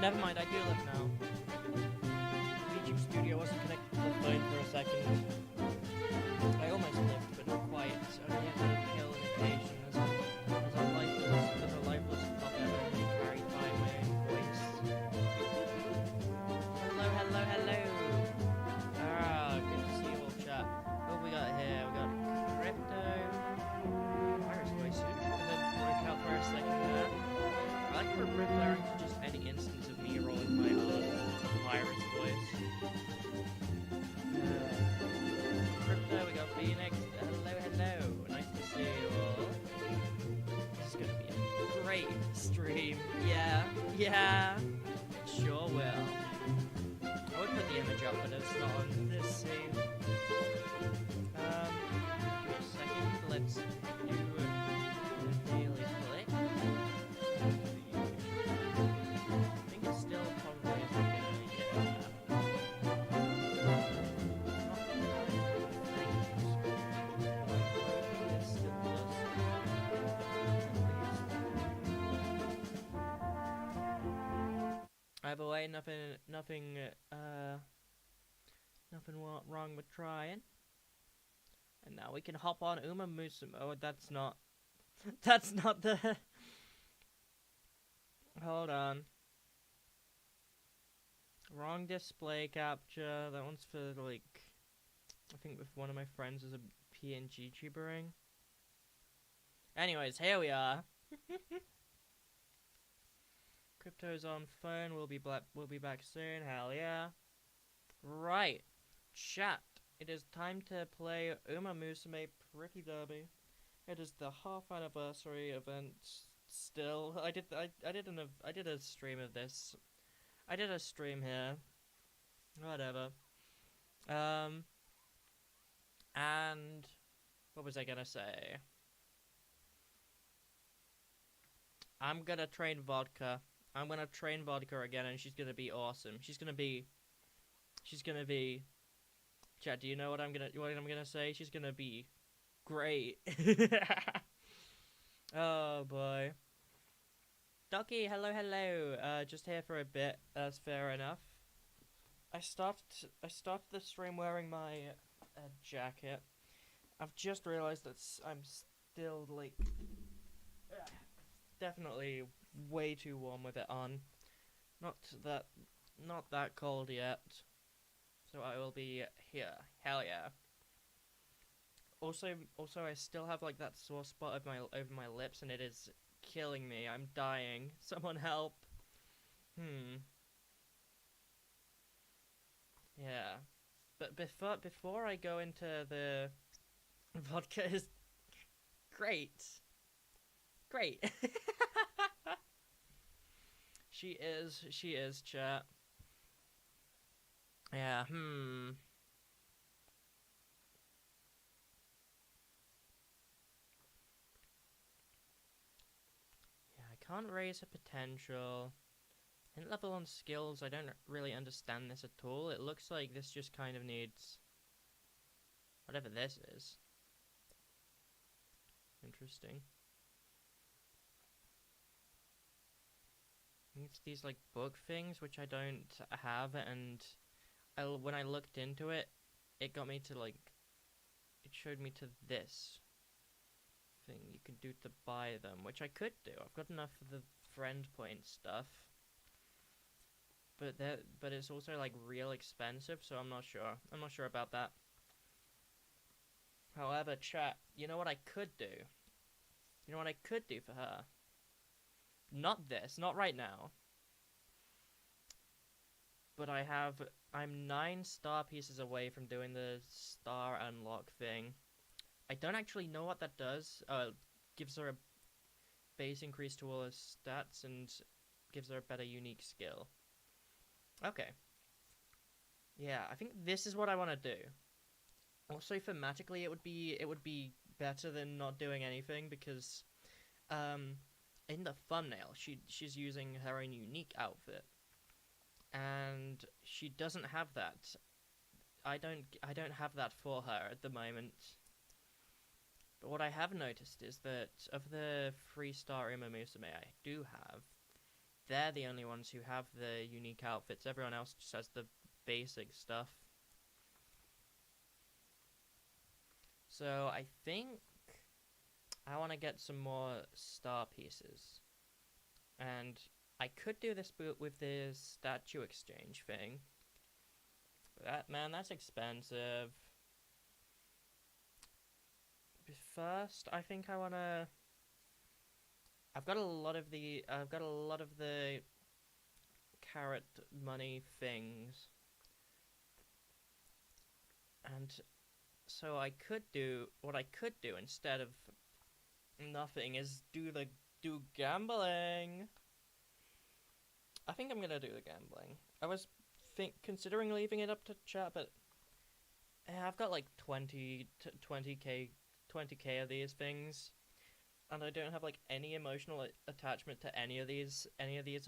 never mind, I do live now. YouTube studio wasn't connected to the phone for a second. I almost lived, but not quite. So I only have to kill an occasion as a lifeless puppet only carried by my own voice. Hello, hello, hello! Ah, good to see you all, chat. What we got here? We got crypto. Virus voice. Doesn't work out for a second there. I like referring to just any instance of me rolling my virus voice. Crypto, we got Phoenix. Hello, hello. Nice to see you all. This is gonna be a great stream. Yeah. Sure will. I would put the image up, but it's not on this scene. Wait a second. Let's do a daily click. I think it's still probably a good idea. Either way, nothing wrong with trying. And now we can hop on Umamusume. Oh, that's not the... Hold on. Wrong display capture. That one's for, like... I think with one of my friends is a PNGTubering. Anyways, here we are. Crypto's on phone. We'll be back soon. Hell yeah. Right. Chat. It is time to play Umamusume Pretty Derby. It is the half anniversary event. Still, I did a stream of this. I did a stream here. Whatever. And what was I gonna say? I'm gonna train Vodka. I'm gonna train Vodka again, and she's gonna be awesome. She's gonna be. Chat, do you know what I'm gonna say? She's gonna be great. Oh boy. Ducky, hello. Just here for a bit. That's fair enough. I started the stream wearing my jacket. I've just realized that I'm still like definitely way too warm with it on. Not that cold yet. So I will be here. Hell yeah. Also, I still have like that sore spot over my lips, and it is killing me. I'm dying. Someone help. Yeah. But before I go into the Vodka is great. She is, chat. Yeah, Yeah, I can't raise her potential. Hint level on skills, I don't really understand this at all. It looks like this just kind of needs whatever this is. Interesting. It's these like bug things which I don't have, and when I looked into it, it got me to like, it showed me to this thing you can do to buy them, which I could do. I've got enough of the friend point stuff, but it's also like real expensive, so I'm not sure about that. However, chat, you know what I could do? You know what I could do for her? Not this, not right now. But I'm 9 star pieces away from doing the star unlock thing. I don't actually know what that does. Gives her a base increase to all her stats and gives her a better unique skill. Okay. Yeah, I think this is what I want to do. Also, thematically, it would be better than not doing anything, because in the thumbnail, she's using her own unique outfit, and she doesn't have that. I don't have that for her at the moment. But what I have noticed is that of the 3-star Umamusume I do have, they're the only ones who have the unique outfits. Everyone else just has the basic stuff. So I think I want to get some more star pieces. And I could do this with this statue exchange thing. But that's expensive. First, I think I want to... I've got a lot of the carrot money things. And so what I could do instead of nothing is do gambling. I think I'm gonna do the gambling. I was considering leaving it up to chat, but I've got like 20k of these things, and I don't have like any emotional attachment to any of these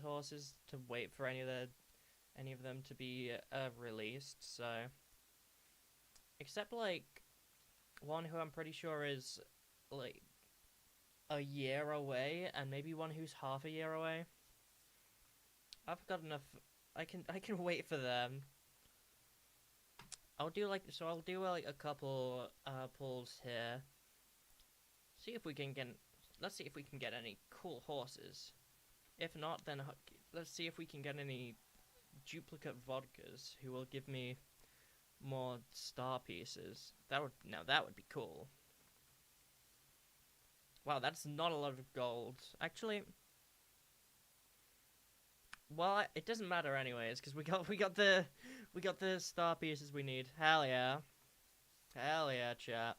horses to wait for any of them to be released. So, except like one who I'm pretty sure is like a year away, and maybe one who's half a year away. I've got enough. I can wait for them. I'll do like a couple pulls here. See if we can get. Let's see if we can get any cool horses. If not, then let's see if we can get any duplicate vodkas who will give me more star pieces. That would be cool. Wow, that's not a lot of gold. Actually, well, it doesn't matter anyways, because we got the star pieces we need. Hell yeah, chat.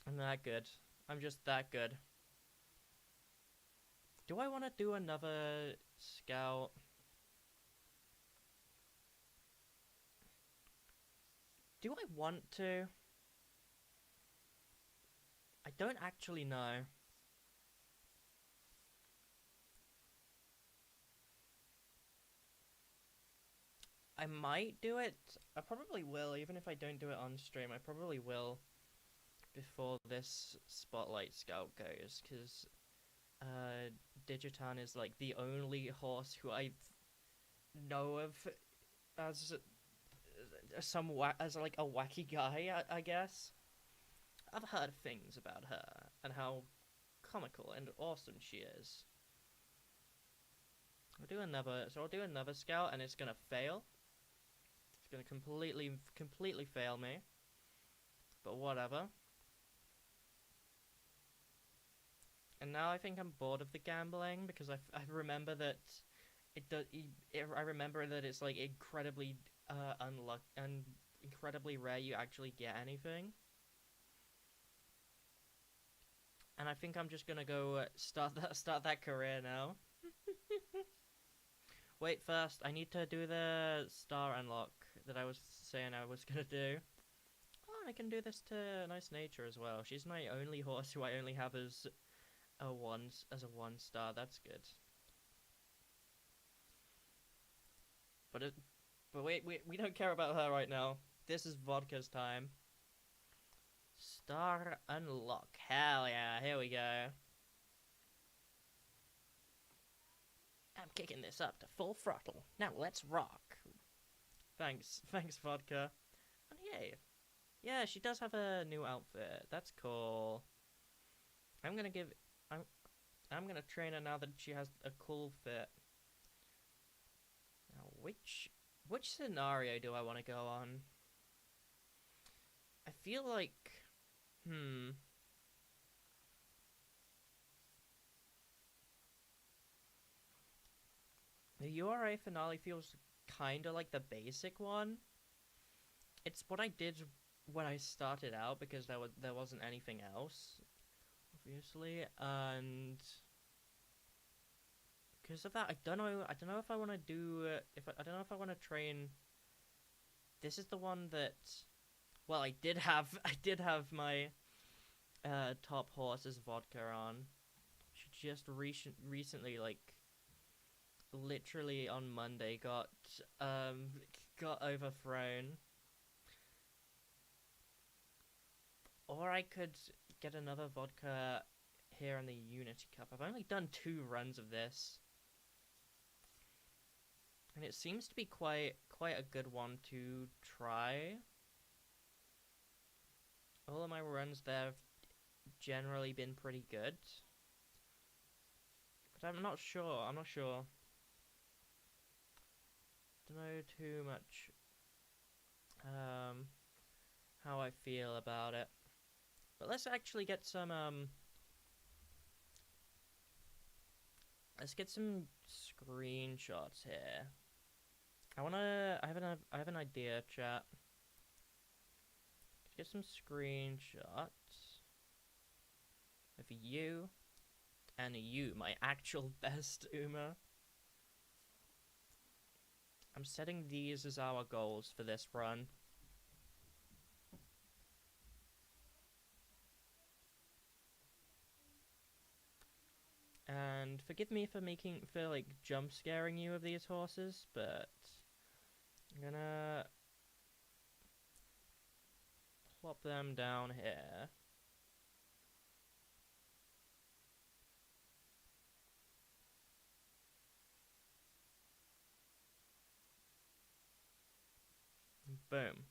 I'm that good. I'm just that good. Do I want to do another scout? Do I want to? I don't actually know. I might do it. I probably will, even if I don't do it on stream. I probably will before this spotlight scout goes, because Digitan is like the only horse who I know of as like a wacky guy, I guess. I've heard things about her and how comical and awesome she is. I'll do another scout, and it's gonna fail. It's gonna completely fail me. But whatever. And now I think I'm bored of the gambling, because I remember that I remember that it's like incredibly unlucky and incredibly rare you actually get anything. And I think I'm just gonna go start that career now. Wait, first I need to do the star unlock that I was saying I was gonna do. Oh, and I can do this to Nice Nature as well. She's my only horse who I only have as a one star. That's good. But wait, we don't care about her right now. This is Vodka's time. Star unlock. Hell yeah, here we go. I'm kicking this up to full throttle. Now let's rock. Thanks Vodka. And yay. Yeah, she does have a new outfit. That's cool. I'm gonna train her now that she has a cool fit. Now, which scenario do I want to go on? I feel like, the URA finale feels kinda like the basic one. It's what I did when I started out, because there wasn't anything else, obviously, and because of that, I don't know if I want to do I don't know if I want to train. This is the one that, well, I did have my top horse as Vodka on. She just recently, like, literally on Monday, got overthrown. Or I could get another Vodka here in the Unity Cup. I've only done 2 runs of this. And it seems to be quite a good one to try. All of my runs there have generally been pretty good. But I'm not sure. Don't know too much how I feel about it. But let's actually get some let's get some screenshots here. I have an idea, chat. Let's get some screenshots of you and you, my actual best Uma. I'm setting these as our goals for this run. And forgive me for like jump scaring you of these horses, but I'm gonna plop them down here. Boom.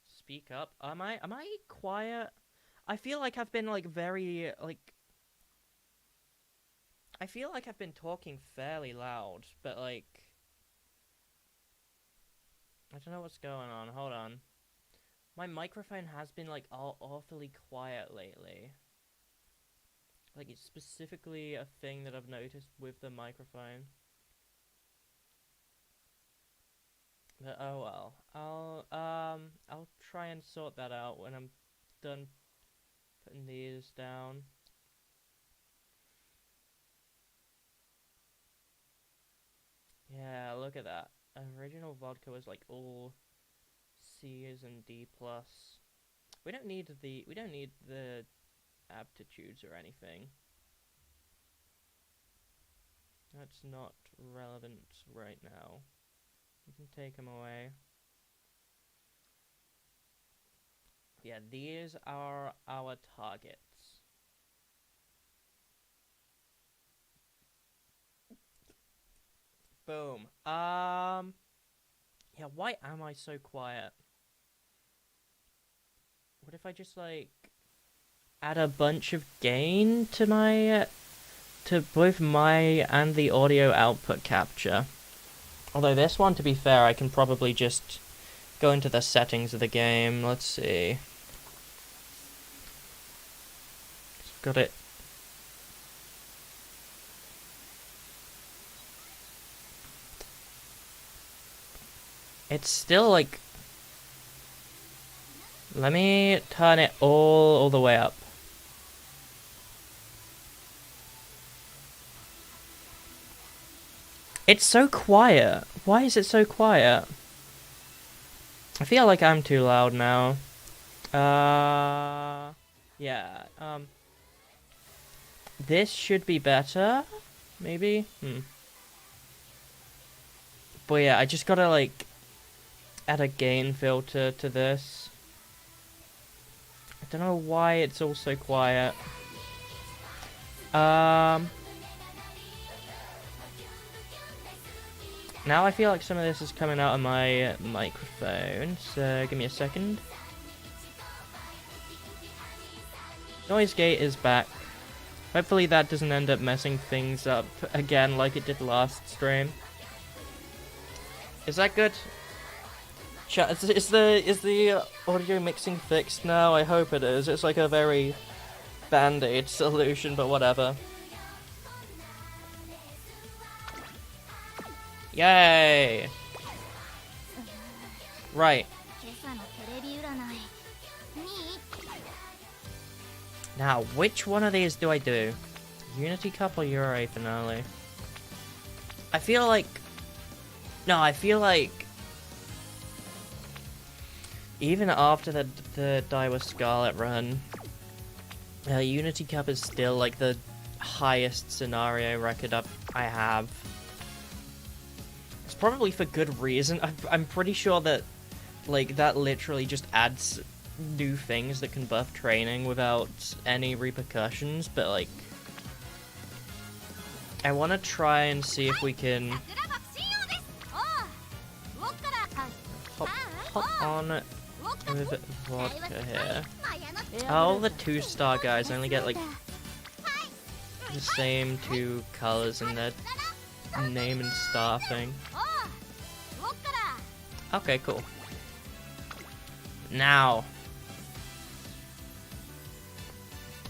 Speak up. Am I quiet? I feel like I've been like very like I feel like I've been talking fairly loud, but like I don't know what's going on. Hold on. My microphone has been like awfully quiet lately. Like it's specifically a thing that I've noticed with the microphone. But oh well. I'll try and sort that out when I'm done putting these down. Yeah, look at that. Original vodka was like all C's and D plus. We don't need the aptitudes or anything. That's not relevant right now. We can take them away. Yeah, these are our targets. Boom. Yeah, why am I so quiet? What if I just, like, add a bunch of gain to my, to both my and the audio output capture? Although this one, to be fair, I can probably just go into the settings of the game. Let's see. Got it. It's still like... Let me turn it all the way up. It's so quiet. Why is it so quiet? I feel like I'm too loud now. Yeah. This should be better, maybe? But yeah, I just gotta, like, add a gain filter to this. I don't know why it's all so quiet. Now I feel like some of this is coming out of my microphone, so give me a second. Noise gate is back. Hopefully that doesn't end up messing things up again like it did last stream. Is that good? Chat, is the audio mixing fixed now? I hope it is. It's like a very band-aid solution, but whatever. Yay! Right. Now, which one of these do I do? Unity Cup or Euro Finale? I feel like... No, I feel like... Even after the Daiwa Scarlet run, Unity Cup is still like the highest scenario record I have. It's probably for good reason. I'm pretty sure that like that literally just adds new things that can buff training without any repercussions, but like I want to try and see if we can hop on with Vodka here. All the 2-star guys only get like the same 2 colors in their name and star thing. Okay, cool. Now,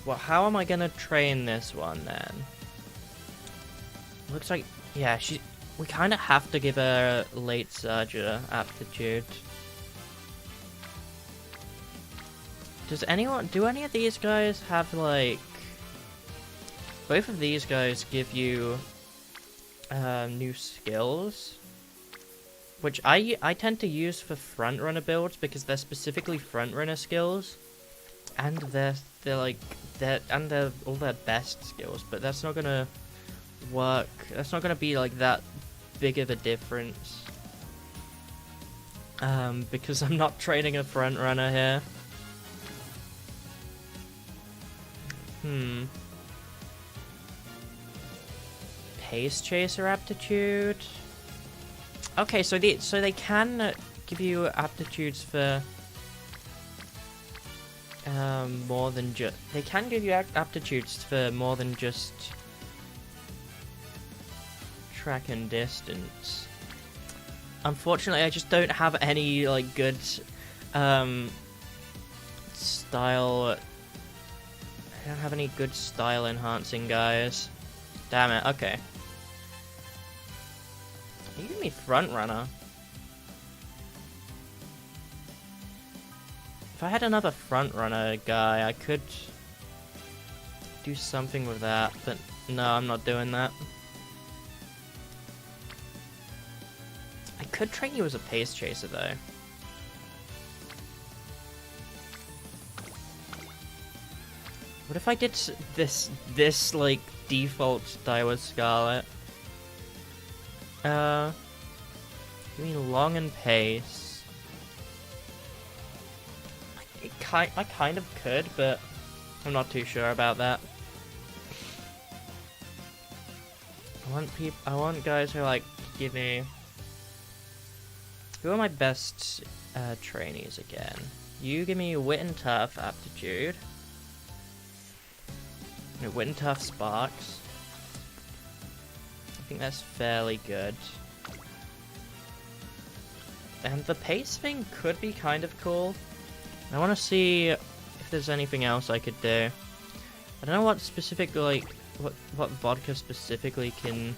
well, how am I gonna train this one then? Looks like, yeah, we kind of have to give her late surger aptitude. Do any of these guys have like, both of these guys give you new skills, which I tend to use for front runner builds because they're specifically front runner skills, and they're all their best skills. But that's not gonna work. That's not gonna be like that big of a difference, because I'm not training a front runner here. Pace chaser aptitude. Okay, so they can give you aptitudes for more than just. They can give you aptitudes for more than just track and distance. Unfortunately, I just don't have any like good style. I don't have any good style enhancing guys. Damn it. Okay. You give me front runner. If I had another front runner guy, I could do something with that, but no, I'm not doing that. I could train you as a pace chaser though. What if I did this like default Daiwa Scarlet? Give me long and pace. I kind of could, but I'm not too sure about that. I want guys who like give me. Who are my best trainees again? You give me Wit and Tough aptitude. No, Wit and Tough Sparks. I think that's fairly good. And the pace thing could be kind of cool. I want to see if there's anything else I could do. I don't know what specific, like, what Vodka specifically can...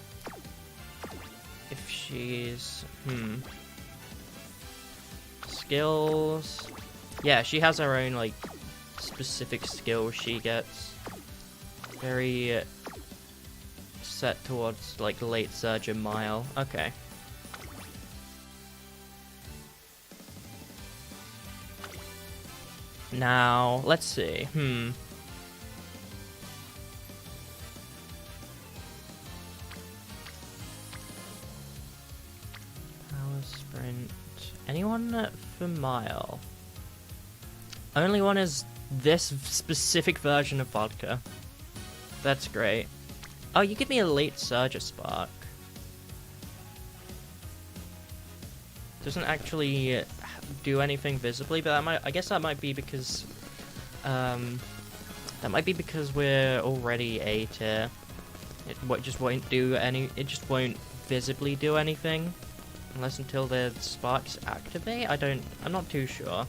If she's... Skills... Yeah, she has her own, like, specific skill she gets. Very... set towards, like, late surge and mile. Okay. Now, let's see. Power sprint. Anyone for mile? Only one is this specific version of Vodka. That's great. Oh, you give me a late surger spark. Doesn't actually do anything visibly, but I guess that might be because we're already A tier. It just won't visibly do anything unless until the sparks activate. I'm not too sure.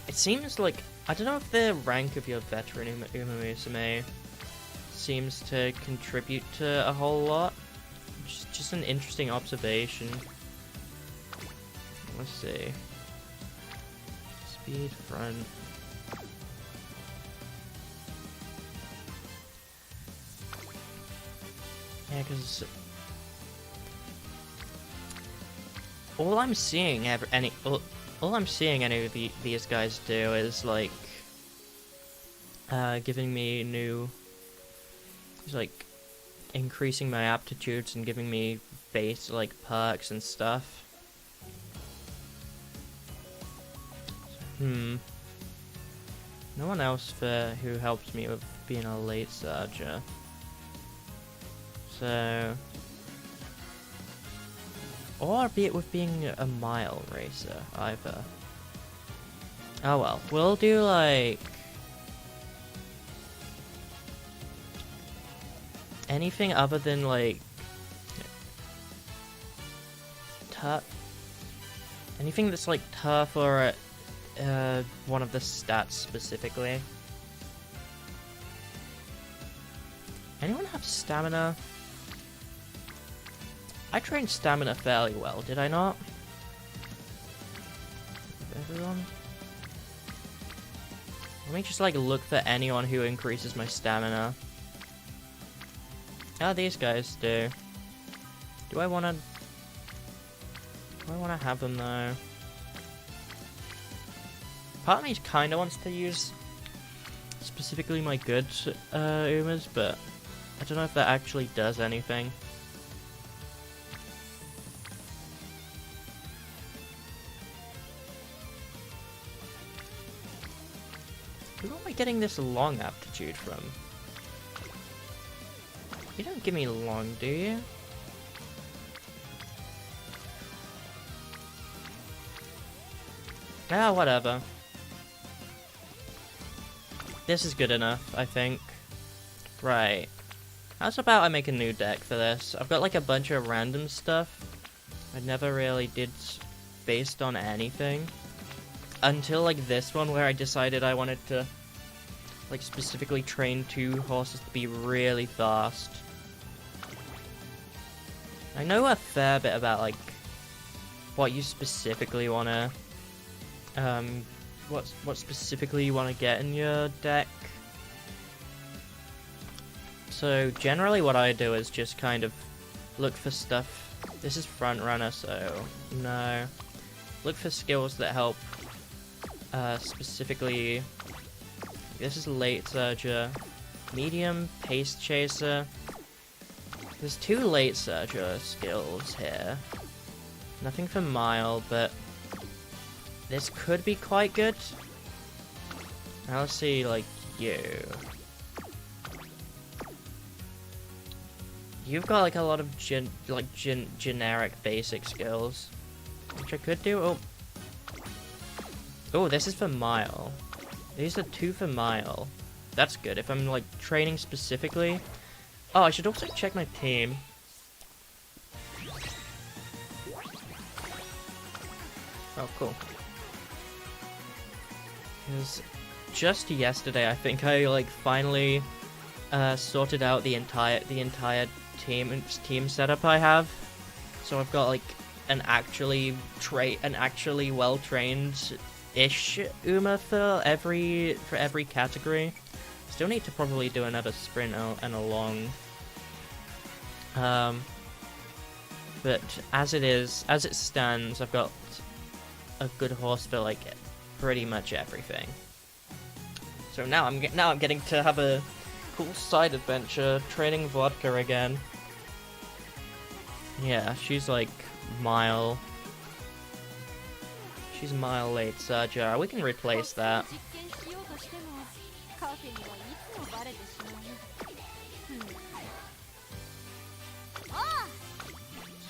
It seems like, I don't know if the rank of your veteran Umamusume seems to contribute to a whole lot. Just an interesting observation. Let's see. Speed front. Yeah, because all I'm seeing any of these guys do is like giving me new, like increasing my aptitudes and giving me base like perks and stuff. No one else who helps me with being a late surger. So Or be it with being a mile racer, either. Oh well, we'll do like... anything other than like... tough. Anything that's like tough or one of the stats specifically. Anyone have stamina? I trained stamina fairly well, did I not? Everyone? Let me just like look for anyone who increases my stamina. How these guys do. Do I wanna have them though? Part of me kinda wants to use specifically my good Umas, but I don't know if that actually does anything. Who am I getting this long aptitude from? You don't give me long, do you? Ah, whatever. This is good enough, I think. Right. How's about I make a new deck for this? I've got like a bunch of random stuff I never really did based on anything. Until like this one where I decided I wanted to like specifically train 2 horses to be really fast. I know a fair bit about like what you specifically wanna what specifically you wanna get in your deck. So generally what I do is just kind of look for stuff. This is front runner, so no. Look for skills that help specifically. This is late surger, medium pace chaser. There's 2 late surger skills here. Nothing for mile, but this could be quite good. Now let's see, like you. You've got like a lot of generic basic skills, which I could do. Oh. Oh, this is for mile. These are 2 for mile. That's good. If I'm like training specifically. Oh, I should also check my team. Oh, cool. Because just yesterday, I think I like finally sorted out the entire team setup I have. So I've got like an actually well trained ish Uma for every category. Still need to probably do another sprint and a long. But as it stands, I've got a good horse for like pretty much everything. So now I'm getting to have a cool side adventure training Vodka again. Yeah, she's like mile. She's mile late surger. We can replace that.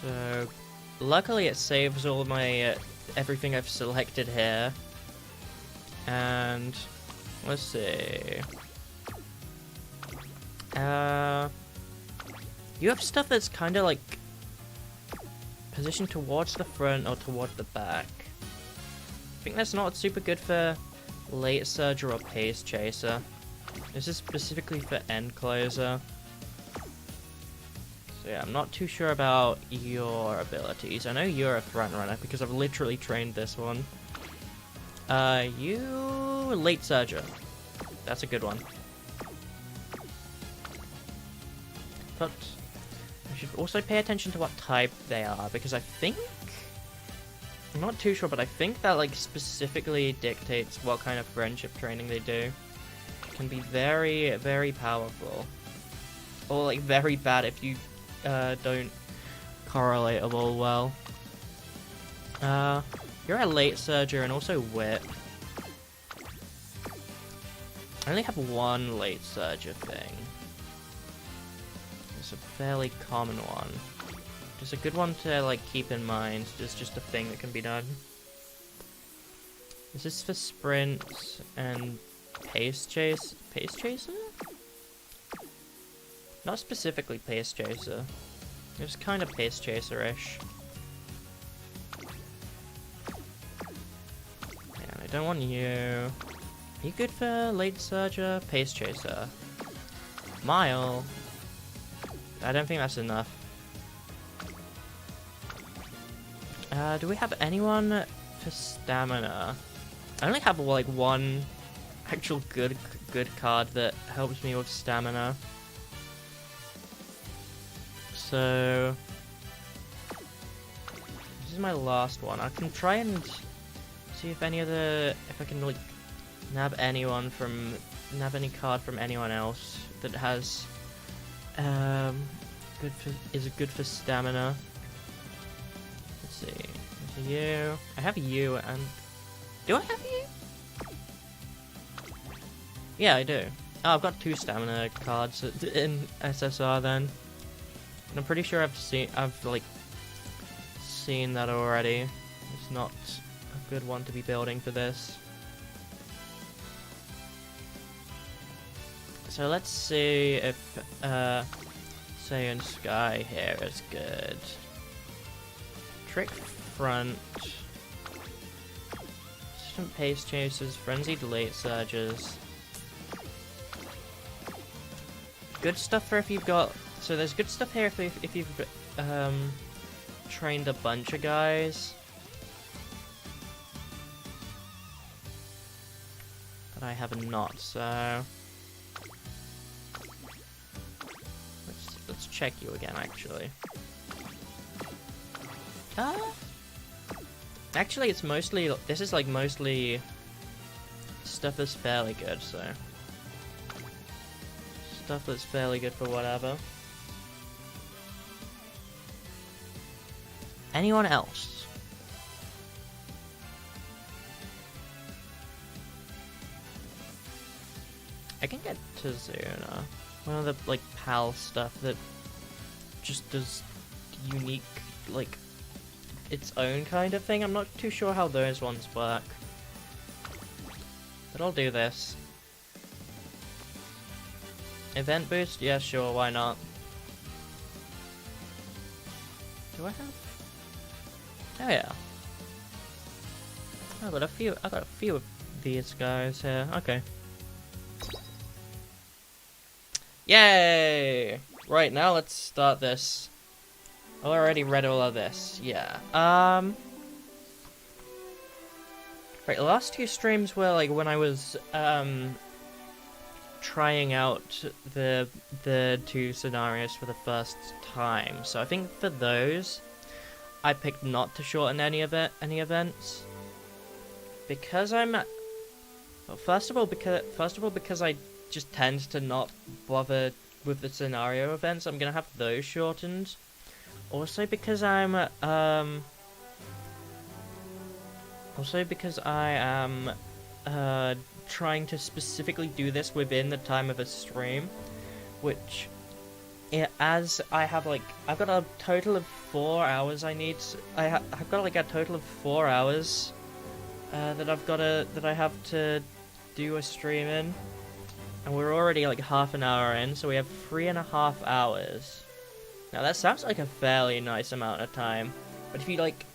So, luckily it saves all my everything I've selected here. And let's see. You have stuff that's kind of like positioned towards the front or toward the back. I think that's not super good for late surger or pace chaser. This is specifically for end closer. So yeah, I'm not too sure about your abilities. I know you're a front runner because I've literally trained this one. You late surger. That's a good one. But I should also pay attention to what type they are because I think I'm not too sure, but I think that like specifically dictates what kind of friendship training they do. It can be very, very powerful, or like very bad if you don't correlate them all well. You're a late surger and also wit. I only have one late surger thing. It's a fairly common one. Just a good one to like keep in mind. Just a thing that can be done. Is this for sprints and pace chaser? Not specifically pace chaser. It was kind of pace chaser-ish. And I don't want you. Are you good for late surger? Pace chaser. Mile. I don't think that's enough. Do we have anyone for stamina? I only have like one actual good card that helps me with stamina. So this is my last one. I can try and see if any other, if I can like nab any card from anyone else that has is good for stamina. Let's see. There's you. I have you, and do I have you? Yeah, I do. Oh, I've got 2 stamina cards in SSR then. And I'm pretty sure I've seen that already. It's not a good one to be building for this. So let's see if Saiyan Sky here is good. Trick front. Instant pace chasers, frenzied late surges. Good stuff for if you've got. So there's good stuff here if you've trained a bunch of guys. But I have not, so let's check you again actually. Actually it's mostly, this is like mostly stuff that's fairly good, so stuff that's fairly good for whatever. Anyone else? I can get to Zuna. One of the like PAL stuff that just does unique, like its own kind of thing. I'm not too sure how those ones work, but I'll do this. Event boost? Yeah, sure, why not? Do I have? Oh yeah. I got a few of these guys here. Okay. Yay! Right, now let's start this. I already read all of this. Yeah. Right, the last 2 streams were like when I was trying out the 2 scenarios for the first time. So I think for those I picked not to shorten any events, because I'm, well, first of all because I just tend to not bother with the scenario events. I'm gonna have those shortened. Also because I am trying to specifically do this within the time of a stream, which, as I have like, I've got a total of 4 hours I need. I've got like a total of 4 hours that I have to do a stream in, and we're already like half an hour in, so we have 3.5 hours. Now that sounds like a fairly nice amount of time, but if you like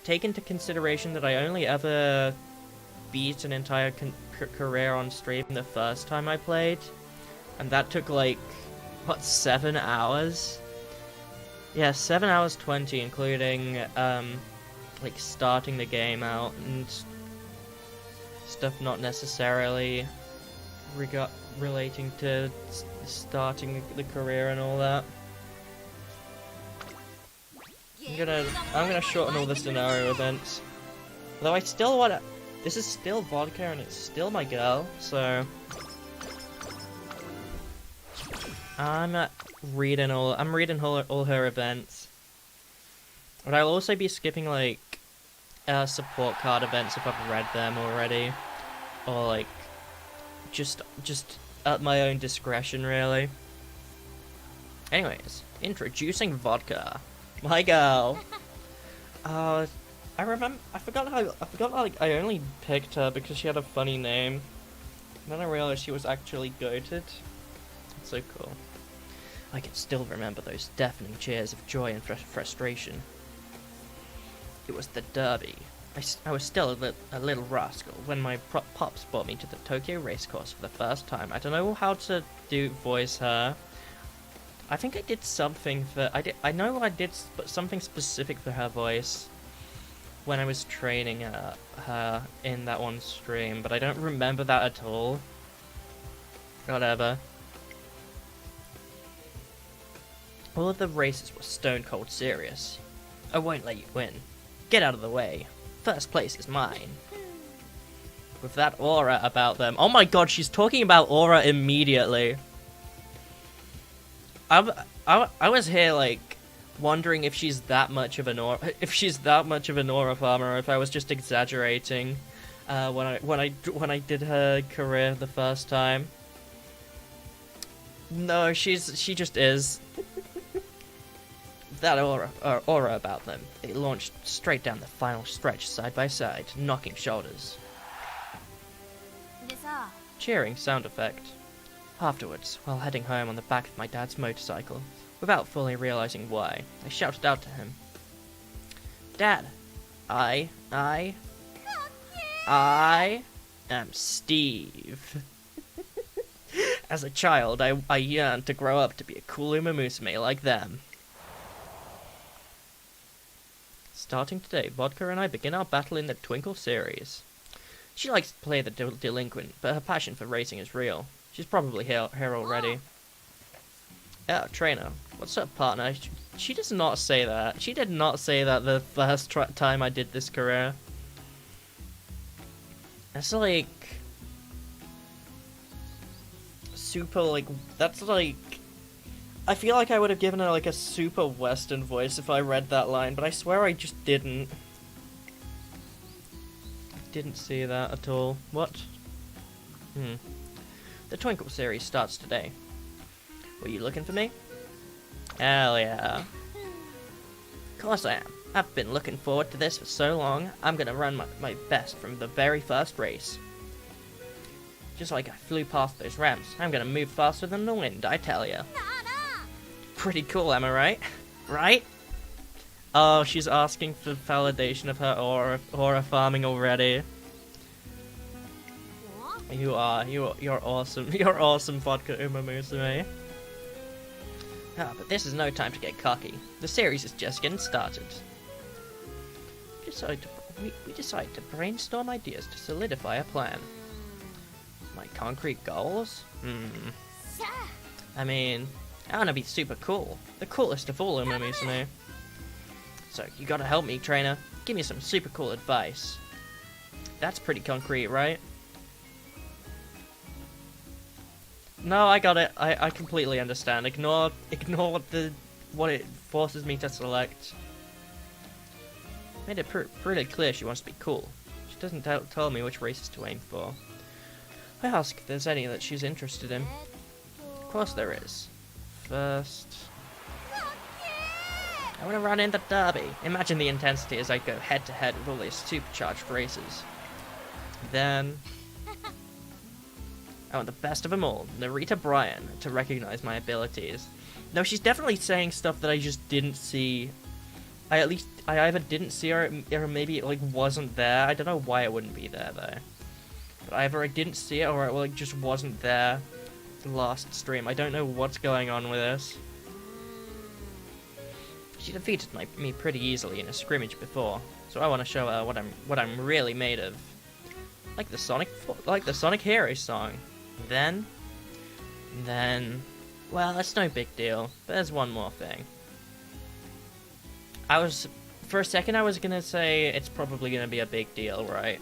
take into consideration that I only ever beat an entire career on stream the first time I played, and that took like, what, 7 hours? Yeah, 7 hours 20, including like starting the game out and stuff not necessarily relating to starting the career and all that. I'm gonna shorten all the scenario events. Although I still want to. This is still Vodka and it's still my girl, so I'm reading all her events. But I'll also be skipping like support card events if I've read them already, or like just at my own discretion, really. Anyways, introducing Vodka. My girl. I remember. I forgot like I only picked her because she had a funny name. And then I realized she was actually goated. That's so cool. I can still remember those deafening cheers of joy and frustration. It was the derby. I was still a little rascal when my pops brought me to the Tokyo racecourse for the first time. I don't know how to voice her. I think I did something for I know I did something specific for her voice when I was training her in that one stream, but I don't remember that at all. Whatever. All of the races were stone cold serious. I won't let you win. Get out of the way. First place is mine. With that aura about them. Oh my god, she's talking about aura immediately. I was here like wondering if she's that much of an aura farmer, or if I was just exaggerating when I did her career the first time. No, she just is. That aura about them. They launched straight down the final stretch side by side, knocking shoulders. Cheering sound effect. Afterwards, while heading home on the back of my dad's motorcycle, without fully realizing why, I shouted out to him. Dad, I am Steve. As a child, I yearned to grow up to be a cool Umamusume like them. Starting today, Vodka and I begin our battle in the Twinkle series. She likes to play the delinquent, but her passion for racing is real. She's probably here already. Yeah, trainer. What's up, partner? She does not say that. She did not say that the first time I did this career. That's like... super, like... That's like... I feel like I would have given her like a super Western voice if I read that line, but I swear I just didn't. I didn't see that at all. What? The Twinkle series starts today. Were you looking for me? Hell yeah. Of course I am. I've been looking forward to this for so long. I'm gonna run my best from the very first race. Just like I flew past those ramps, I'm gonna move faster than the wind, I tell ya. Pretty cool, am I right? Right? Oh, she's asking for validation of her aura farming already. You're awesome. You're awesome, Vodka Umamusume. But this is no time to get cocky. The series is just getting started. We decided to brainstorm ideas to solidify a plan. My concrete goals? I mean, I want to be super cool. The coolest of all Umamusume. So, you gotta help me, trainer. Give me some super cool advice. That's pretty concrete, right? No, I got it. I completely understand. Ignore what it forces me to select. Made it pretty clear she wants to be cool. She doesn't tell me which races to aim for. I ask if there's any that she's interested in. Of course there is. First... I want to run in the derby. Imagine the intensity as I go head to head with all these supercharged races. Then... I want the best of them all, Narita Bryan, to recognize my abilities. No, she's definitely saying stuff that I just didn't see. I either didn't see her, or maybe it like wasn't there. I don't know why it wouldn't be there though. But either I didn't see it, or it like just wasn't there last stream. I don't know what's going on with this. She defeated me pretty easily in a scrimmage before, so I want to show her what I'm really made of. Like the Sonic Heroes song. Then, well, that's no big deal. But there's one more thing. For a second, I was gonna say it's probably gonna be a big deal, right?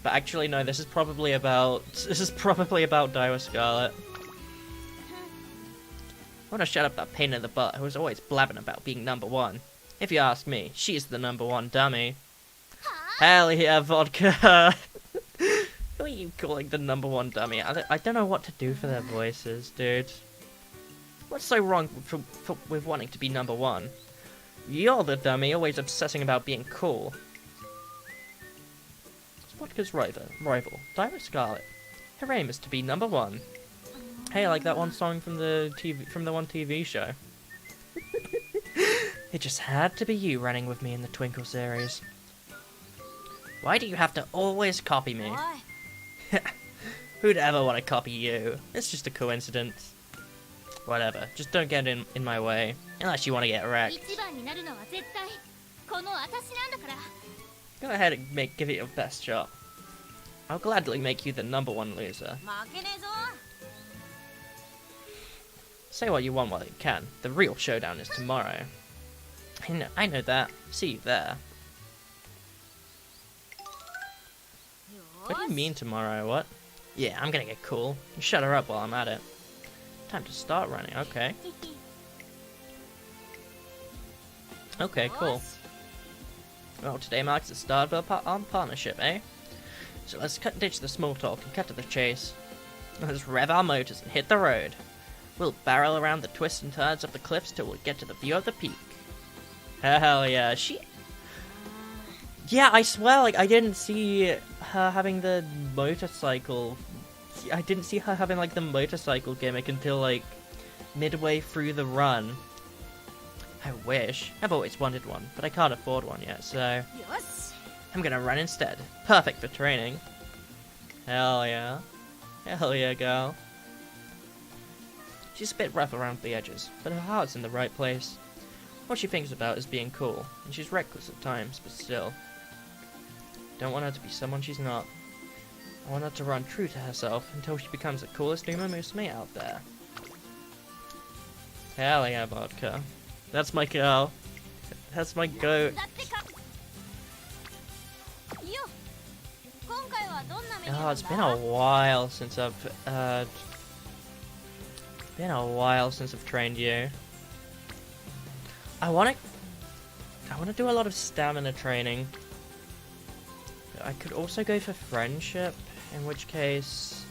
But actually, no. This is probably about Daiwa Scarlet. I want to shut up that pain in the butt who was always blabbing about being number one. If you ask me, she's the number one dummy. Hell yeah, Vodka! Who are you calling the number one dummy? I don't know what to do for their voices, dude. What's so wrong with wanting to be number one? You're the dummy, always obsessing about being cool. Vodka's rival, Diamond Scarlet. Her aim is to be #1. Hey, I like that one song from the one TV show. It just had to be you running with me in the Twinkle series. Why do you have to always copy me? Who'd ever want to copy you? It's just a coincidence. Whatever, just don't get in my way. Unless you want to get wrecked. Go ahead and give it your best shot. I'll gladly make you the #1 loser. Say what you want while you can. The real showdown is tomorrow. I know that. See you there. What do you mean tomorrow? What? Yeah, I'm gonna get cool. You shut her up while I'm at it. Time to start running. Okay. Okay, cool. Well, today marks the start of our partnership, eh? So let's ditch the small talk and cut to the chase. Let's rev our motors and hit the road. We'll barrel around the twists and turns of the cliffs till we get to the view of the peak. Hell yeah, Yeah, I swear, like, I didn't see her having the motorcycle. I didn't see her having, like, the motorcycle gimmick until, like, midway through the run. I wish. I've always wanted one, but I can't afford one yet, so I'm gonna run instead. Perfect for training. Hell yeah. Hell yeah, girl. She's a bit rough around the edges, but her heart's in the right place. What she thinks about is being cool, and she's reckless at times, but still. Don't want her to be someone she's not. I want her to run true to herself until she becomes the coolest Umamusume out there. Hell yeah, Vodka. That's my girl. That's my goat. Oh, it's been a while since I've trained you. I wanna do a lot of stamina training. I could also go for friendship, in which case,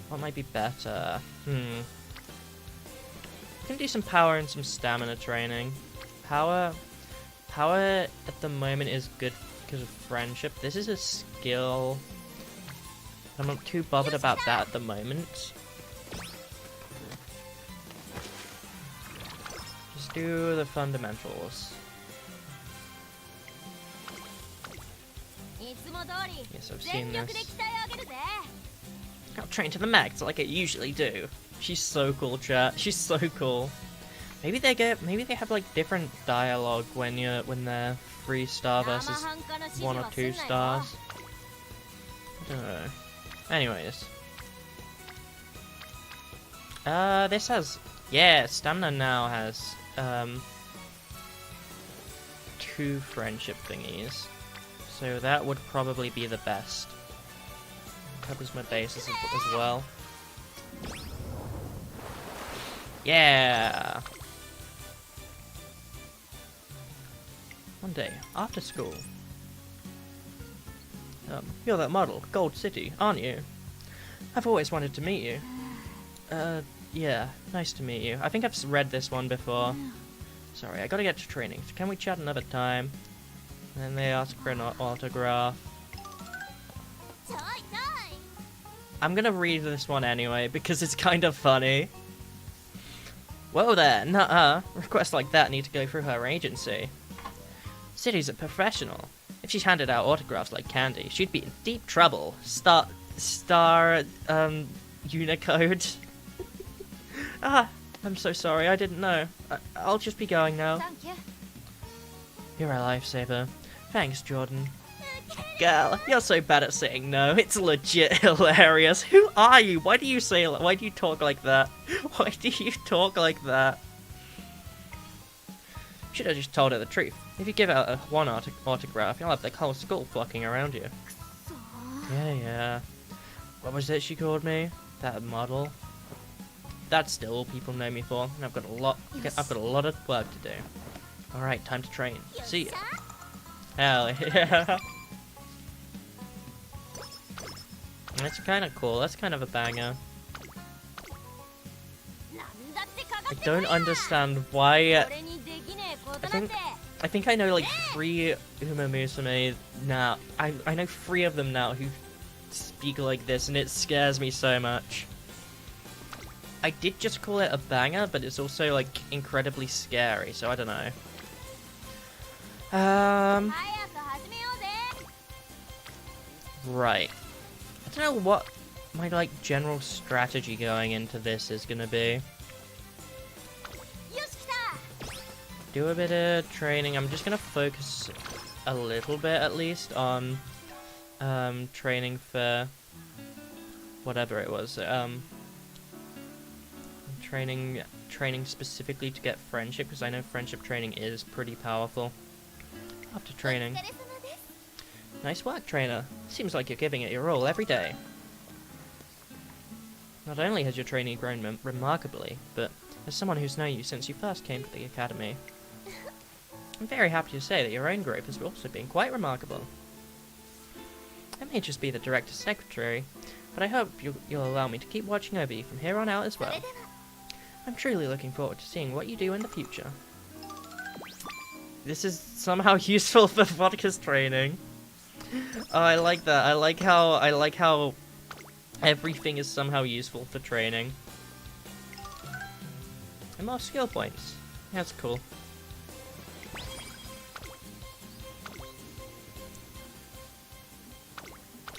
what might be better? I can do some power and some stamina training. Power at the moment is good because of friendship. This is a skill. I'm not too bothered about that at the moment. Just do the fundamentals. Yes, I've seen this. I'll train to the max like I usually do. She's so cool, chat. She's so cool. Maybe they have like different dialogue when they're 3-star versus 1 or 2 stars. I don't know. Anyways. This has, yeah, stamina now has 2 friendship thingies. So that would probably be the best. Covers my bases as well. Yeah! One day, after school. You're that model, Gold City, aren't you? I've always wanted to meet you. Yeah, nice to meet you. I think I've read this one before. Sorry, I gotta get to training. Can we chat another time? And then they ask for an autograph. I'm gonna read this one anyway, because it's kind of funny. Whoa there, nuh-uh. Requests like that need to go through her agency. City's a professional. If she handed out autographs like candy, she'd be in deep trouble. Unicode. I'm so sorry, I didn't know. I'll just be going now. You're a lifesaver. Thanks, Jordan. Girl, you're so bad at saying no. It's legit hilarious. Who are you? Why do you talk like that? Why do you talk like that? Should have just told her the truth. If you give out one autograph, you'll have the whole school flocking around you. Yeah. What was it she called me? That model? That's still all people know me for, and I've got a lot of work to do. Alright, time to train. See ya. Hell yeah. That's kind of cool. That's kind of a banger. I don't understand why I think I know like 3 Umamusume now. I know 3 of them now who speak like this, and it scares me so much. I did just call it a banger, but it's also like incredibly scary, so I don't know. Right. I don't know what my like general strategy going into this is gonna be. Do a bit of training. I'm just gonna focus a little bit at least on training for whatever it was. Training specifically to get friendship, because I know friendship training is pretty powerful. After training. Nice work, trainer. Seems like you're giving it your all every day. Not only has your training grown remarkably, but as someone who's known you since you first came to the academy, I'm very happy to say that your own growth has also been quite remarkable. I may just be the director's secretary, but I hope you'll allow me to keep watching over you from here on out as well. I'm truly looking forward to seeing what you do in the future. This is somehow useful for Vodka's training. Oh, I like that. I like how everything is somehow useful for training. And more skill points. That's cool.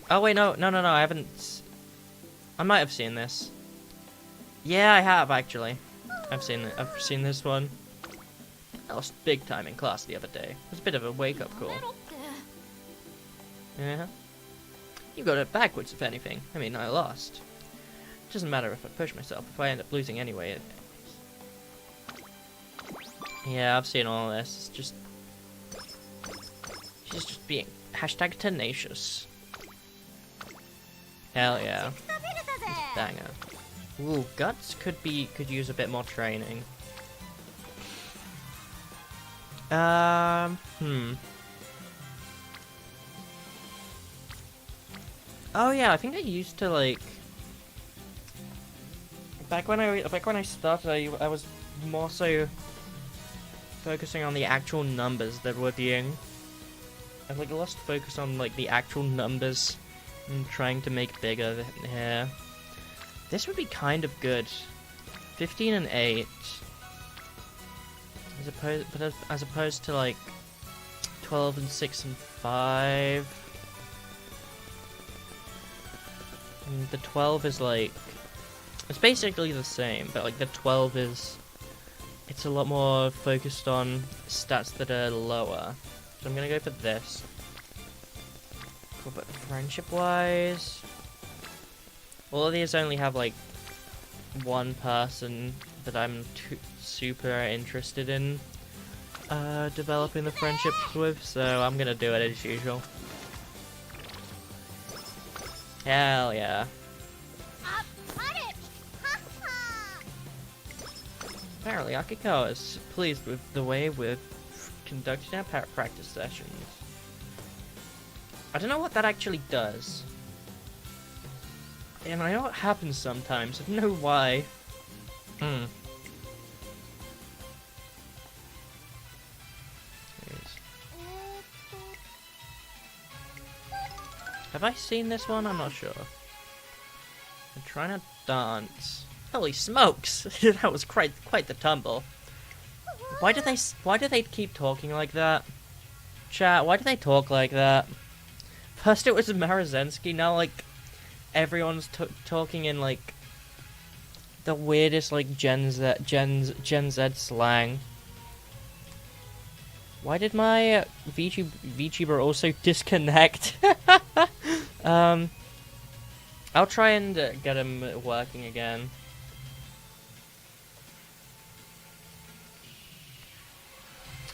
Oh wait, no, I haven't. I might have seen this. Yeah, I have actually. I've seen this one. I lost big time in class the other day. It was a bit of a wake-up call. Yeah. You got it backwards, if anything. I mean, I lost. It doesn't matter if I push myself. If I end up losing anyway. Yeah, I've seen all this. It's just. She's just being #tenacious. Hell yeah. Banger. Ooh, Guts could use a bit more training. Oh yeah, I think I used to like. Back when I started, I was more so focusing on the actual numbers that were being. I like lost focus on like the actual numbers and trying to make bigger here. This would be kind of good. 15 and 8. As opposed to like 12 and 6 and 5. And the 12 is like, it's basically the same, but like the 12 is, it's a lot more focused on stats that are lower. So I'm gonna go for this. Cool, but friendship wise, all of these only have like one person that I'm super interested in developing the friendships with, so I'm gonna do it as usual. Hell yeah. Apparently Akikawa is pleased with the way we've conducted our practice sessions. I don't know what that actually does. And I know it happens sometimes, I don't know why. Have I seen this one? I'm not sure. I'm trying to dance. Holy smokes! That was quite the tumble. Why do they keep talking like that? Chat, why do they talk like that? First it was Marazensky, now like everyone's talking in like the weirdest like Gen Z slang. Why did my VTuber also disconnect? I'll try and get him working again.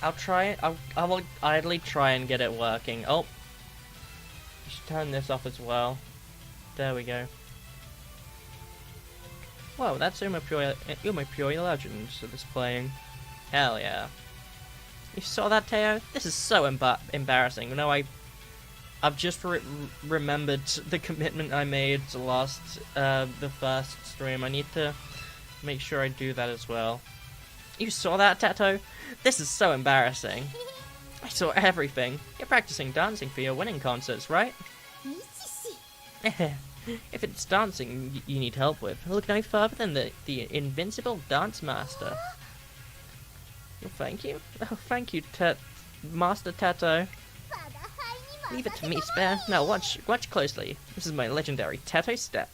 I will idly try and get it working. Oh, just turn this off as well. There we go. Whoa, that's Umamusume Legends that is playing. Hell yeah. You saw that, Teo? This is so embarrassing. You know, I've just remembered the commitment I made the first stream. I need to make sure I do that as well. You saw that, Tato? This is so embarrassing. I saw everything. You're practicing dancing for your winning concerts, right? If it's dancing you need help with, look no further than the invincible dance master. Well, thank you. Oh, thank you, Master Tato. Leave it to me, Spare. Now watch closely. This is my legendary Tato step.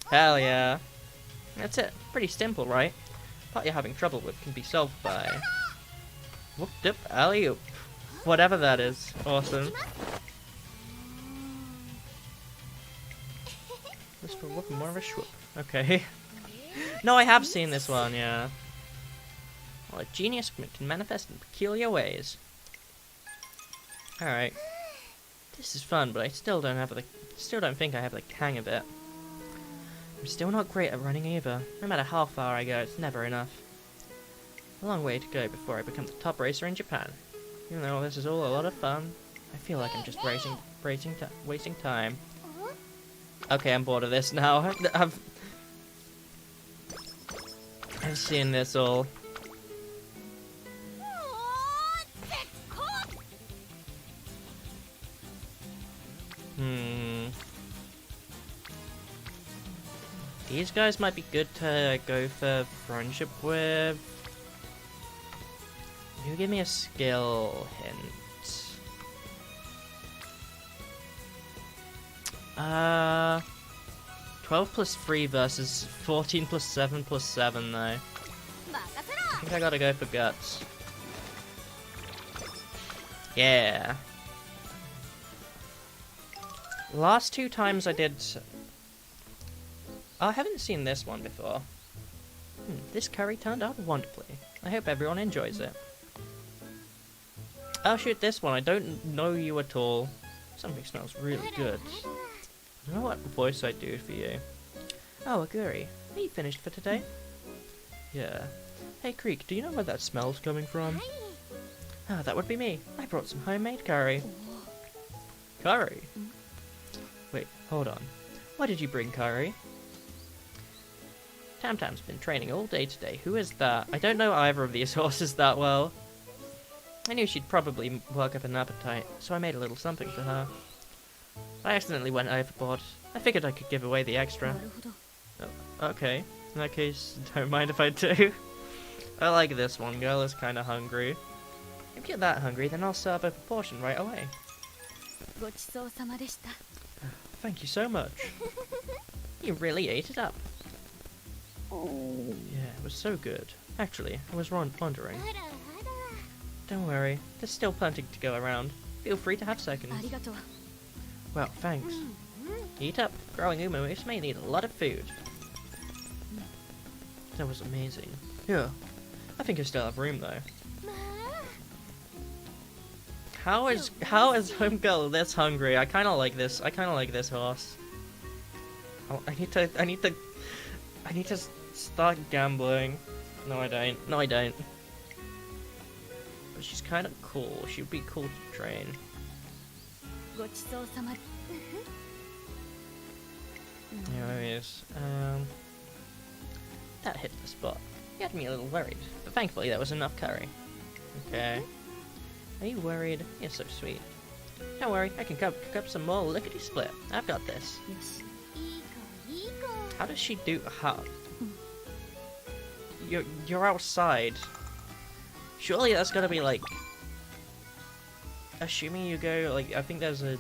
Hell yeah. That's it. Pretty simple, right? Part you're having trouble with can be solved by... Whooped up, alley-oop. Whatever that is. Awesome. Whisper whoop, more of a shwoop. Okay. No, I have seen this one, yeah. Well, a genius can manifest in peculiar ways. Alright. This is fun, but I still don't think I have the hang of it. I'm still not great at running either. No matter how far I go, it's never enough. A long way to go before I become the top racer in Japan. Even though this is all a lot of fun, I feel like I'm just wasting time. Okay, I'm bored of this now. I've seen this all. These guys might be good to go for friendship with. You give me a skill hint. 12 plus 3 versus 14 plus 7 plus 7 though. I think I gotta go for guts. Yeah. Last 2 times I did... I haven't seen this one before. This curry turned out wonderfully. I hope everyone enjoys it. Oh shoot, this one. I don't know you at all. Something smells really good. I don't know what voice I'd do for you. Oh, Aguri. Are you finished for today? Yeah. Hey Creek, do you know where that smell's coming from? Ah, that would be me. I brought some homemade curry. Curry? Wait, hold on. Why did you bring curry? Tam-Tam's been training all day today. Who is that? I don't know either of these horses that well. I knew she'd probably work up an appetite, so I made a little something for her. I accidentally went overboard. I figured I could give away the extra. Oh, okay. In that case, don't mind if I do. I like this one. Girl is kinda hungry. If you're that hungry, then I'll serve a portion right away. Thank you so much. You really ate it up. Yeah, it was so good. Actually, I was wondering. Don't worry, there's still plenty to go around. Feel free to have seconds. Well, thanks. Eat up. Growing Umamusume may need a lot of food. That was amazing. Yeah, I think I still have room though. How is Homegirl this hungry? I kind of like this. I kind of like this horse. I need to start gambling. No, I don't. No, I don't. But she's kind of cool. She'd be cool to train. Anyways, that hit the spot. You had me a little worried, but thankfully that was enough curry. Okay. Are you worried? You're so sweet. Don't worry, I can cook up some more lickety-split. I've got this. How does she do... how... You're outside. Surely that's gotta be like... Assuming you go, like, I think there's a...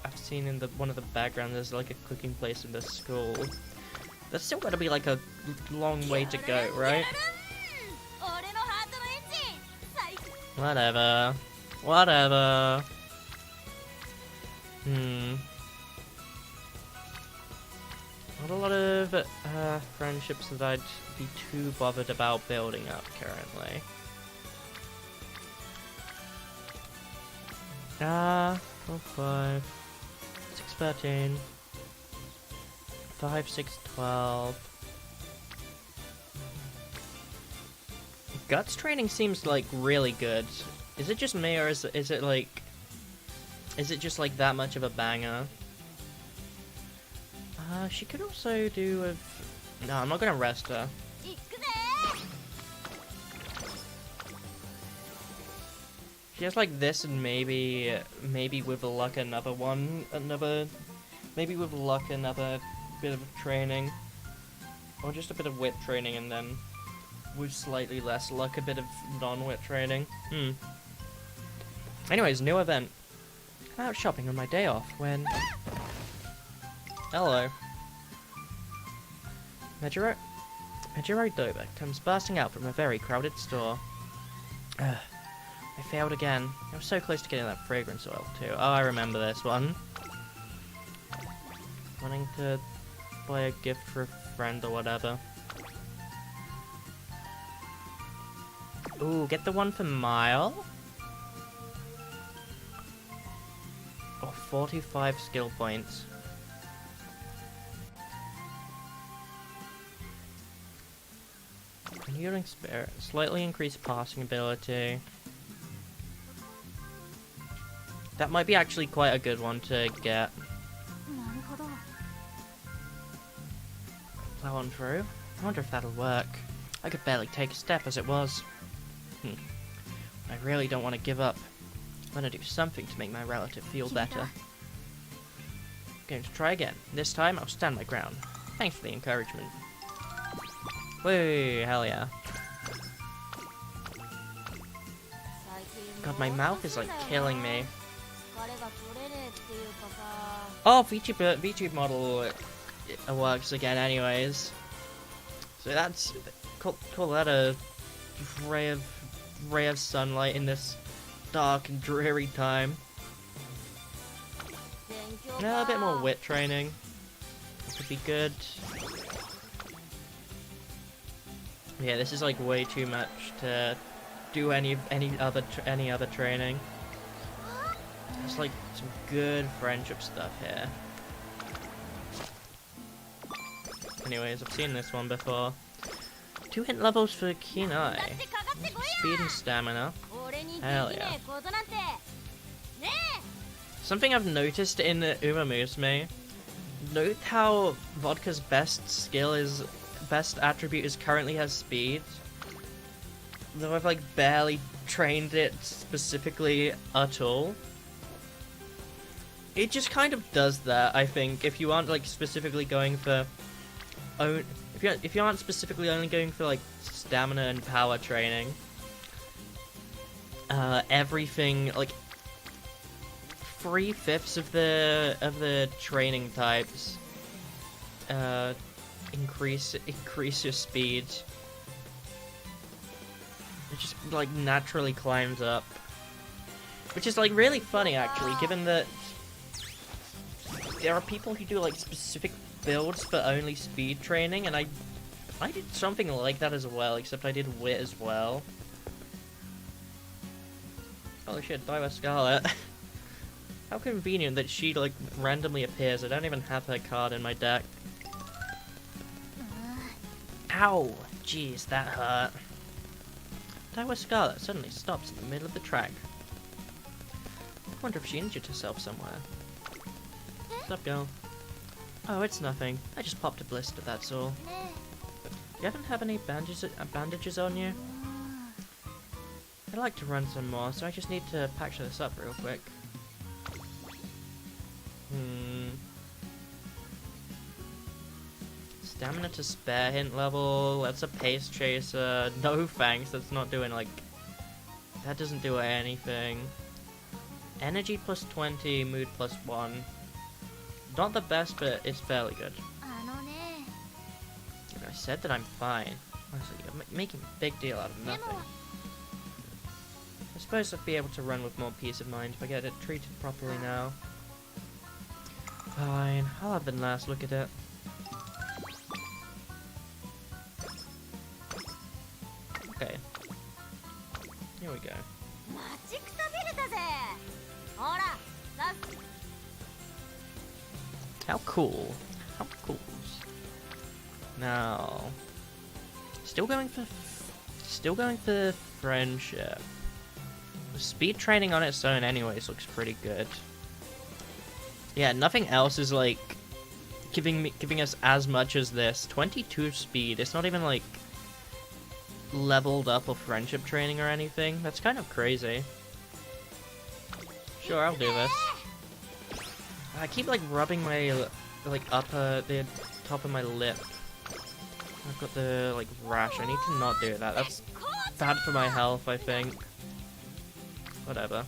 I've seen in one of the backgrounds, there's like a cooking place in the school. There's still gotta be like a long way to go, right? Whatever. Whatever. Not a lot of friendships that I'd be too bothered about building up currently. 4, 5, 6, 13, 5, 6, 12. Guts training seems like really good. Is it just me, or is it like... Is it just like that much of a banger? She could also do with... No, I'm not gonna rest her. Just like this, and maybe with luck another one, maybe with luck another bit of training, or just a bit of wit training, and then with slightly less luck a bit of non-wit training. Anyways, new event. I'm out shopping on my day off when... Hello. Majiro Doba comes bursting out from a very crowded store. I failed again. I was so close to getting that fragrance oil too. Oh, I remember this one. Wanting to buy a gift for a friend or whatever. Ooh, get the one for Mile. Oh, 45 skill points. Healing Spirit. Slightly increased passing ability. That might be actually quite a good one to get. Plow on through. I wonder if that'll work. I could barely take a step as it was. I really don't want to give up. I'm gonna do something to make my relative feel better. Going to try again. This time I'll stand my ground. Thanks for the encouragement. Whee, hell yeah. God, my mouth is like killing me. Oh, VTuber model works again anyways. So that's, call that a ray of sunlight in this dark and dreary time. Yeah, a bit more wit training could be good. Yeah, this is like way too much to do any other training. There's like some good friendship stuff here. Anyways, I've seen this one before. 2 hint levels for Keen Eye. Speed and stamina. Hell yeah. Something I've noticed in Umamusume. Note how Vodka's best attribute is currently has speed. Though I've like barely trained it specifically at all. It just kind of does that, I think, if you aren't like specifically going for if you aren't specifically only going for like stamina and power training. Everything like 3/5 of the training types increase your speed. It just like naturally climbs up, which is like really funny actually, given that there are people who do like specific builds for only speed training, and I did something like that as well, except I did wit as well. Holy shit, Diva Scarlet. How convenient that she like randomly appears. I don't even have her card in my deck. Ow! Jeez, that hurt. Diva Scarlet suddenly stops in the middle of the track. I wonder if she injured herself somewhere. What's up, girl? Oh, it's nothing. I just popped a blister, that's all. You haven't have any bandages on you? I'd like to run some more, so I just need to patch this up real quick. Stamina to spare hint level. That's a pace chaser. No thanks, that's not doing like... That doesn't do anything. Energy plus 20, mood plus 1. Not the best, but it's fairly good. I said that I'm fine. Honestly, I'm making a big deal out of nothing. I suppose I'd be able to run with more peace of mind if I get it treated properly now. Fine, I'll have the last look at it. Okay. Here we go. How cool. How cool. Now, still going for friendship. The speed training on its own anyways looks pretty good. Yeah, nothing else is like giving us as much as this. 22 speed. It's not even like leveled up or friendship training or anything. That's kind of crazy. Sure, I'll do this. I keep like rubbing my like the top of my lip. I've got the like rash. I need to not do that. That's bad for my health, I think. Whatever.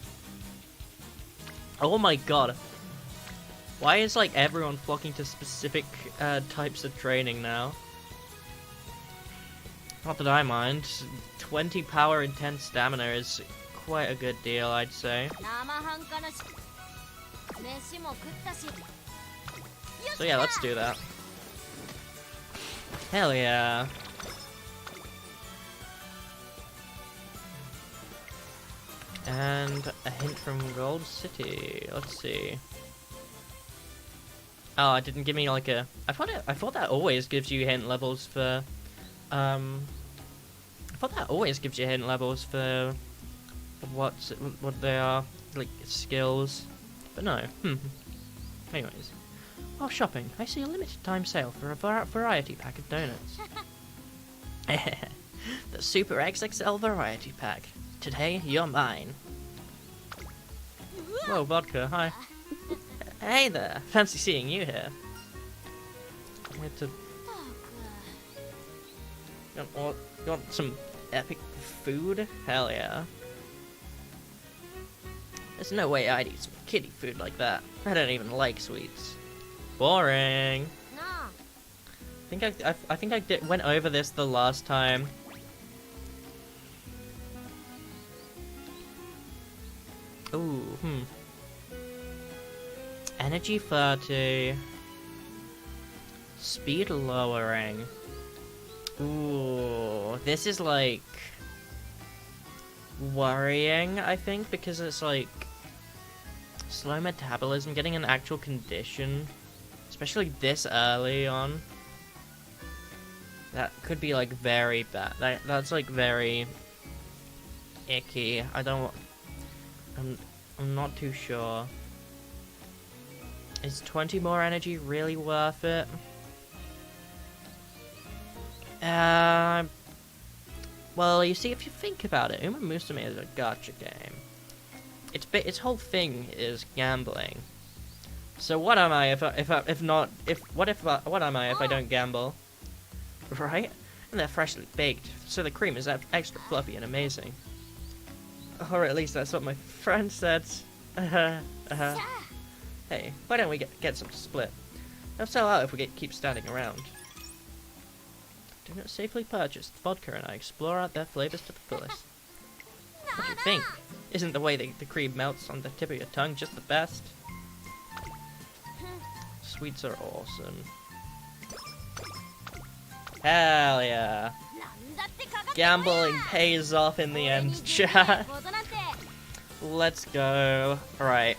Oh my god. Why is like everyone flocking to specific types of training now? Not that I mind. 20 power and 10 stamina is quite a good deal, I'd say. So yeah, let's do that. Hell yeah. And a hint from Gold City. Let's see. Oh, it didn't give me like a. I thought that always gives you hint levels for. I thought that always gives you hint levels for what they are, like skills. But no. Anyways. While shopping, I see a limited time sale for a variety pack of donuts. The Super XXL variety pack. Today, you're mine. Whoa, Vodka, hi. Hey there, fancy seeing you here. You want some epic food? Hell yeah. There's no way I'd eat some kiddie food like that. I don't even like sweets. Boring. I think I went over this the last time. Ooh, Energy 30. Speed lowering. Ooh, this is like worrying, I think, because it's like slow metabolism, getting an actual condition, especially this early on. That could be like very bad. That's like very icky. I'm not too sure. Is 20 more energy really worth it? Well, you see, if you think about it, Umamusume is a gacha game. Its whole thing is gambling. So what am I if I don't gamble? Right? And they're freshly baked, so the cream is extra fluffy and amazing. Or at least that's what my friend said. Hey, why don't we get some to split? They'll sell out if we keep standing around. Do not safely purchase. Vodka and I explore out their flavors to the fullest. What do you think? Isn't the way the cream melts on the tip of your tongue just the best? Sweets are awesome. Hell yeah. Gambling pays off in the end, chat. Let's go. Alright.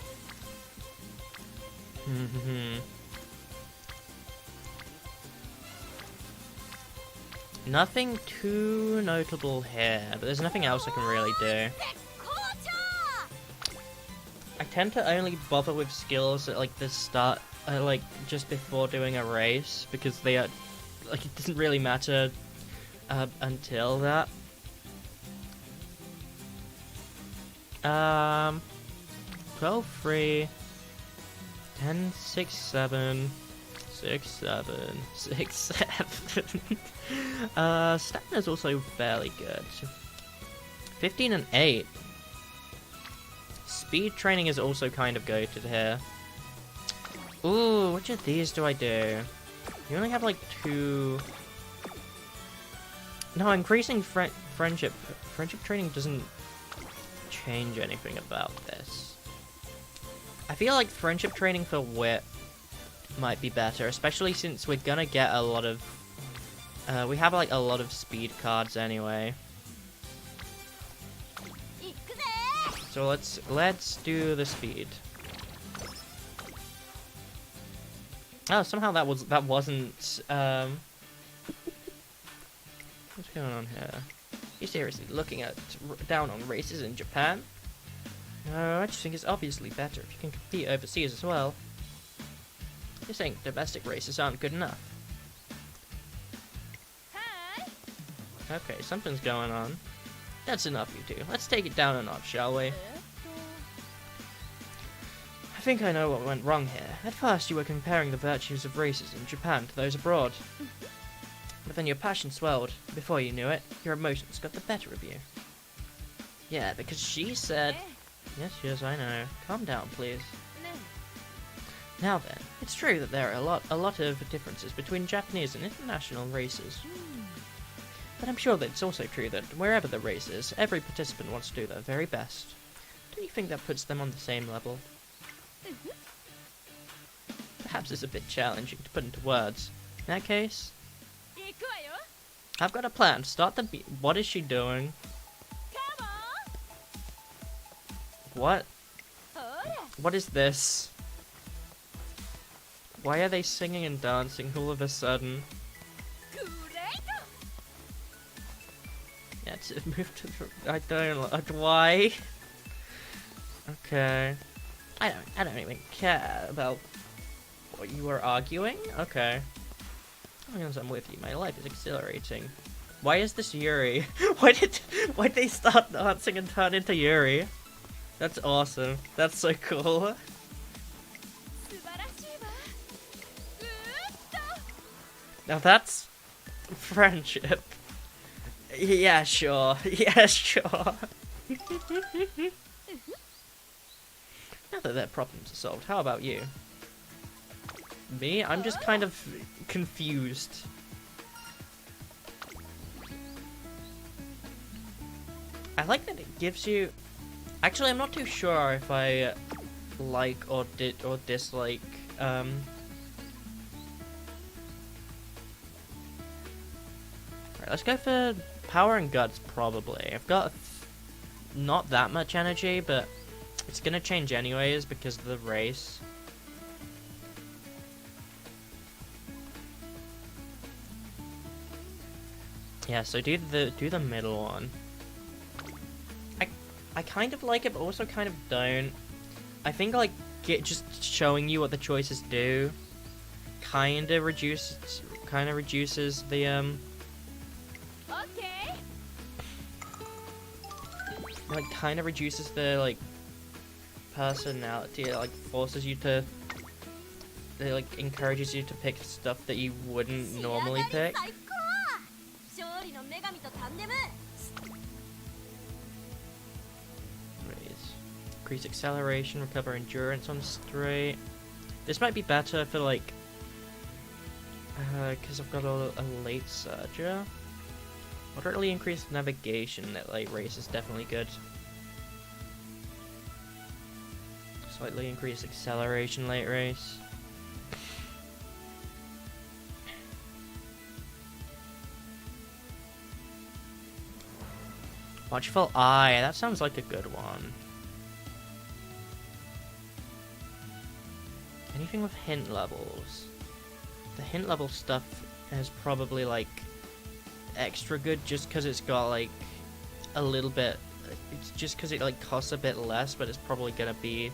Nothing too notable here, but there's nothing else I can really do. I tend to only bother with skills at like the start, like just before doing a race, because they are like it doesn't really matter until that. 12 free, 10 6 7 6 7 6 7. Stamina's also fairly good. 15 and 8. Speed training is also kind of goated here. Ooh, which of these do I do? You only have like 2. No, increasing friendship training doesn't change anything about this. I feel like friendship training for wit might be better, especially since we're gonna get a lot of we have like a lot of speed cards anyway. So let's do the speed. Oh, somehow that wasn't what's going on here? You seriously looking down on races in Japan? No, I just think it's obviously better if you can compete overseas as well. You're saying domestic races aren't good enough. Okay, something's going on. That's enough, you two. Let's take it down a notch, shall we? I think I know what went wrong here. At first you were comparing the virtues of races in Japan to those abroad. But then your passion swelled. Before you knew it, your emotions got the better of you. Yeah, because she said... Yes, I know. Calm down, please. Now then, it's true that there are a lot of differences between Japanese and international races. But I'm sure that it's also true that wherever the race is, every participant wants to do their very best. Don't you think that puts them on the same level? Perhaps it's a bit challenging to put into words. In that case, I've got a plan. Start the beat. What is she doing? What? What is this? Why are they singing and dancing all of a sudden? Yeah, to move to the... I don't... why? Okay. I don't even care about what you were arguing. Okay. As long as I'm with you, my life is exhilarating. Why is this Yuri? Why'd they start dancing and turn into Yuri? That's awesome. That's so cool. Now that's friendship. Yeah, sure. Yeah, sure. Now that their problems are solved, how about you? Me? I'm just kind of confused. I like that it gives you... Actually, I'm not too sure if I like or dislike Right, let's go for power and guts, probably. I've got not that much energy, but it's gonna change anyways because of the race. Yeah, so do the middle one. I kind of like it, but also kind of don't. I think like just showing you what the choices do kind of reduces the like kind of reduces the like personality. It like forces you to, it like encourages you to pick stuff that you wouldn't normally pick. Increase acceleration, recover endurance on straight. This might be better for like because I've got a late surger. Moderately increased navigation at late race is definitely good. Slightly increased acceleration late race. Watchful Eye, that sounds like a good one. Anything with hint levels. The hint level stuff is probably like extra good just because it's got like a little bit, it's just because it like costs a bit less, but it's probably gonna be,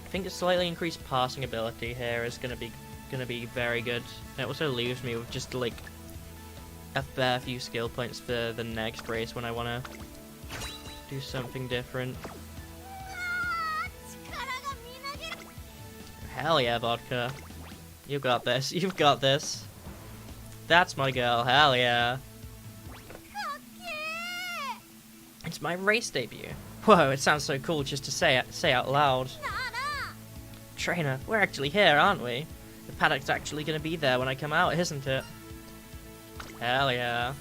I think the slightly increased passing ability here is gonna be very good. And it also leaves me with just like a fair few skill points for the next race when I want to do something different. Hell yeah, Vodka. You got this. You've got this. That's my girl. Hell yeah. It's my race debut. Whoa, it sounds so cool just to say out loud. Trainer, we're actually here, aren't we? The paddock's actually gonna be there when I come out, isn't it? Hell yeah.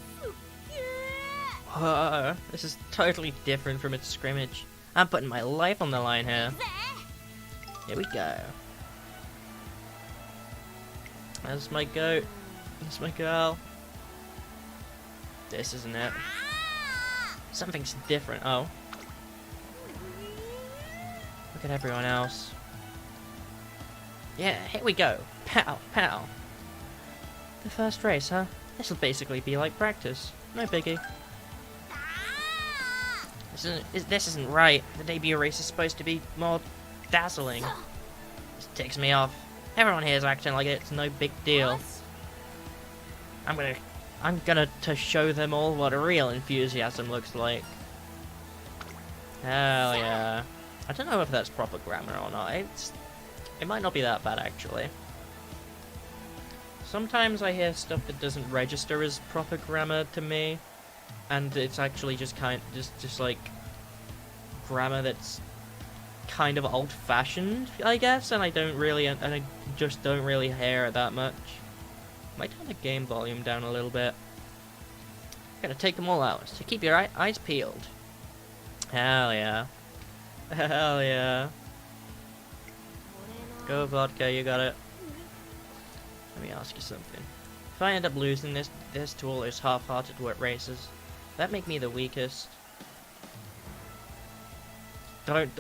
Whoa, this is totally different from its scrimmage. I'm putting my life on the line here. Here we go. That's my goat. That's my girl. This isn't it. Something's different. Oh. Look at everyone else. Yeah, here we go. Pow, pow. The first race, huh? This'll basically be like practice. No biggie. This isn't right. The debut race is supposed to be more dazzling. This ticks me off. Everyone here is acting like it's no big deal. I'm gonna to show them all what real enthusiasm looks like. Hell yeah. I don't know if that's proper grammar or not. It might not be that bad, actually. Sometimes I hear stuff that doesn't register as proper grammar to me, and it's actually just just like grammar that's kind of old-fashioned, I guess, and I just don't really hear it that much. Might turn the game volume down a little bit. Gotta take them all out, so keep your eyes peeled. Hell yeah. Hell yeah. Go Vodka, you got it. Let me ask you something. If I end up losing this to all those half-hearted races, that make me the weakest. Don't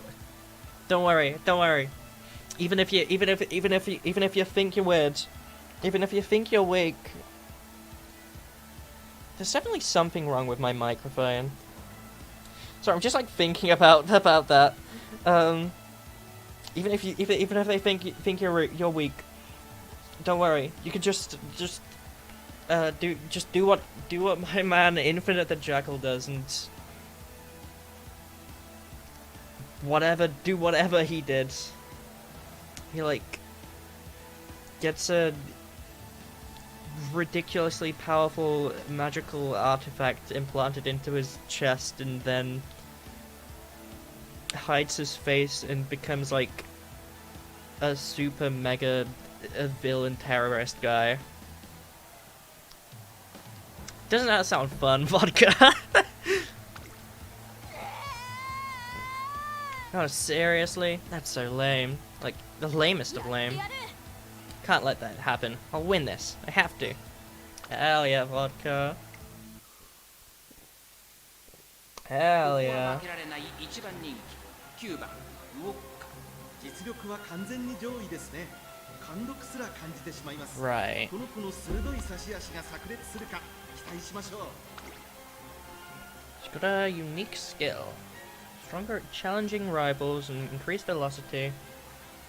worry, don't worry. Even if you think you're weird, even if you think you're weak, there's definitely something wrong with my microphone. Sorry, I'm just like thinking about that. Even if they think you're weak, don't worry. You can just do what my man Infinite the Jackal does, and do whatever he did. He like gets a ridiculously powerful magical artifact implanted into his chest, and then hides his face and becomes like a super mega villain terrorist guy. Doesn't that sound fun, Vodka? Oh, seriously? That's so lame. Like, the lamest of lame. Can't let that happen. I'll win this. I have to. Hell yeah, Vodka. Hell yeah. Right. She's got a unique skill. Stronger at challenging rivals and increased velocity.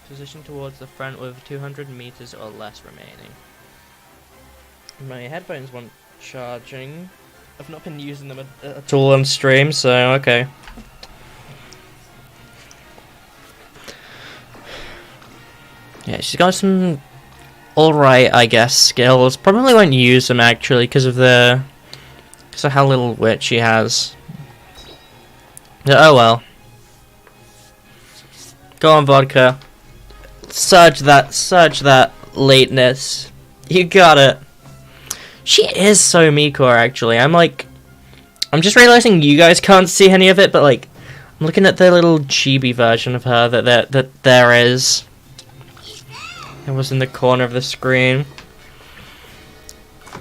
Position towards the front with 200 meters or less remaining. My headphones want charging. I've not been using them at all on stream, so okay. Yeah, she's got some alright, I guess, skills. Probably won't use them actually because of how little wit she has. Oh well. Go on, Vodka. Surge that lateness. You got it. She is so Mikor, actually. I'm just realizing you guys can't see any of it, but like, I'm looking at the little chibi version of her that there is. It was in the corner of the screen.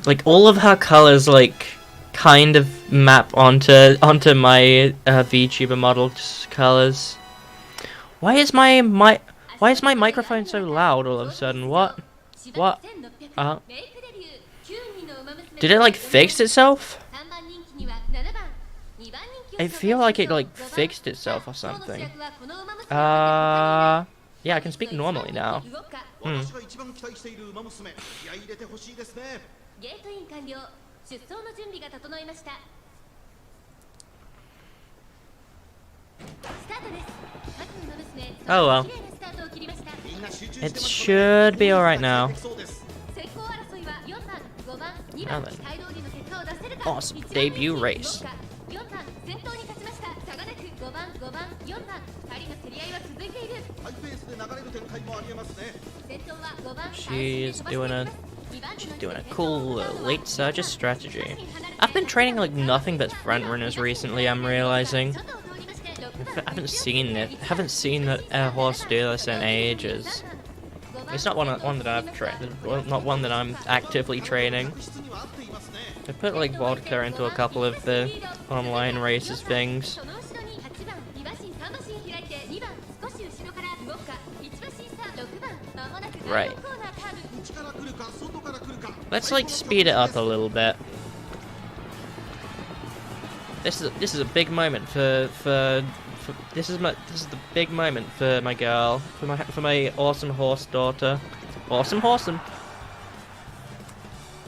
Like, all of her colors, like, kind of map onto my VTuber model's colors. Why is my microphone so loud all of a sudden? What? Did it like fix itself? I feel like it like fixed itself or something. Yeah, I can speak normally now. Oh well. It should be alright now. Now then. Awesome debut race. She's doing a cool late surge strategy. I've been training like nothing but front runners recently, I'm realizing. I haven't seen that air horse do this in ages. It's not one that I've trained, not one that I'm actively training. I put like Vodka into a couple of the online races things. Right. Let's like speed it up a little bit. This is a big moment for this is the big moment for my girl, for my awesome horse daughter. Awesome.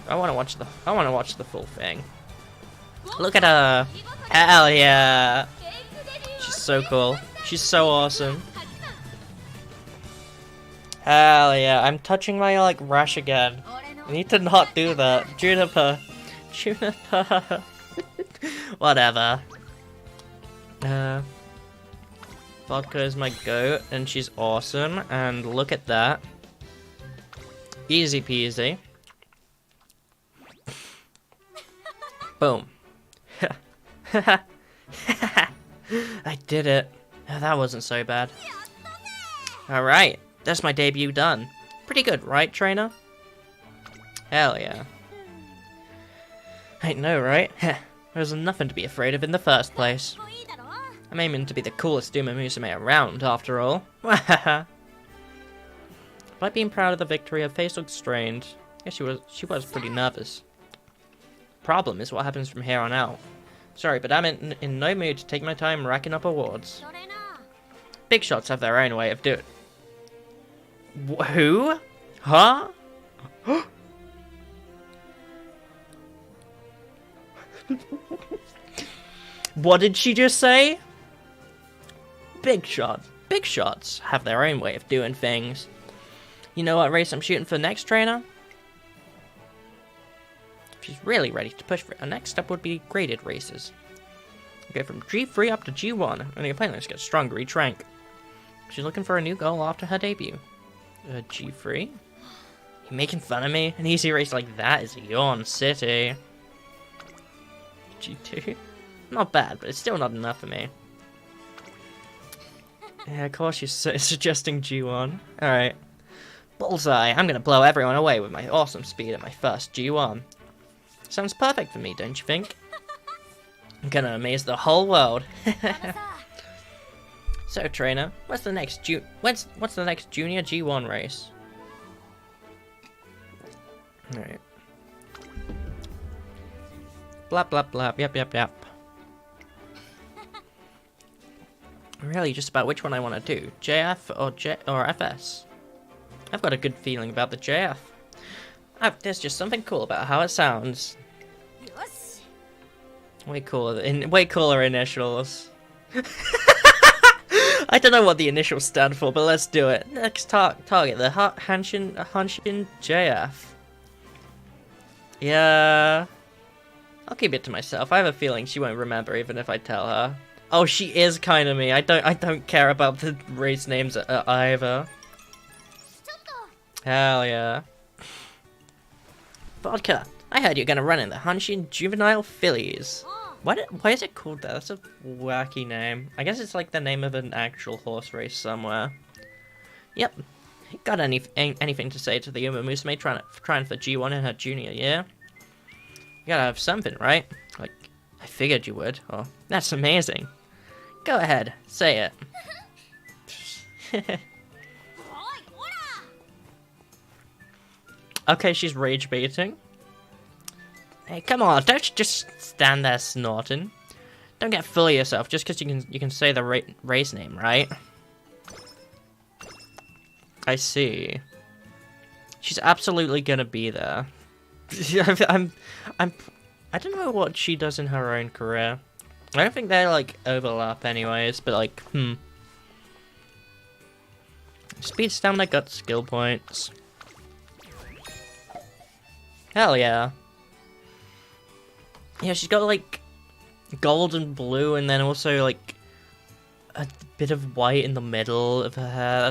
I want to watch the full thing. Look at her. Hell yeah. She's so cool. She's so awesome. Hell yeah, I'm touching my, like, rash again. I need to not do that. Juniper. Juniper. Whatever. Vodka is my goat, and she's awesome, and look at that. Easy peasy. Boom. I did it. That wasn't so bad. Alright, that's my debut done. Pretty good, right, trainer? Hell yeah. I know, right? There's nothing to be afraid of in the first place. I'm aiming to be the coolest Umamusume around, after all. Despite being proud of the victory, her face looked strained. Yeah, she was pretty nervous. Problem is what happens from here on out. Sorry, but I'm in no mood to take my time racking up awards. Big shots have their own way of doing. Who? Huh? What did she just say? Big shots have their own way of doing things. You know what race I'm shooting for next, trainer? She's really ready to push for it. Our next step would be graded races. Go from G3 up to G1, and your opponents get stronger each rank. She's looking for a new goal after her debut. G3? You making fun of me? An easy race like that is Yawn City. G2? Not bad, but it's still not enough for me. Yeah, of course you're suggesting G1. Alright. Bullseye! I'm gonna blow everyone away with my awesome speed at my first G1. Sounds perfect for me, don't you think? I'm gonna amaze the whole world. So, trainer, what's the next junior G1 race? Alright. Blap blap blap, yep. Really just about which one I want to do, JF or FS. I've got a good feeling about the JF. There's just something cool about how it sounds. Way cooler initials. I don't know what the initials stand for, but let's do it. Next target, the Hanshin JF. Yeah, I'll keep it to myself. I have a feeling she won't remember even if I tell her. Oh, she is kind of me. I don't care about the race names either. Hell yeah. Vodka, I heard you're gonna run in the Hanshin Juvenile Fillies. Why is it called that? That's a wacky name. I guess it's like the name of an actual horse race somewhere. Yep. Got anything to say to the Umamusume trying for G1 in her junior year? You gotta have something, right? Like, I figured you would. Oh, that's amazing. Go ahead, say it. Okay, she's rage baiting. Hey, come on! Don't just stand there snorting. Don't get full of yourself just because you can say the race name, right? I see. She's absolutely gonna be there. I don't know what she does in her own career. I don't think they like overlap anyways, but like, Speed, stamina, gut, skill points. Hell yeah. Yeah, she's got like gold and blue, and then also like a bit of white in the middle of her hair.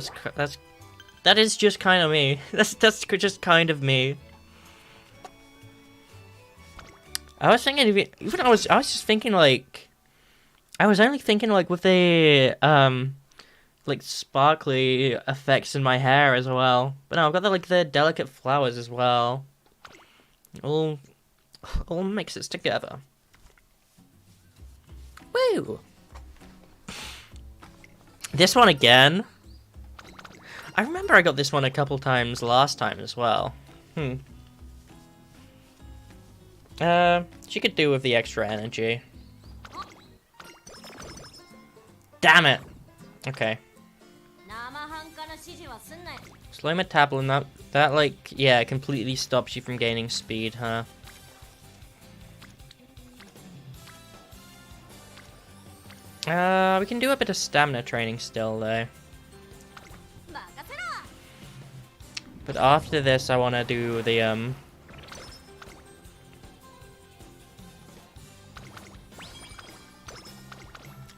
That is just kind of me. That's just kind of me. I was thinking even I was just thinking like I was only thinking like with the like sparkly effects in my hair as well. But no, I've got the delicate flowers as well. All mixes together. Woo! This one again. I remember I got this one a couple times last time as well. She could do with the extra energy. Damn it! Okay. Slow metabolism, that like, yeah, completely stops you from gaining speed, huh? We can do a bit of stamina training still, though. But after this, I want to do the,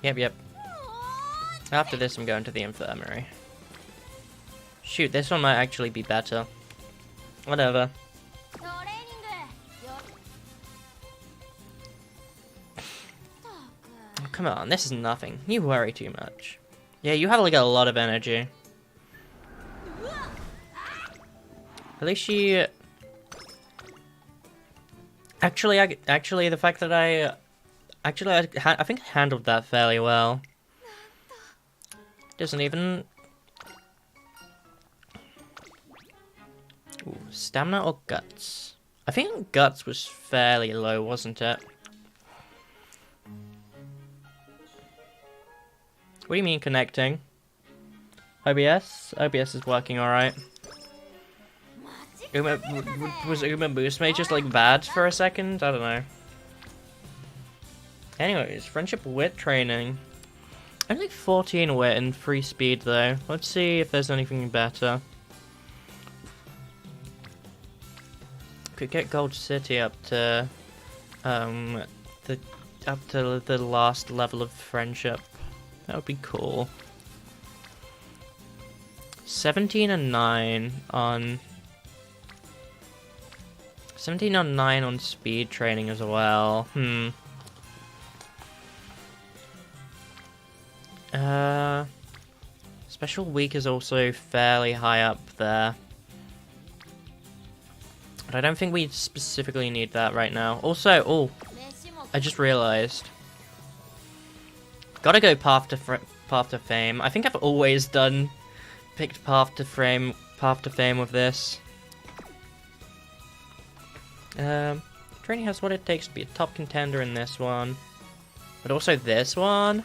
Yep. After this, I'm going to the infirmary. Shoot, this one might actually be better. Whatever. Oh, come on, this is nothing. You worry too much. Yeah, you have like a lot of energy. At least she... Actually, the fact that I think I handled that fairly well. Doesn't even... Ooh, stamina or guts? I think guts was fairly low, wasn't it? What do you mean connecting? OBS? OBS is working alright. Was Umamusume just like bad for a second? I don't know. Anyways, friendship wit training. Only 14 wit and 3 speed though. Let's see if there's anything better. Could get Gold City up to the last level of friendship. That would be cool. 17 and 9 on 17 on 9 on speed training as well. Special week is also fairly high up there. But I don't think we specifically need that right now. Also, oh, I just realized. Gotta go path to fame. I think I've always picked path to fame with this. Training has what it takes to be a top contender in this one. But also this one.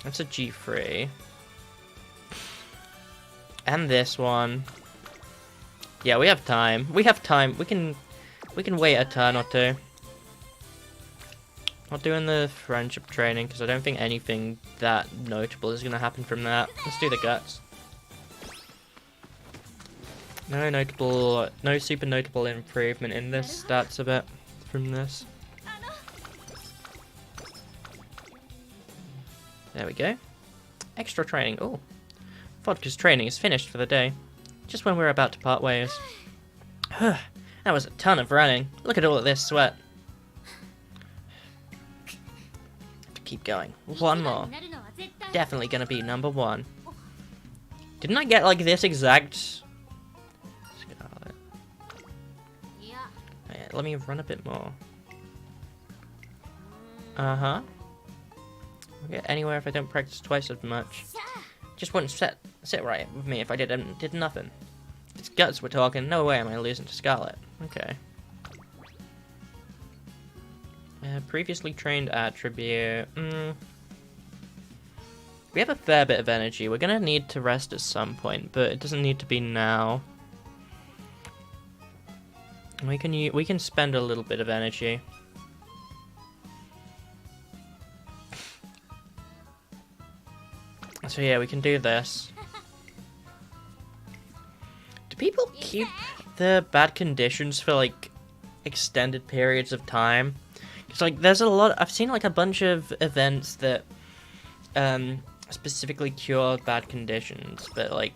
That's a G3. And this one. Yeah, we have time. We have time. We can wait a turn or two. Not doing the friendship training because I don't think anything that notable is gonna happen from that. Let's do the guts. No super notable improvement in this stats a bit from this. There we go. Extra training. Oh, Vodka's training is finished for the day. Just when we're about to part ways. That was a ton of running. Look at all of this sweat. Keep going. One more. Definitely gonna be number 1. Didn't I get like this exact... Scarlet. Yeah, let me run a bit more. Uh-huh. I'll get anywhere if I don't practice twice as much. Just wouldn't sit right with me if I did nothing. If it's guts we're talking, no way am I losing to Scarlet. Okay. Previously trained attribute. We have a fair bit of energy. We're gonna need to rest at some point, but it doesn't need to be now. We can spend a little bit of energy. So yeah, we can do this. Do people keep the bad conditions for like extended periods of time? Because like there's a lot, I've seen like a bunch of events that specifically cure bad conditions, but like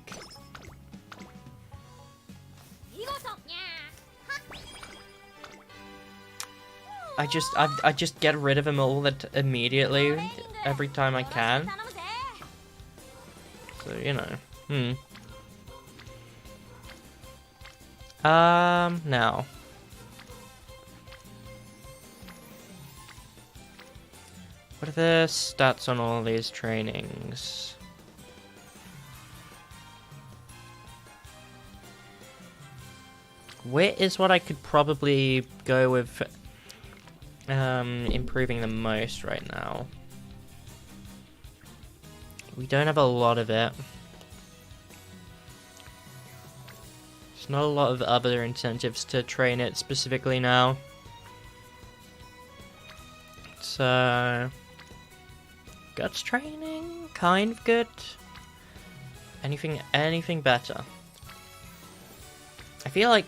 I just get rid of them all immediately every time I can. So, you know. Now. What are the stats on all these trainings? Wit is what I could probably go with improving the most right now. We don't have a lot of it. There's not a lot of other incentives to train it specifically now. So Guts training? Kind of good. Anything better? I feel like,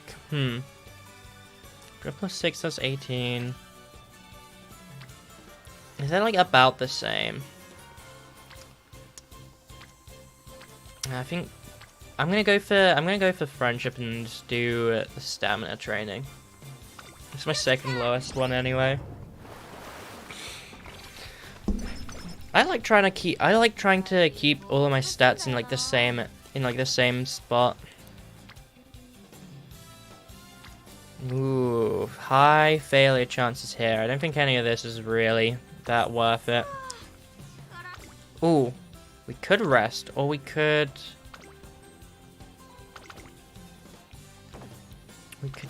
plus 6, that's 18. Is that like about the same? I think I'm gonna go for friendship and just do the stamina training. It's my second lowest one anyway. I like trying to keep all of my stats in like the same spot. Ooh, high failure chances here. I don't think any of this is really that worth it. Ooh, we could rest, or we could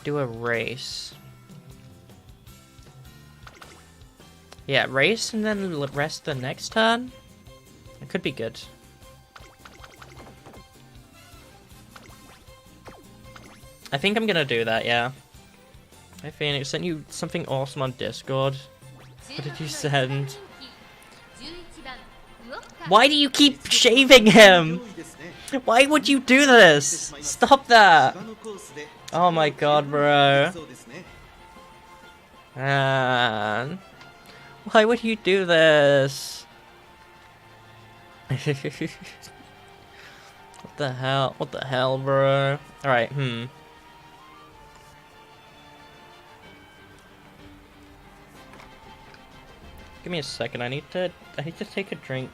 do a race. Yeah, race and then rest the next turn. It could be good. I think I'm gonna do that, yeah. Hi Phoenix, sent you something awesome on Discord. What did you send? Why do you keep shaving him? Why would you do this? Stop that! Oh my god, bro. Man. Why would you do this? What the hell? What the hell, bro? Alright, Give me a second. I need to take a drink.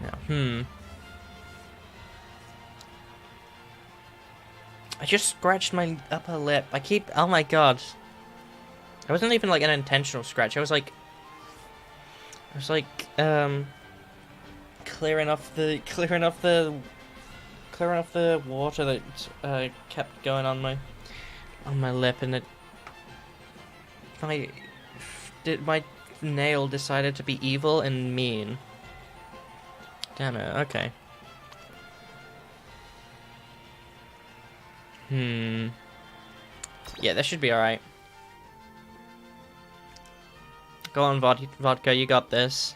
Yeah, I just scratched my upper lip. Oh my god. It wasn't even like an intentional scratch. I was like, clearing off the water that kept going on my lip, and my nail decided to be evil and mean. Damn it. Okay. Yeah, that should be alright. Go on, Vodka, you got this.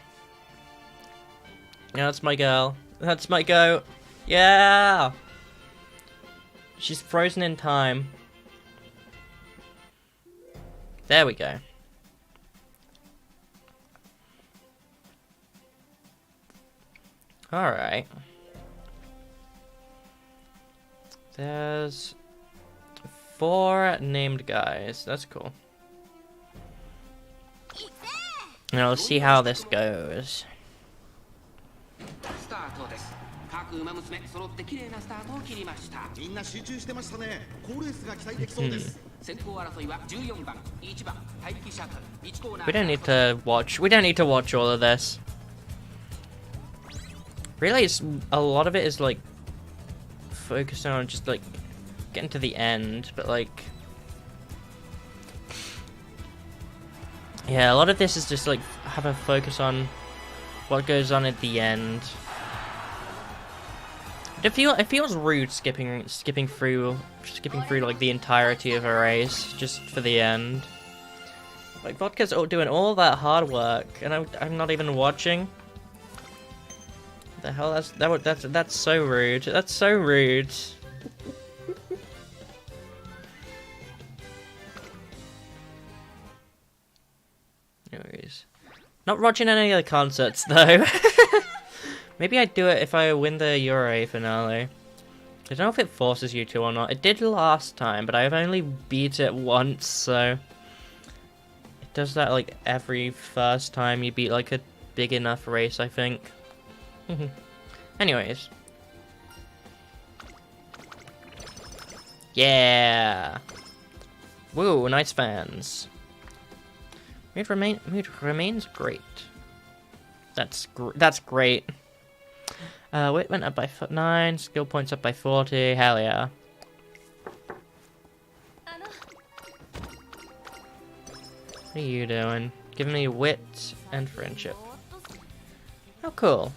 Yeah, that's my girl. That's my goat. Yeah! She's frozen in time. There we go. Alright. There's 4 named guys. That's cool. Now let's see how this goes. We don't need to watch all of this. Really, a lot of it is like focusing on just like getting to the end, but like, yeah, a lot of this is just like have a focus on what goes on at the end. It feels rude skipping through like the entirety of a race just for the end. Like Vodka's doing all that hard work, and I'm not even watching. What the hell? That's so rude. That's so rude. Anyways, not watching any of the concerts though. Maybe I'd do it if I win the Euro finale. I don't know if it forces you to or not. It did last time, but I've only beat it once, so it does that like every first time you beat like a big enough race, I think. Anyways. Yeah. Woo, nice fans. Mood remains great. That's great. Wit went up by 9, skill points up by 40, hell yeah. What are you doing? Giving me wit and friendship. How cool.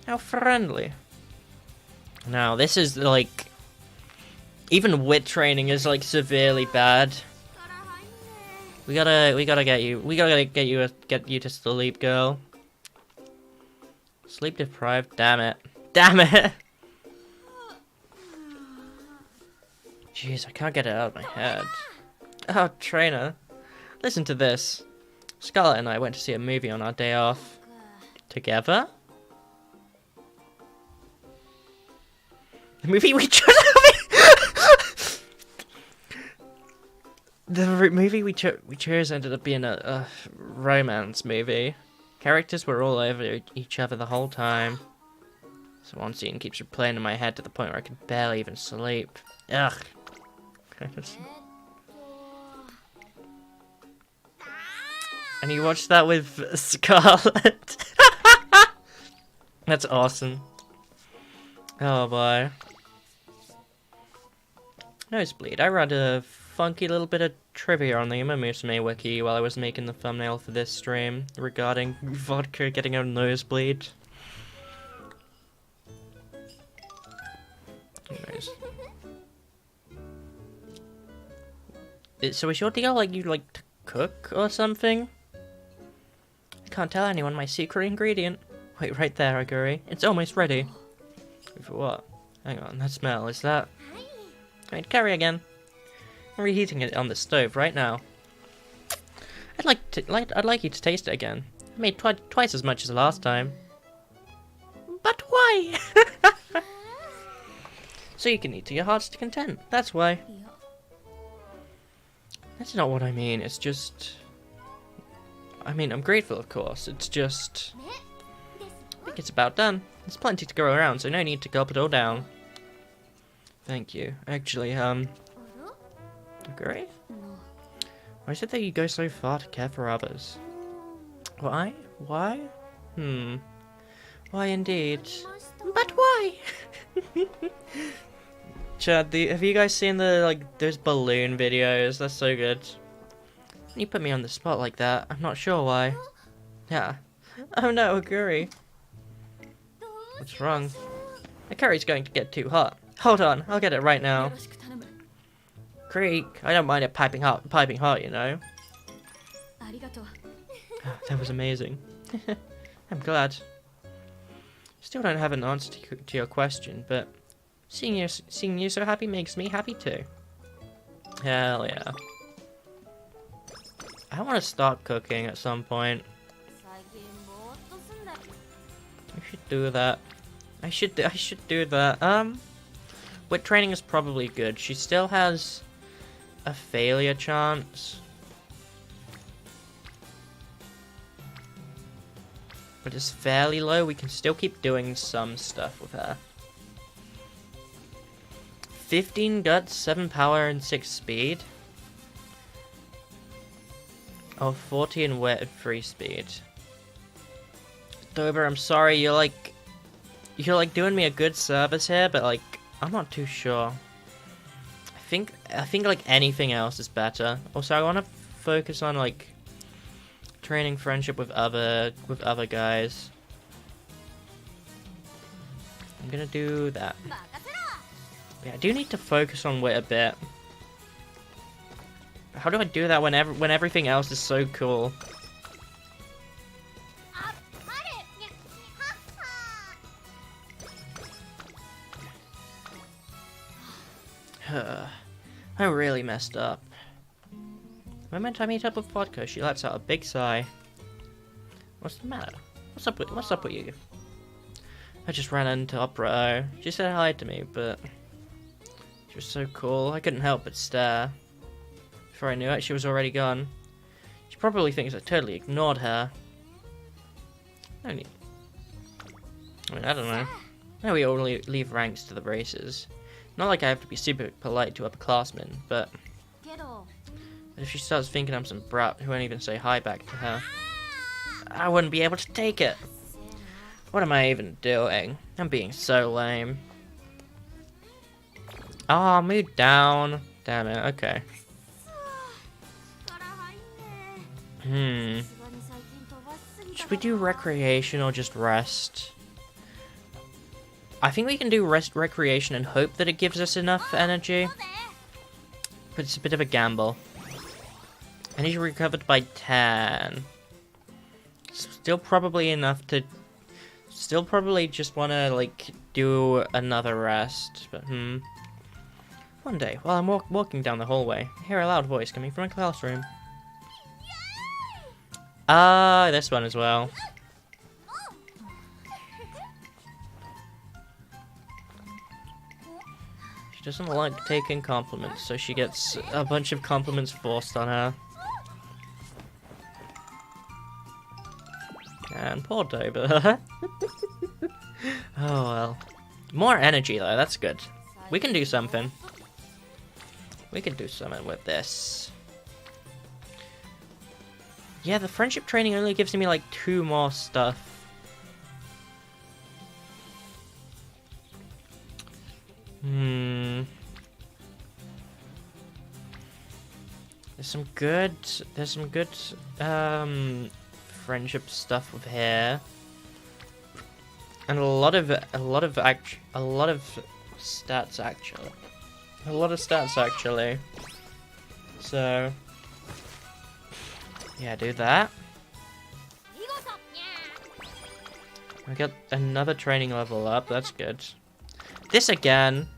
How friendly. No, this is like... Even wit training is like severely bad. We gotta get you to sleep, girl. Sleep deprived, damn it. Damn it! Jeez, I can't get it out of my head. Oh, trainer. Listen to this. Scarlett and I went to see a movie on our day off. Together? The movie we chose. The movie we chose ended up being a romance movie. Characters were all over each other the whole time. So one scene keeps replaying in my head to the point where I can barely even sleep. Ugh. And you watched that with Scarlett? That's awesome. Oh boy. Nosebleed. I read a funky little bit of trivia on the Umamusume wiki while I was making the thumbnail for this stream regarding Vodka getting a nosebleed. Anyways. So is your deal like you like to cook or something? I can't tell anyone my secret ingredient. Wait, right there, Aguri. It's almost ready. For what? Hang on, that smell, is that... Wait, curry again. I'm reheating it on the stove right now. I'd like you to taste it again. I made twice as much as last time. But why? So you can eat to your heart's content. That's why. That's not what I mean. It's just... I mean, I'm grateful, of course. It's just... I think it's about done. There's plenty to go around, so no need to gulp it all down. Thank you. Actually, Agree? Why is it that you go so far to care for others? Why? Why? Why indeed? But why? Chad, have you guys seen the, like, those balloon videos? That's so good. You put me on the spot like that. I'm not sure why. Yeah. Oh no, Aguri. What's wrong? The curry's going to get too hot. Hold on, I'll get it right now. Creek, I don't mind it piping hot, you know. That was amazing. I'm glad. Still don't have an answer to your question, but seeing you so happy makes me happy too. Hell yeah. I want to start cooking at some point. I should do that. I should do that. Wit training is probably good. She still has a failure chance. But it's fairly low. We can still keep doing some stuff with her. 15 guts, 7 power, and 6 speed. Oh, 14 wit and 3 speed. Dober, I'm sorry, you're like doing me a good service here, but like I'm not too sure. I think like anything else is better. Also, I want to focus on like training friendship with other guys. I'm gonna do that. Yeah, I do need to focus on wit a bit. How do I do that when everything else is so cool? I really messed up. The moment I meet up with Vodka, she lets out a big sigh. What's the matter? What's up with you? I just ran into Opera. She said hi to me, but she was so cool. I couldn't help but stare. Before I knew it, she was already gone. She probably thinks I totally ignored her. No need. I mean, I don't know. Now we all leave ranks to the races. Not like I have to be super polite to upperclassmen, but if she starts thinking I'm some brat who won't even say hi back to her, I wouldn't be able to take it. What am I even doing? I'm being so lame. Ah, mood down. Damn it, okay. Should we do recreation or just rest? I think we can do recreation and hope that it gives us enough energy. But it's a bit of a gamble. Energy recovered by 10. Still probably enough to... Still probably just want to, like, do another rest. But, One day, while I'm walking down the hallway, I hear a loud voice coming from a classroom. Ah, this one as well. She doesn't like taking compliments, so she gets a bunch of compliments forced on her. And poor Toba. Oh well. More energy though, that's good. We can do something. We can do something with this. Yeah, the friendship training only gives me like 2 more stuff. There's some good friendship stuff with here. And a lot of stats actually. A lot of stats actually. So yeah, do that. We got another training level up, that's good. This again.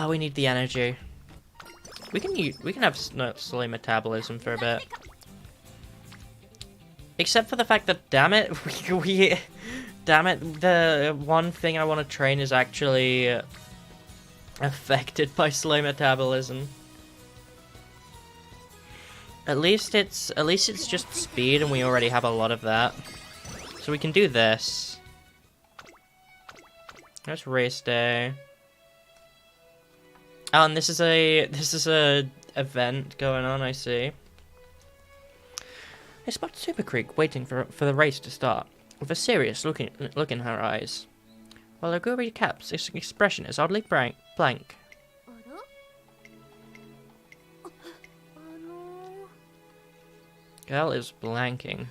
We need the energy. We can have slow metabolism for a bit. Except for the fact that, damn it, the one thing I want to train is actually affected by slow metabolism. At least it's just speed, and we already have a lot of that. So we can do this. That's race day. Oh, and this is a event going on, I see. I spot Super Creek waiting for the race to start, with a serious look in her eyes, while her Guri Cap's expression is oddly blank. Girl is blanking.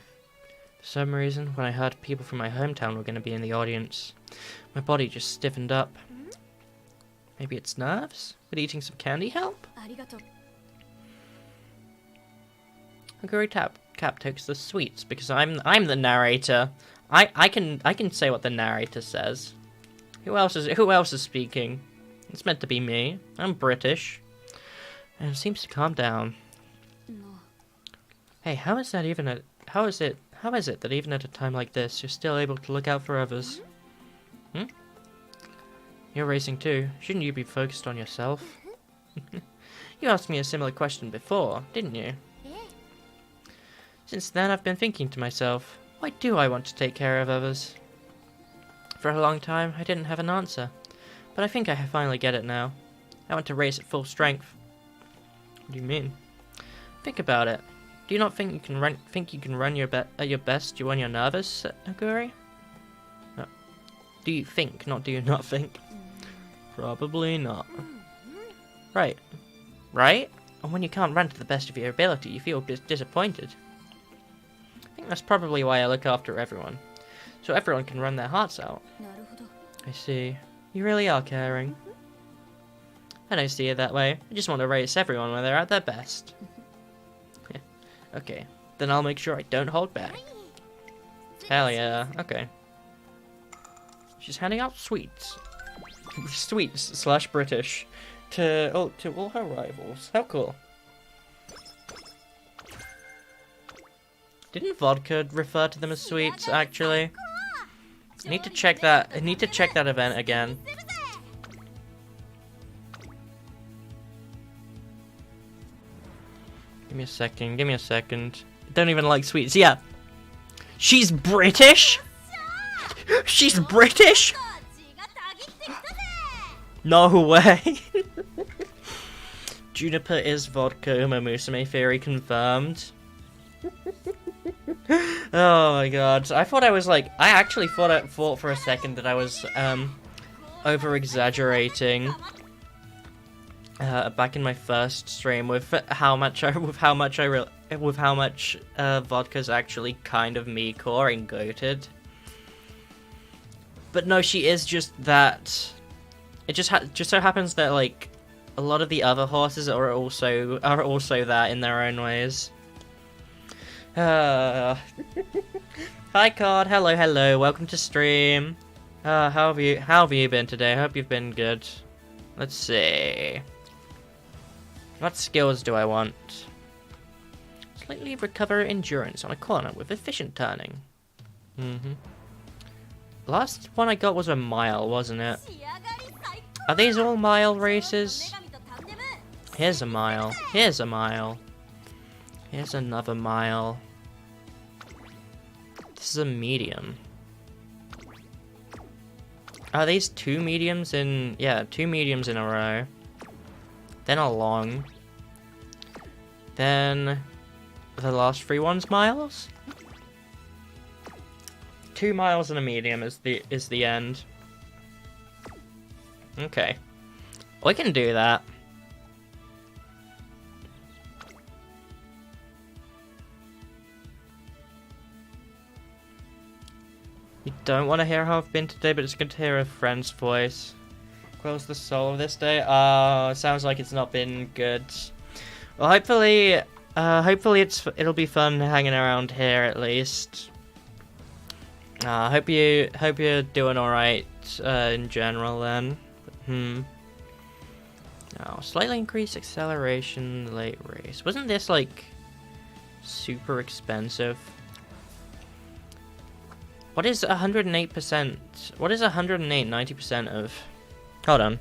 For some reason, when I heard people from my hometown were going to be in the audience, my body just stiffened up. Maybe it's nerves? Would eating some candy help? Guri Cap takes the sweets because I'm the narrator. I can say what the narrator says. Who else is speaking? It's meant to be me. I'm British. And it seems to calm down. Hey, how is it that even at a time like this you're still able to look out for others? You're racing too. Shouldn't you be focused on yourself? You asked me a similar question before, didn't you? Since then I've been thinking to myself, why do I want to take care of others? For a long time I didn't have an answer, but I think I finally get it now. I want to race at full strength. What do you mean? Think about it. Do you not think you can run at your best when you're nervous, Aguri? No. Do you think, not do you not think? Probably not. Right. Right? And when you can't run to the best of your ability, you feel disappointed. I think that's probably why I look after everyone. So everyone can run their hearts out. I see. You really are caring. I don't see it that way. I just want to race everyone when they're at their best. Okay. Then I'll make sure I don't hold back. Hell yeah. Okay. She's handing out sweets. Sweets / British to all her rivals. How cool. Didn't vodka refer to them as sweets, actually? I need to check that event again. Give me a second. I don't even like sweets. Yeah. She's British? She's British? No way. Juniper is vodka, Umamusume theory confirmed. Oh my god. I actually thought for a second that I was over exaggerating back in my first stream with how much vodka's actually kind of me core and goated. But no, she is just that. It just so happens that like a lot of the other horses are also that in their own ways. Hi Card, hello, welcome to stream. How have you been today? I hope you've been good. Let's see. What skills do I want? Slightly recover endurance on a corner with efficient turning. Last one I got was a mile, wasn't it? Are these all mile races? Here's a mile. Here's a mile. Here's another mile. This is a medium. Are these two mediums in... Yeah, two mediums in a row. Then a long. Then... the last three ones miles? 2 miles and a medium is the end. Okay. We can do that. You don't want to hear how I've been today, but it's good to hear a friend's voice. Quill's the soul of this day. Oh, it sounds like it's not been good. Well, hopefully it'll be fun hanging around here at least. Hope you're doing all right in general then. Oh, slightly increased acceleration late race. Wasn't this like super expensive? What is 108%? What is 108 90% of? Hold on.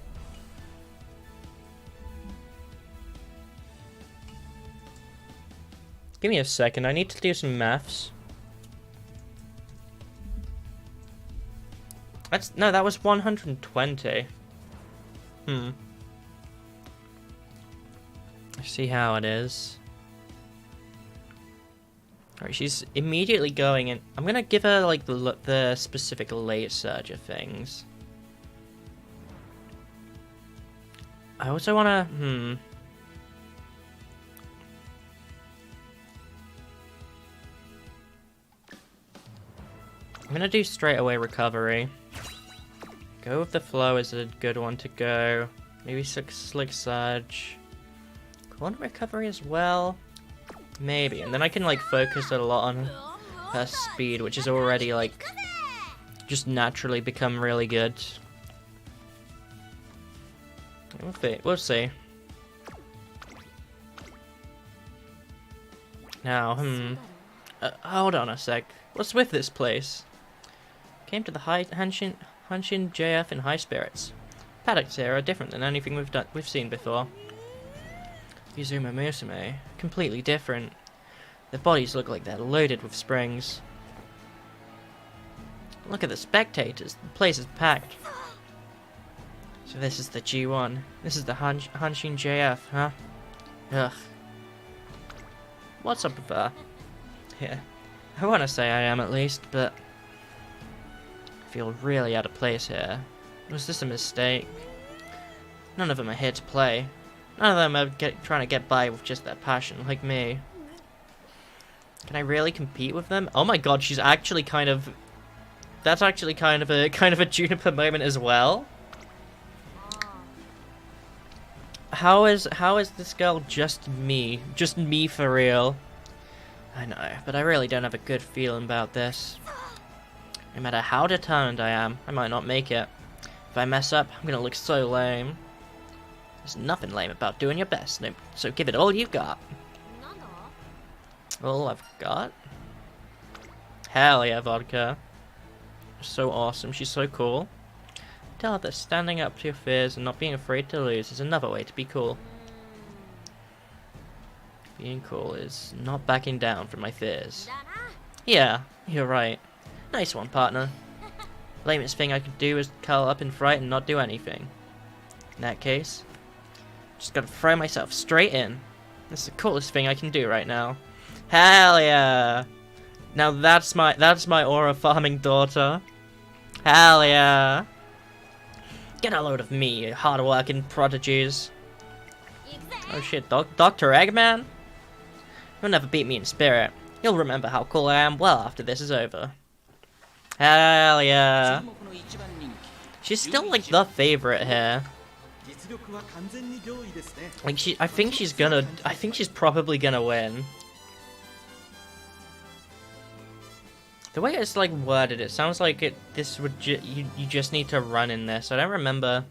Give me a second. I need to do some maths. That was 120. Let's see how it is. Alright, she's immediately going in. I'm gonna give her like the specific late surge of things. I also wanna I'm gonna do straight away recovery. Go with the flow is a good one to go. Maybe slick surge. Corner recovery as well. Maybe, and then I can like focus a lot on her speed, which is already like just naturally become really good. We'll see. Now, hold on a sec. What's with this place? Came to the Hanshin JF in high spirits. Paddocks here are different than anything we've seen before. These Umamusume, completely different. Their bodies look like they're loaded with springs. Look at the spectators. The place is packed. So this is the G1. This is the Hanshin JF, huh? Ugh. What's up with her? Yeah. I want to say I am at least, but I feel really out of place here. Was this a mistake? None of them are here to play. None of them are trying to get by with just their passion, like me. Can I really compete with them? Oh my god, she's actually kind of... That's actually kind of a Juniper moment as well. How is this girl just me? Just me for real? I know, but I really don't have a good feeling about this. No matter how determined I am, I might not make it. If I mess up, I'm gonna look so lame. There's nothing lame about doing your best, so give it all you've got. All I've got? Hell yeah, Vodka. So awesome, she's so cool. Tell her that standing up to your fears and not being afraid to lose is another way to be cool. Being cool is not backing down from my fears. Yeah, you're right. Nice one, partner. Lamest thing I could do is curl up in fright and not do anything. In that case, just gotta throw myself straight in. That's the coolest thing I can do right now. Hell yeah! Now that's my aura farming daughter. Hell yeah! Get a load of me, you hard-working prodigies. Oh shit, Dr. Eggman? You'll never beat me in spirit. You'll remember how cool I am well after this is over. Hell yeah. She's still like the favorite here. Like I think she's probably gonna win. The way it's like worded, it sounds like you just need to run in this. I don't remember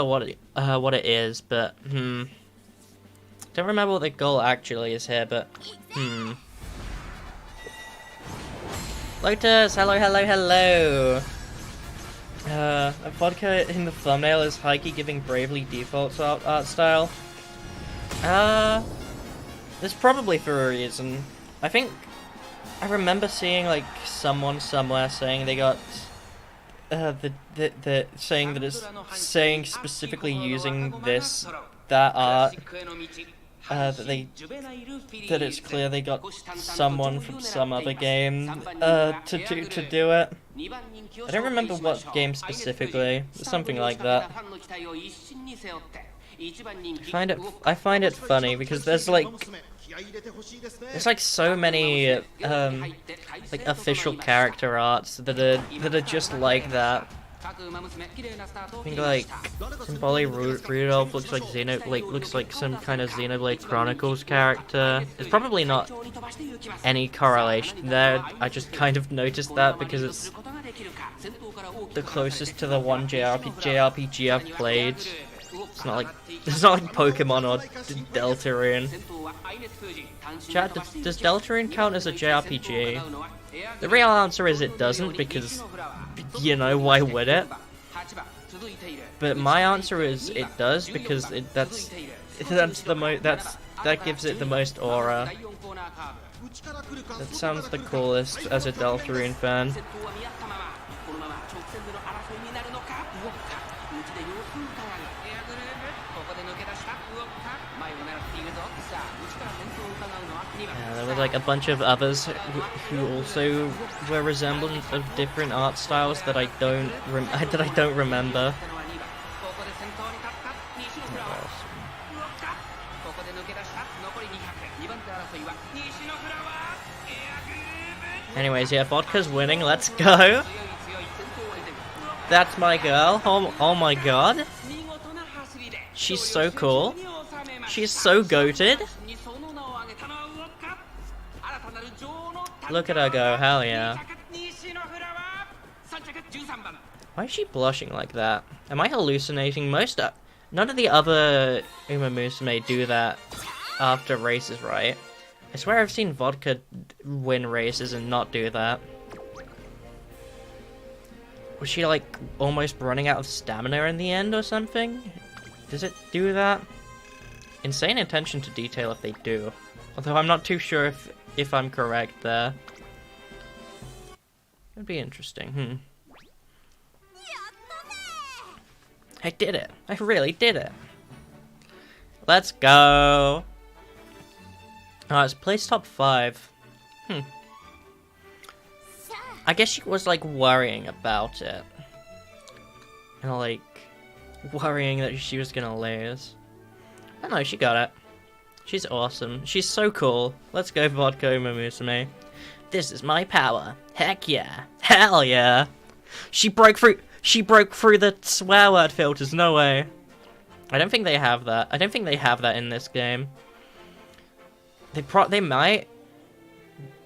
what it is, but don't remember what the goal actually is here, but Lotus, hello, hello, hello. Vodka in the thumbnail is Heike giving Bravely defaults art style. There's probably for a reason. I remember seeing like someone somewhere saying they got saying that it's saying specifically using that art that it's clear they got someone from some other game to do it. I don't remember what game specifically, but something like that. I find it funny because there's like so many like official character arts that are just like that. I think like Symboli Rudolph looks like some kind of Xenoblade Chronicles character. There's probably not any correlation there. I just kind of noticed that because it's the closest to the one JRPG I've played. It's not like Pokemon or Deltarune. Chat, does Deltarune count as a JRPG? The real answer is it doesn't, because, you know, why would it? But my answer is it does, because that gives it the most aura. That sounds the coolest as a Deltarune fan. There was like a bunch of others who also were resemblant of different art styles that I don't remember. Anyways, yeah, Vodka's winning. Let's go. That's my girl. Oh my god. She's so cool. She's so goated. Look at her go, hell yeah. Why is she blushing like that? Am I hallucinating? None of the other Umamusume do that after races, right? I swear I've seen Vodka win races and not do that. Was she like almost running out of stamina in the end or something? Does it do that? Insane attention to detail if they do. Although I'm not too sure if I'm correct there. It'd be interesting, I did it. I really did it. Let's go. Alright, it's place top 5. I guess she was like worrying about it. And like worrying that she was gonna lose. I don't know, she got it. She's awesome. She's so cool. Let's go, Vodka Umamusume. This is my power. Heck yeah. Hell yeah. She broke through the swear word filters. No way. I don't think they have that. I don't think they have that in this game. They might.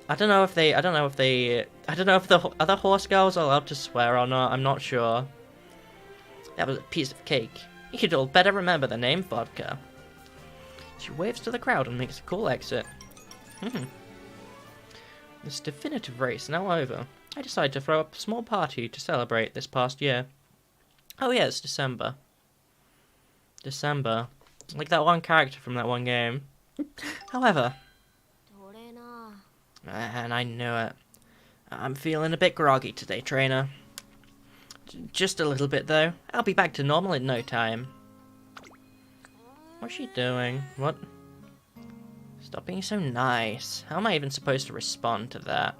I don't know if the other horse girls are allowed to swear or not. I'm not sure. That was a piece of cake. You'd all better remember the name Vodka. She waves to the crowd and makes a cool exit. This definitive race now over. I decided to throw up a small party to celebrate this past year. Oh yeah, it's December. December. Like that one character from that one game. However. And I knew it. I'm feeling a bit groggy today, trainer. Just a little bit though. I'll be back to normal in no time. What's she doing? What? Stop being so nice. How am I even supposed to respond to that?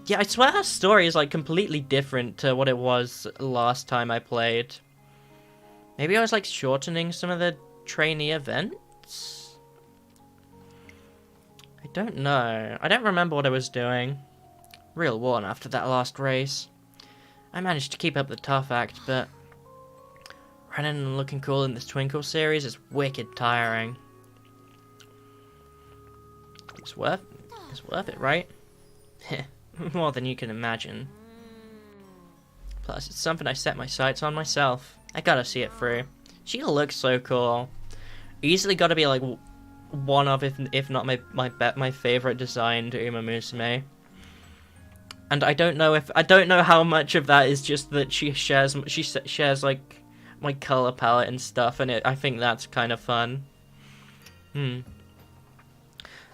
Yeah, I swear her story is like completely different to what it was last time I played. Maybe I was like shortening some of the trainee events? I don't know. I don't remember what I was doing. Real worn after that last race. I managed to keep up the tough act, but running and looking cool in this Twinkle series is wicked tiring. It's worth it, right? More than you can imagine. Plus, it's something I set my sights on myself. I gotta see it through. She looks so cool. Easily gotta be like one of, if not my favorite designed Umamusume. And I don't know how much of that is just that she shares like my color palette and stuff, and I think that's kind of fun. A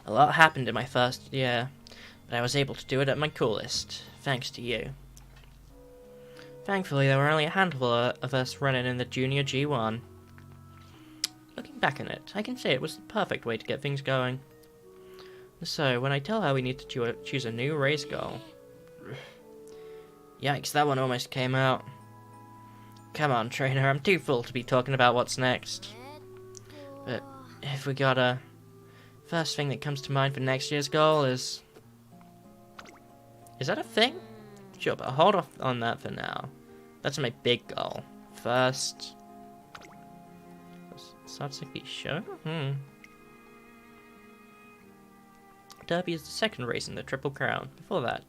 lot happened in my first year, but I was able to do it at my coolest, thanks to you. Thankfully, there were only a handful of us running in the Junior G1. Looking back on it, I can say it was the perfect way to get things going. So, when I tell her we need to choose a new race goal... Yikes, that one almost came out. Come on, trainer, I'm too full to be talking about what's next. But, if we gotta... First thing that comes to mind for next year's goal is... Is that a thing? Sure, but hold off on that for now. That's my big goal. First... Satsuki Show? Derby is the second race in the Triple Crown. Before that,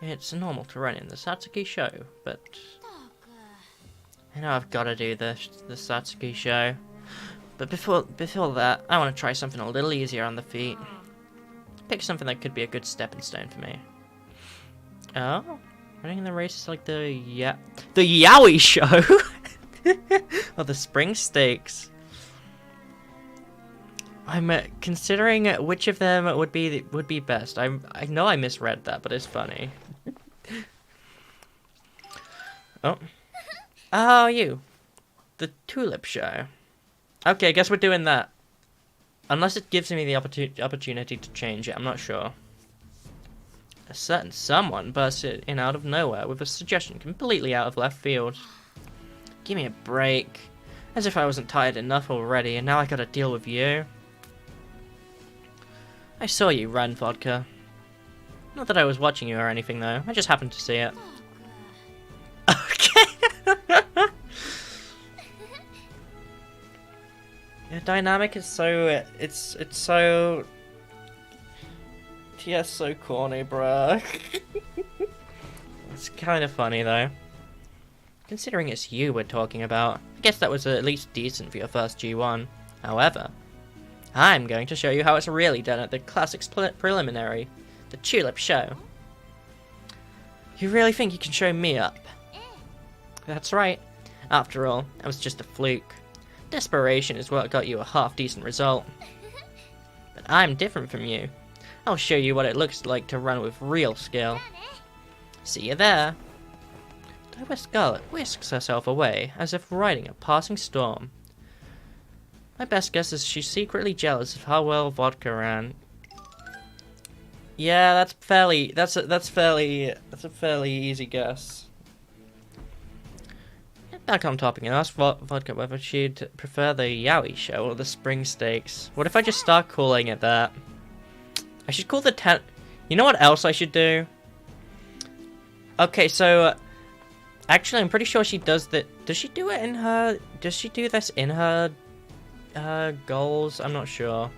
it's normal to run in the Satsuki Show, but... I know I've got to do the Satsuki Show. But before that, I want to try something a little easier on the feet. Pick something that could be a good stepping stone for me. Oh? Running in the races like the Yowie Show? Or the Spring Stakes. I'm considering which of them would be best. I know I misread that, but it's funny. Oh, you. The Tulip Show. Okay, I guess we're doing that. Unless it gives me the opportunity to change it, I'm not sure. A certain someone bursted in out of nowhere with a suggestion completely out of left field. Give me a break. As if I wasn't tired enough already, and now I gotta deal with you. I saw you run, Vodka. Not that I was watching you or anything, though. I just happened to see it. Okay. Your dynamic is so... It's so... Yeah, so corny, bruh. It's kind of funny, though. Considering it's you we're talking about, I guess that was at least decent for your first G1. However, I'm going to show you how it's really done at the Classics Preliminary, the Tulip Show. You really think you can show me up? That's right. After all, that was just a fluke. Desperation is what got you a half-decent result. But I'm different from you. I'll show you what it looks like to run with real skill. See you there. Where Scarlet whisks herself away, as if riding a passing storm. My best guess is she's secretly jealous of how well Vodka ran. Yeah, that's a fairly easy guess. Back on topic, and ask Vodka whether she'd prefer the Yowie Show or the Spring Stakes. What if I just start calling it that? I should call the 10... You know what else I should do? Okay, so... Actually, I'm pretty sure she does that. Does she do it in her... Does she do this in her... goals? I'm not sure.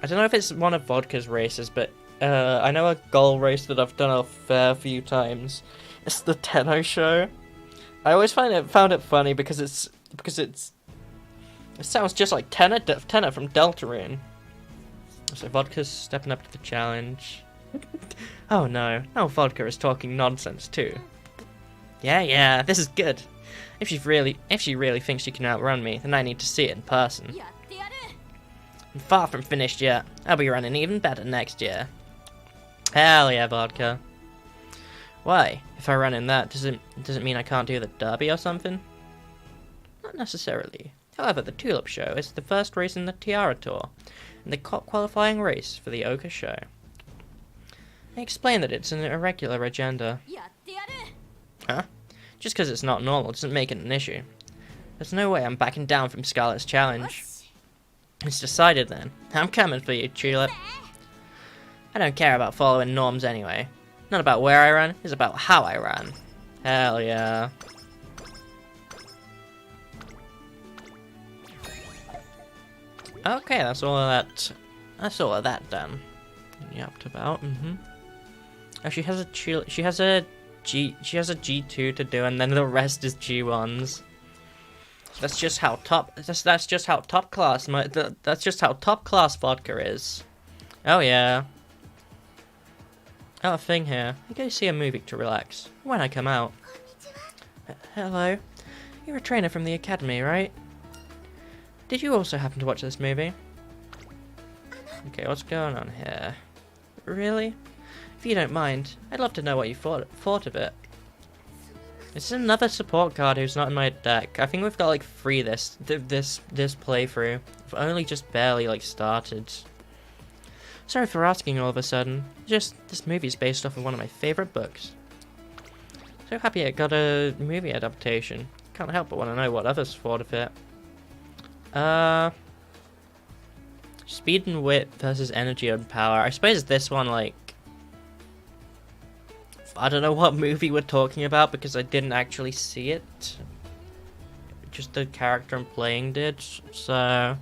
I don't know if it's one of Vodka's races, but... I know a goal race that I've done a fair few times. It's the Tenno Show. I always found it funny because it sounds just like Tenno from Deltarune. So Vodka's stepping up to the challenge. Oh no, now Vodka is talking nonsense too. Yeah, this is good. If she really thinks she can outrun me, then I need to see it in person. I'm far from finished yet. I'll be running even better next year. Hell yeah, Vodka. Why? If I run in that, does it mean I can't do the derby or something? Not necessarily. However, the Tulip Show is the first race in the Tiara Tour, and the qualifying race for the Oka Show. I explained that it's an irregular agenda. Huh? Just because it's not normal doesn't make it an issue. There's no way I'm backing down from Scarlet's challenge. It's decided then. I'm coming for you, Tulip. I don't care about following norms anyway. Not about where I run, it's about how I run. Hell yeah. Okay, that's all of that. That's all of that done. Yapped about. Oh, she has a G2 to do, and then the rest is G1s. That's just how top. That's just how top class. That's just how top class vodka is. Oh yeah. Oh, a thing here. I go see a movie to relax. When I come out. Hello. You're a trainer from the academy, right? Did you also happen to watch this movie? Okay, what's going on here? Really? If you don't mind, I'd love to know what you thought of it. This is another support card who's not in my deck. I think we've got like 3 this playthrough. We've only just barely like started. Sorry for asking all of a sudden. Just this movie's based off of one of my favorite books. So happy it got a movie adaptation. Can't help but want to know what others thought of it. Speed and wit versus energy and power. I suppose this one, like, I don't know what movie we're talking about because I didn't actually see it. Just the character I'm playing did. So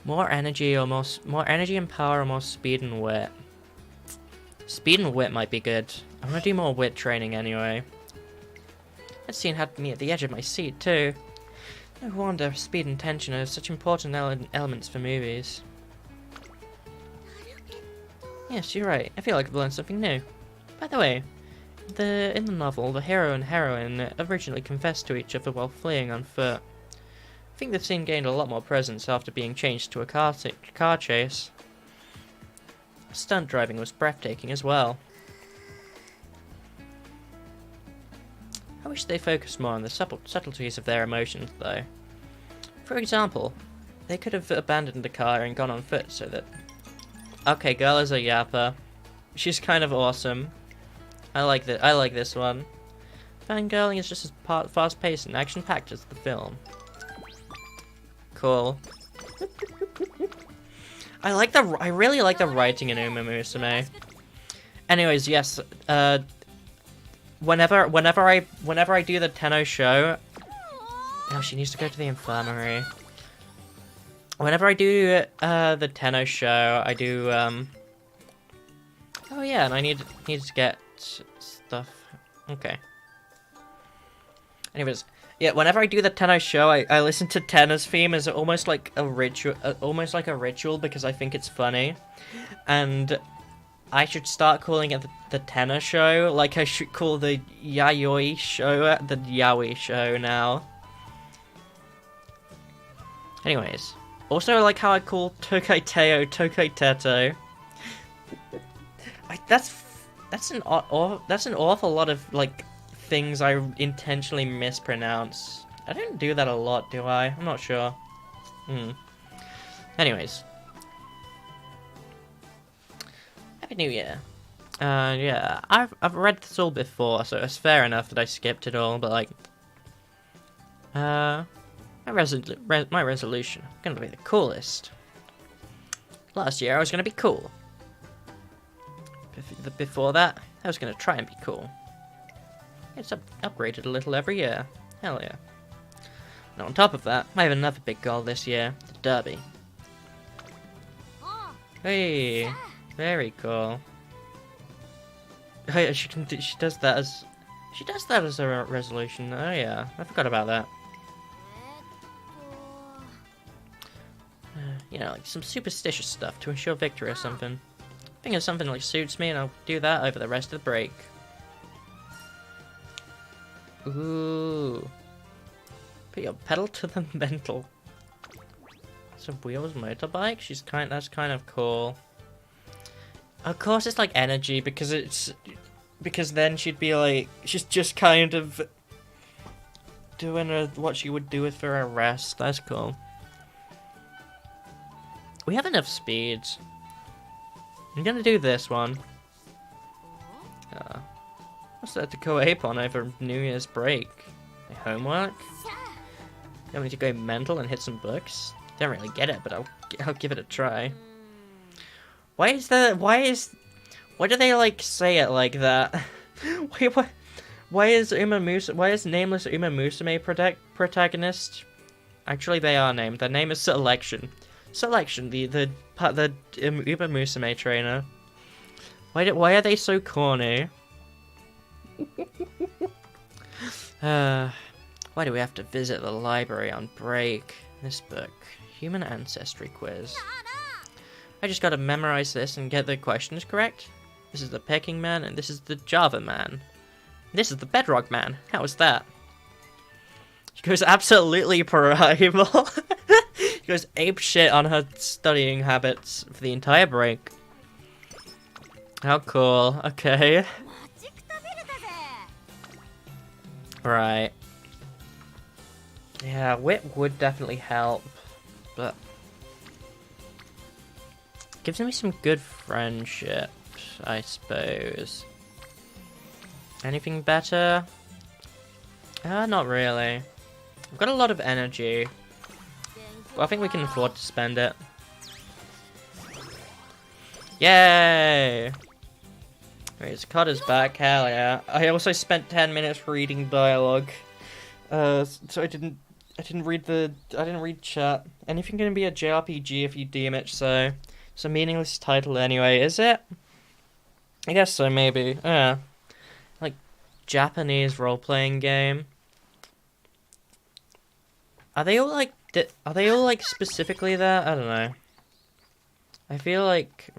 more energy and power, or more speed and wit. Speed and wit might be good. I'm gonna do more wit training anyway. That scene had me at the edge of my seat too. No wonder speed and tension are such important elements for movies. Yes, you're right. I feel like I've learned something new. By the way, in the novel, the hero and heroine originally confessed to each other while fleeing on foot. I think the scene gained a lot more presence after being changed to a car chase. Stunt driving was breathtaking as well. I wish they focused more on the subtleties of their emotions, though. For example, they could have abandoned the car and gone on foot so that... Okay, girl is a yapper. She's kind of awesome. I like this one. Fangirling is just as fast-paced and action-packed as the film. Cool. I really like the writing in Umamusume. Anyways, yes, whenever I do the Tenno show, oh, she needs to go to the infirmary. Whenever I do the Tenno show, I do oh yeah, and I need to get stuff. Okay. Anyways, yeah, whenever I do the Tenno show, I listen to Tenno's theme as almost like a ritual, because I think it's funny, and I should start calling it the Tenno show, like I should call the Yayoi show the Yaoi show now. Anyways, also like how I call Tokaiteo Tokaiteto. That's an awful lot of like things I intentionally mispronounce. I don't do that a lot, do I? I'm not sure. Anyways. Happy New Year. Yeah, I've read this all before, so it's fair enough that I skipped it all, but like... my resolution. I'm gonna be the coolest. Last year I was gonna be cool. Before that, I was gonna try and be cool. It's upgraded a little every year. Hell yeah. And on top of that, I have another big goal this year, the Derby. Hey, very cool. Hey, she does that as a resolution. Oh yeah, I forgot about that. You know, like some superstitious stuff to ensure victory or something. I think it's something that like suits me, and I'll do that over the rest of the break. Ooh. Put your pedal to the metal. Some wheels motorbike? That's kind of cool. Of course it's like energy, because then she'd be like, she's just kind of doing what she would do with for a rest. That's cool. We have enough speeds. I'm gonna do this one. What's that to go ape on over New Year's break? My homework? You want me to go mental and hit some books? Don't really get it, but I'll give it a try. Why do they like say it like that? Wait, what? Why is nameless Umamusume protagonist? Actually, they are named. Their name is Selection. Selection, the Umamusume trainer. Why are they so corny? Why do we have to visit the library on break? This book, Human Ancestry Quiz. I just gotta memorize this and get the questions correct. This is the Peking Man, and this is the Java Man. This is the Bedrock Man. How was that? She goes absolutely primal. She goes ape shit on her studying habits for the entire break. How cool. Okay. Right. Yeah, wit would definitely help, but gives me some good friendship, I suppose. Anything better? Not really. I've got a lot of energy. Well, I think we can afford to spend it. Yay! Wait, Carter's back, hell yeah. I also spent 10 minutes reading dialogue. So I didn't read chat. Anything gonna be a JRPG if you deem it so. It's a meaningless title anyway, is it? I guess so, maybe. Yeah. Like, Japanese role-playing game. Are they all like specifically that? I don't know. I feel like,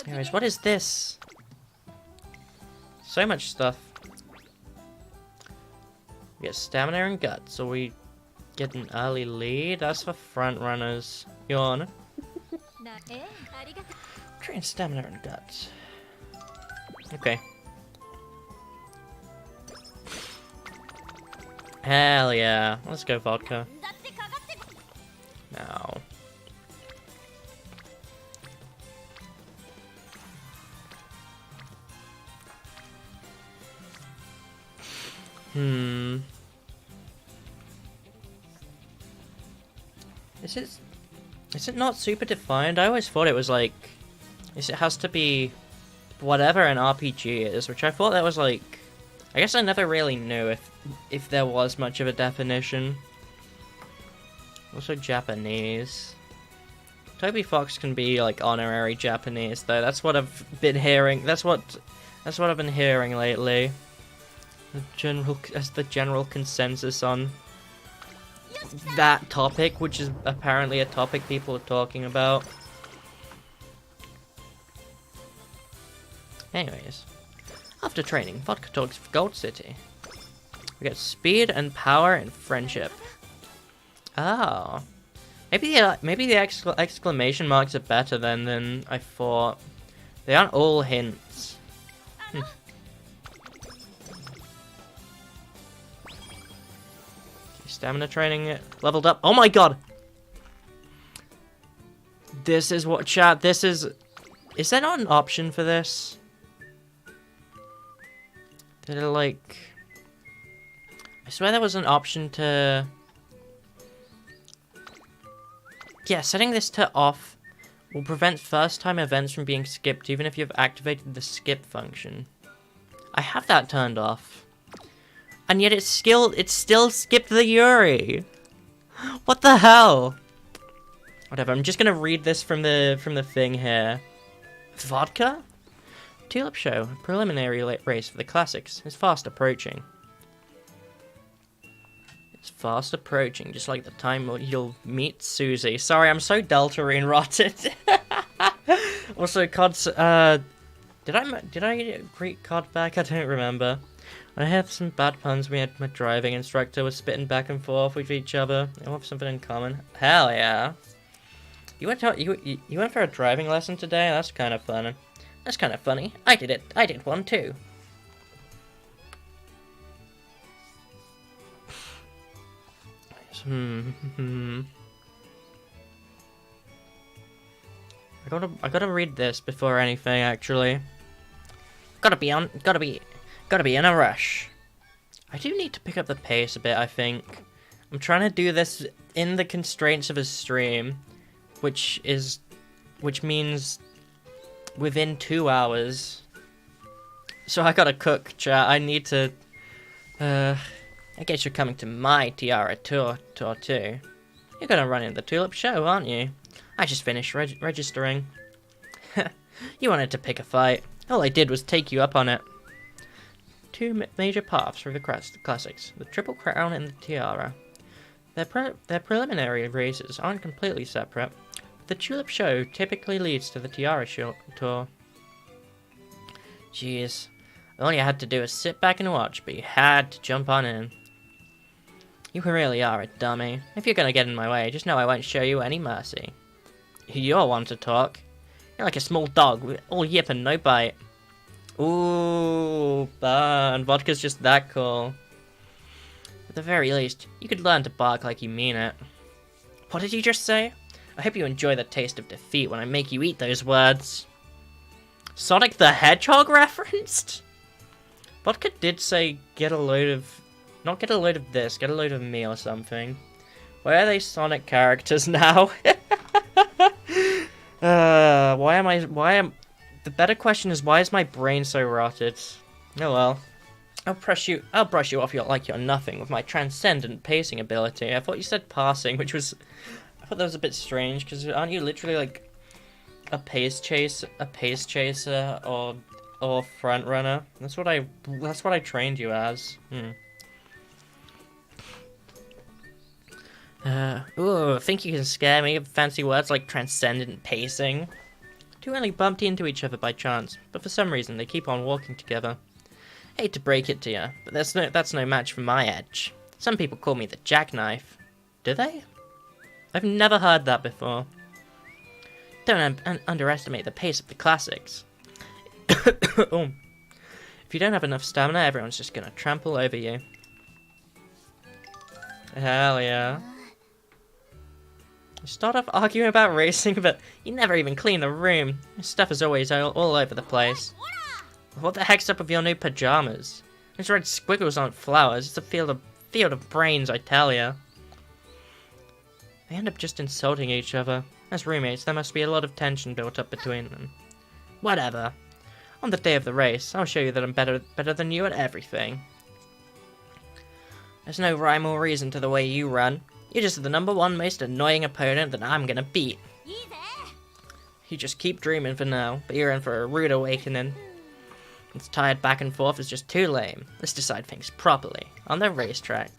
Anyways, what is this? So much stuff. We get stamina and guts, so we get an early lead. That's for front runners. Yawn. Train stamina and guts. Okay. Hell yeah. Let's go vodka. Now. Is it not super defined? I always thought it was like, it has to be whatever an RPG is, which I thought that was like, I guess I never really knew if there was much of a definition. Also Japanese. Toby Fox can be like honorary Japanese though. That's what I've been hearing. That's what I've been hearing lately. The general consensus on that topic, which is apparently a topic people are talking about. Anyways, after training, Vodka talks for Gold City. We get speed and power and friendship. Oh, maybe the exclamation marks are better than I thought. They aren't all hints. Stamina training leveled up. Oh my god! This is what chat. This is there not an option for this? Did it like? I swear there was an option to. Yeah, setting this to off will prevent first-time events from being skipped, even if you've activated the skip function. I have that turned off. And yet it still skipped the Yuri. What the hell? Whatever, I'm just gonna read this from the thing here. Vodka? Tulip Show, preliminary race for the classics, is fast approaching. It's fast approaching, just like the time you'll meet Susie. Sorry, I'm so Deltarine rotted. Also, COD's, did I greet COD back? I don't remember. I have some bad puns. My driving instructor was spitting back and forth with each other. We have something in common. Hell yeah! You went for a driving lesson today? That's kind of fun. That's kind of funny. I did it. I did one too. I gotta read this before anything. Actually, gotta be in a rush. I do need to pick up the pace a bit. I think I'm trying to do this in the constraints of a stream, which means within 2 hours. So I gotta cook, chat. I need to. I guess you're coming to my Tiara tour too. You're gonna run in the Tulip show, aren't you? I just finished registering. You wanted to pick a fight. All I did was take you up on it. Two major paths through the classics: the Triple Crown and the Tiara. Their preliminary races aren't completely separate. The Tulip show typically leads to the Tiara tour. Jeez. All you had to do was sit back and watch, but you had to jump on in. You really are a dummy. If you're gonna get in my way, just know I won't show you any mercy. You're one to talk. You're like a small dog, all yip and no bite. Ooh, burn. Vodka's just that cool. At the very least, you could learn to bark like you mean it. What did you just say? I hope you enjoy the taste of defeat when I make you eat those words. Sonic the Hedgehog referenced? Vodka did say get a load of... Not get a load of this, get a load of me or something. Why are they Sonic characters now? The better question is, why is my brain so rotted? Oh well. I'll brush you off like you're nothing with my transcendent pacing ability. I thought you said passing, which was... I thought that was a bit strange, because aren't you literally like a pace chaser or front runner? That's what I trained you as. Ooh, think you can scare me with fancy words like transcendent pacing? Two only bumped into each other by chance, but for some reason they keep on walking together. Hate to break it to you, but that's no match for my edge. Some people call me the jackknife. Do they? I've never heard that before. Don't underestimate the pace of the classics. Oh. If you don't have enough stamina, everyone's just gonna trample over you. Hell yeah. You start off arguing about racing, but you never even clean the room. Your stuff is always all over the place. What the heck's up with your new pajamas? Those red squiggles aren't flowers, it's a field of brains, I tell ya. They end up just insulting each other. As roommates, there must be a lot of tension built up between them. Whatever. On the day of the race, I'll show you that I'm better than you at everything. There's no rhyme or reason to the way you run. You're just the #1 most annoying opponent that I'm gonna beat. You just keep dreaming for now, but you're in for a rude awakening. It's tired back and forth is just too lame. Let's decide things properly on the racetrack.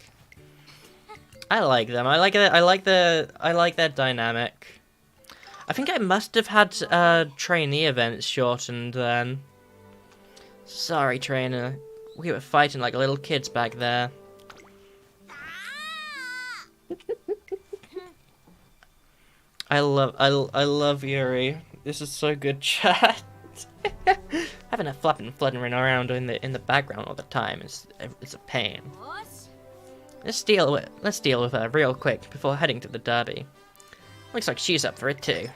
I like them. I like their dynamic. I think I must have had trainee events shortened then. Sorry, trainer. We were fighting like little kids back there. I love Yuri. This is so good, chat. Having a fluttering around in the background all the time is a pain. Let's deal with her real quick before heading to the derby. Looks like she's up for it too.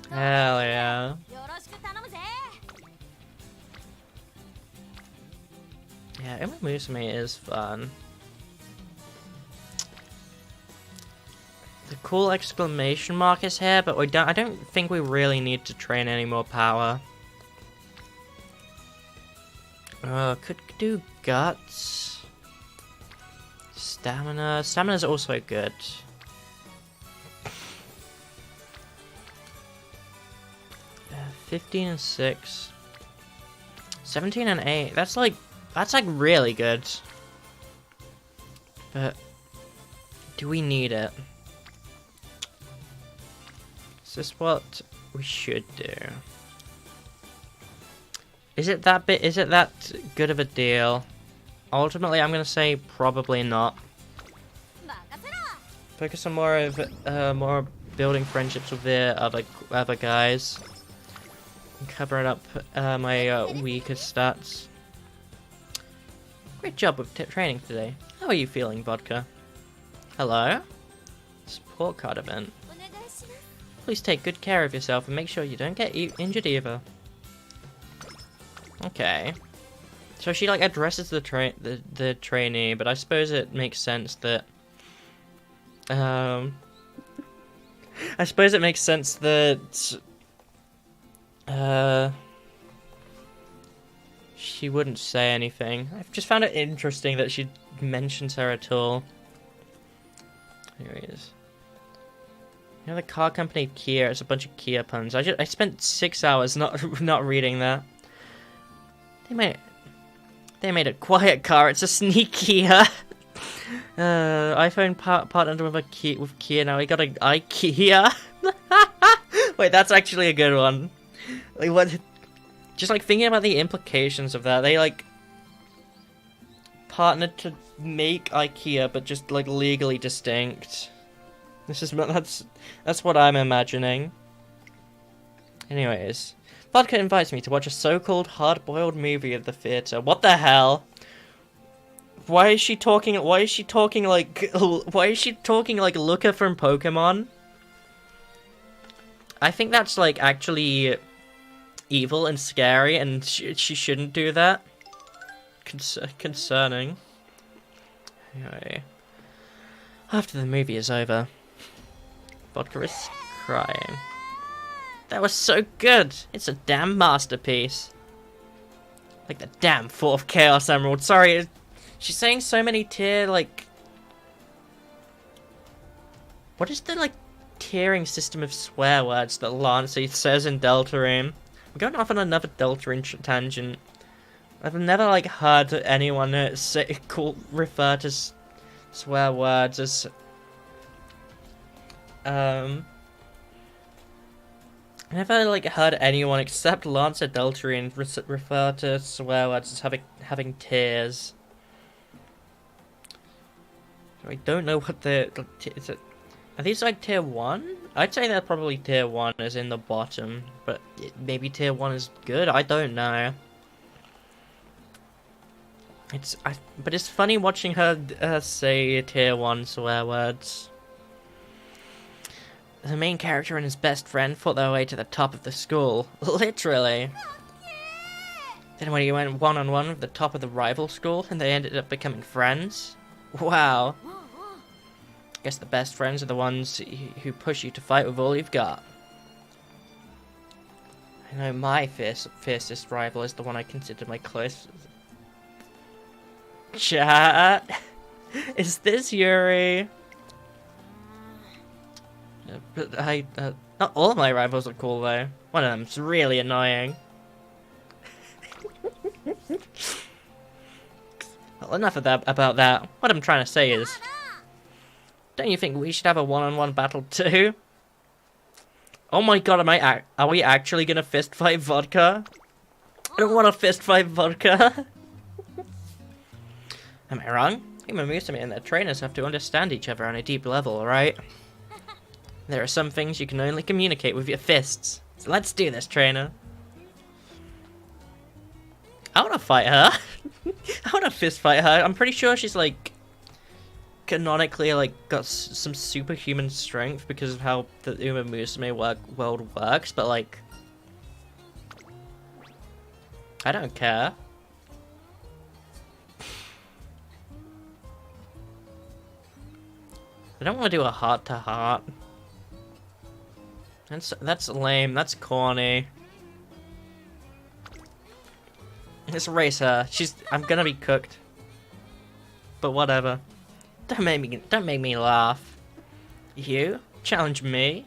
Hell yeah. Yeah, Umamusume is fun. The cool exclamation mark is here, but I don't think we really need to train any more power. Could do guts. Stamina. Stamina's also good. Uh, 15 and 6. 17 and 8. That's like really good. But do we need it? Is this what we should do? Is it that good of a deal? Ultimately, I'm gonna say probably not. Focus on more building friendships with the other guys. And covering up my weaker stats. Great job with training today. How are you feeling, Vodka? Hello? Support card event. Please take good care of yourself and make sure you don't get injured either. Okay. So she like addresses the trainee, but I suppose it makes sense that I suppose it makes sense that she wouldn't say anything. I've just found it interesting that she mentions her at all. Anyways. You know the car company Kia, it's a bunch of Kia puns. I spent 6 hours not reading that. They made a quiet car, it's a sneakier. iPhone partnered with Kia, now we got an IKEA. Wait, that's actually a good one. Like what? Just like thinking about the implications of that, they like partnered to make IKEA, but just like legally distinct. That's what I'm imagining. Anyways, Vodka invites me to watch a so-called hard-boiled movie at the theater. What the hell? Why is she talking like Luca from Pokemon? I think that's like actually evil and scary, and she shouldn't do that. Concerning. Anyway, after the movie is over, Vodka is crying. That was so good! It's a damn masterpiece. Like the damn 4th Chaos Emerald. Sorry, she's saying so many like... What is the, like, tiering system of swear words that Lancy says in Deltarune? I'm going off on another Deltarune tangent. I've never, like, heard anyone refer to swear words as... I never like heard anyone except Lancer Deltarune refer to swear words as having tears. I don't know what is it. Are these like tier 1? I'd say they're probably tier 1 as in the bottom, but maybe tier 1 is good. I don't know. But it's funny watching her say tier 1 swear words. The main character and his best friend fought their way to the top of the school. Literally. Then when he went one-on-one with the top of the rival school, and they ended up becoming friends. Wow. Guess the best friends are the ones who push you to fight with all you've got. I know my fiercest rival is the one I consider my closest. Chat. Is this Yuri? But not all of my rivals are cool though. One of them's really annoying. Well, enough of that about that. What I'm trying to say is, don't you think we should have a one-on-one battle too? Oh my god, are we actually gonna fist fight Vodka? I don't want to fist fight Vodka. Am I wrong? Umamusume and their trainers have to understand each other on a deep level, right? There are some things you can only communicate with your fists. So let's do this, trainer. I want to fight her. I want to fist fight her. I'm pretty sure she's like canonically like got some superhuman strength because of how the Umamusume world works, but like I don't care. I don't want to do a heart to heart. That's lame. That's corny. Let's race her. I'm gonna be cooked. But whatever. Don't make me laugh. You challenge me?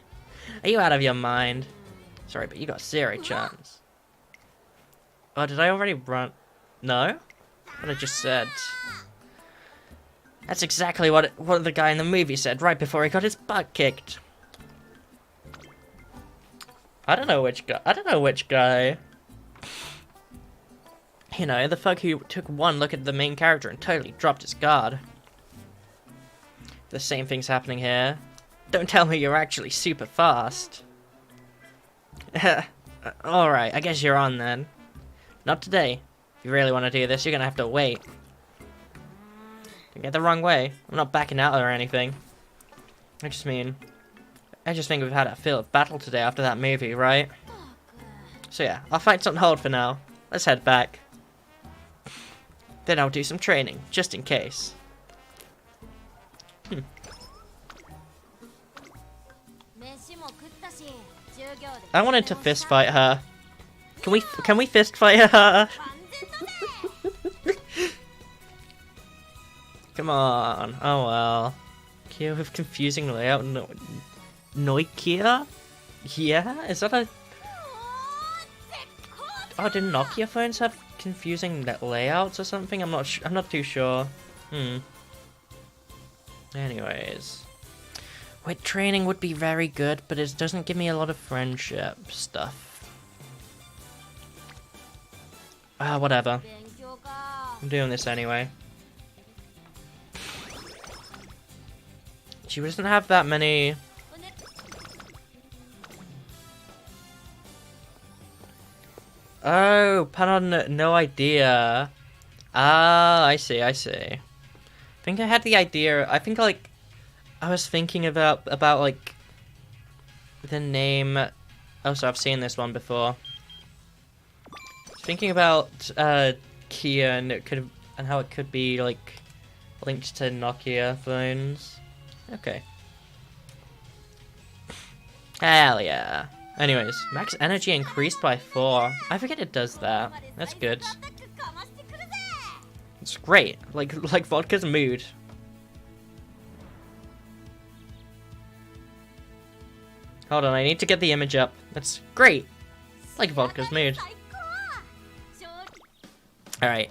Are you out of your mind? Sorry, but you got zero chance. Oh, did I already run? No? What I just said. That's exactly what the guy in the movie said right before he got his butt kicked. I don't know which guy. You know, the fuck who took one look at the main character and totally dropped his guard. The same thing's happening here. Don't tell me you're actually super fast. Alright, I guess you're on then. Not today. If you really want to do this, you're gonna have to wait. Don't get the wrong way. I'm not backing out or anything. I just think we've had a field battle today after that movie, right? So yeah, our fight's on hold for now. Let's head back. Then I'll do some training, just in case. I wanted to fist fight her. Can we fist fight her? Come on. Oh well. Kia with confusing layout. No, Nokia? Yeah? Is that a... Oh, do Nokia phones have confusing layouts or something? I'm not too sure. Anyways. Wit training would be very good, but it doesn't give me a lot of friendship stuff. Whatever. I'm doing this anyway. She doesn't have that many... Oh, Panon, no idea. Ah, I see. I think I had the idea. I think, like, I was thinking about like, the name... Oh, so I've seen this one before. Thinking about, Kia and how it could be, like, linked to Nokia phones. Okay. Hell yeah. Anyways, max energy increased by 4. I forget it does that. That's good. It's great. Like Vodka's mood. Hold on, I need to get the image up. That's great. Like Vodka's mood. Alright.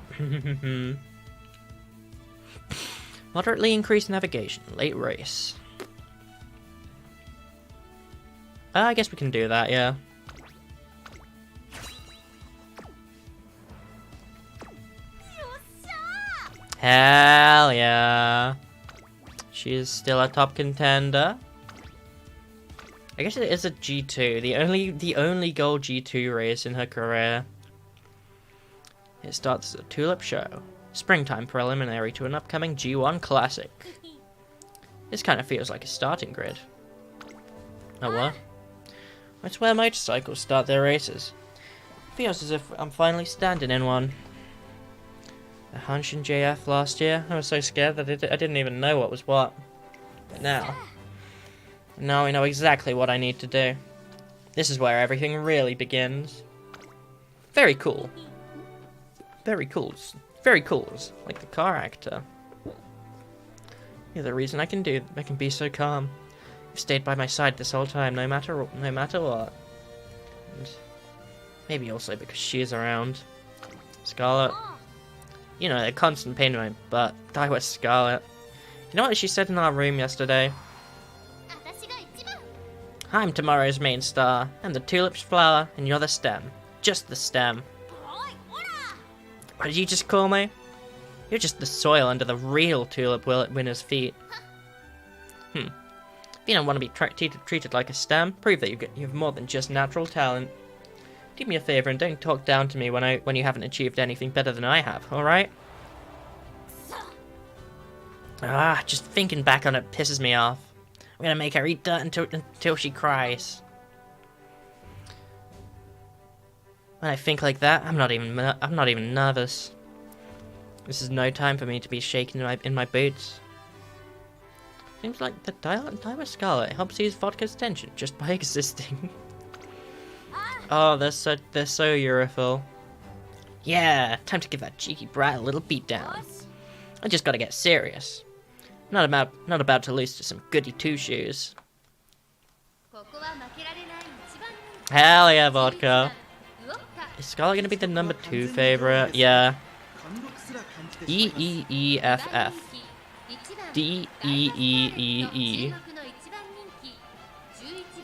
Moderately increased navigation. Late race. I guess we can do that, yeah. Hell yeah. She is still a top contender. I guess it is a G2. The only gold G2 race in her career. It starts as a tulip show. Springtime preliminary to an upcoming G1 classic. This kind of feels like a starting grid. Oh what? That's where motorcycles start their races. Feels as if I'm finally standing in one. A Hanshin JF last year. I was so scared that I didn't even know what was what. But now I know exactly what I need to do. This is where everything really begins. Very cool. Very cool. Very cool. Like the car actor. You're the reason I can be so calm. You've stayed by my side this whole time, no matter what. And maybe also because she is around. Scarlet. You know, a constant pain in my butt. Die with Scarlet. You know what she said in our room yesterday? I'm tomorrow's main star. I'm the tulip's flower, and you're the stem. Just the stem. What did you just call me? You're just the soil under the real tulip winner's feet. If you don't want to be treated like a stem, prove that you have more than just natural talent. Do me a favor and don't talk down to me when you haven't achieved anything better than I have, alright? Just thinking back on it pisses me off. I'm gonna make her eat dirt until she cries. When I think like that, I'm not even nervous. This is no time for me to be shaken in my boots. Seems like the Daiwa Scarlet helps ease Vodka's tension just by existing. Oh, they're so Eurofil. Yeah, time to give that cheeky brat a little beatdown. I just gotta get serious. Not about to lose to some goody two-shoes. Hell yeah, Vodka. Is Scarlet gonna be the number 2 favorite? Yeah. E-E-E-F-F. D-E-E-E-E.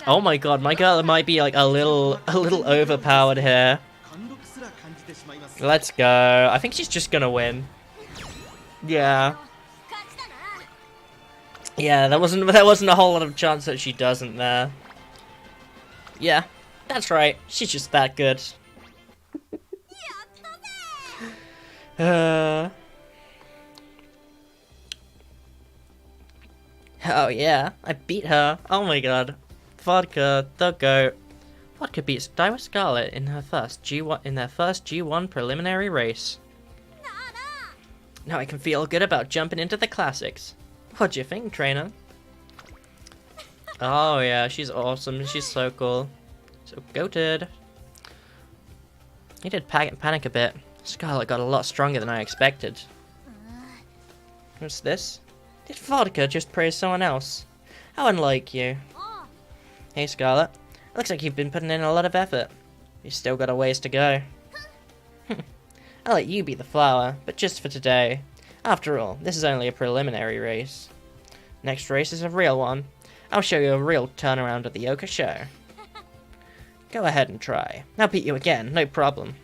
Oh my god, my girl might be like a little overpowered here. Let's go. I think she's just gonna win. Yeah. Yeah, there wasn't a whole lot of chance that she doesn't there. Yeah, that's right. She's just that good. Oh yeah, I beat her. Oh my god. Vodka, the GOAT. Vodka beats Daiwa Scarlet in their first G1 preliminary race. Now I can feel good about jumping into the classics. What do you think, trainer? Oh yeah, she's awesome. She's so cool. So goated. He did panic a bit. Scarlet got a lot stronger than I expected. What's this? Did Vodka just praise someone else? How unlike you. Hey Scarlet, looks like you've been putting in a lot of effort. You've still got a ways to go. I'll let you be the flower, but just for today. After all, this is only a preliminary race. Next race is a real one. I'll show you a real turnaround at the Yoka show. Go ahead and try. I'll beat you again, no problem.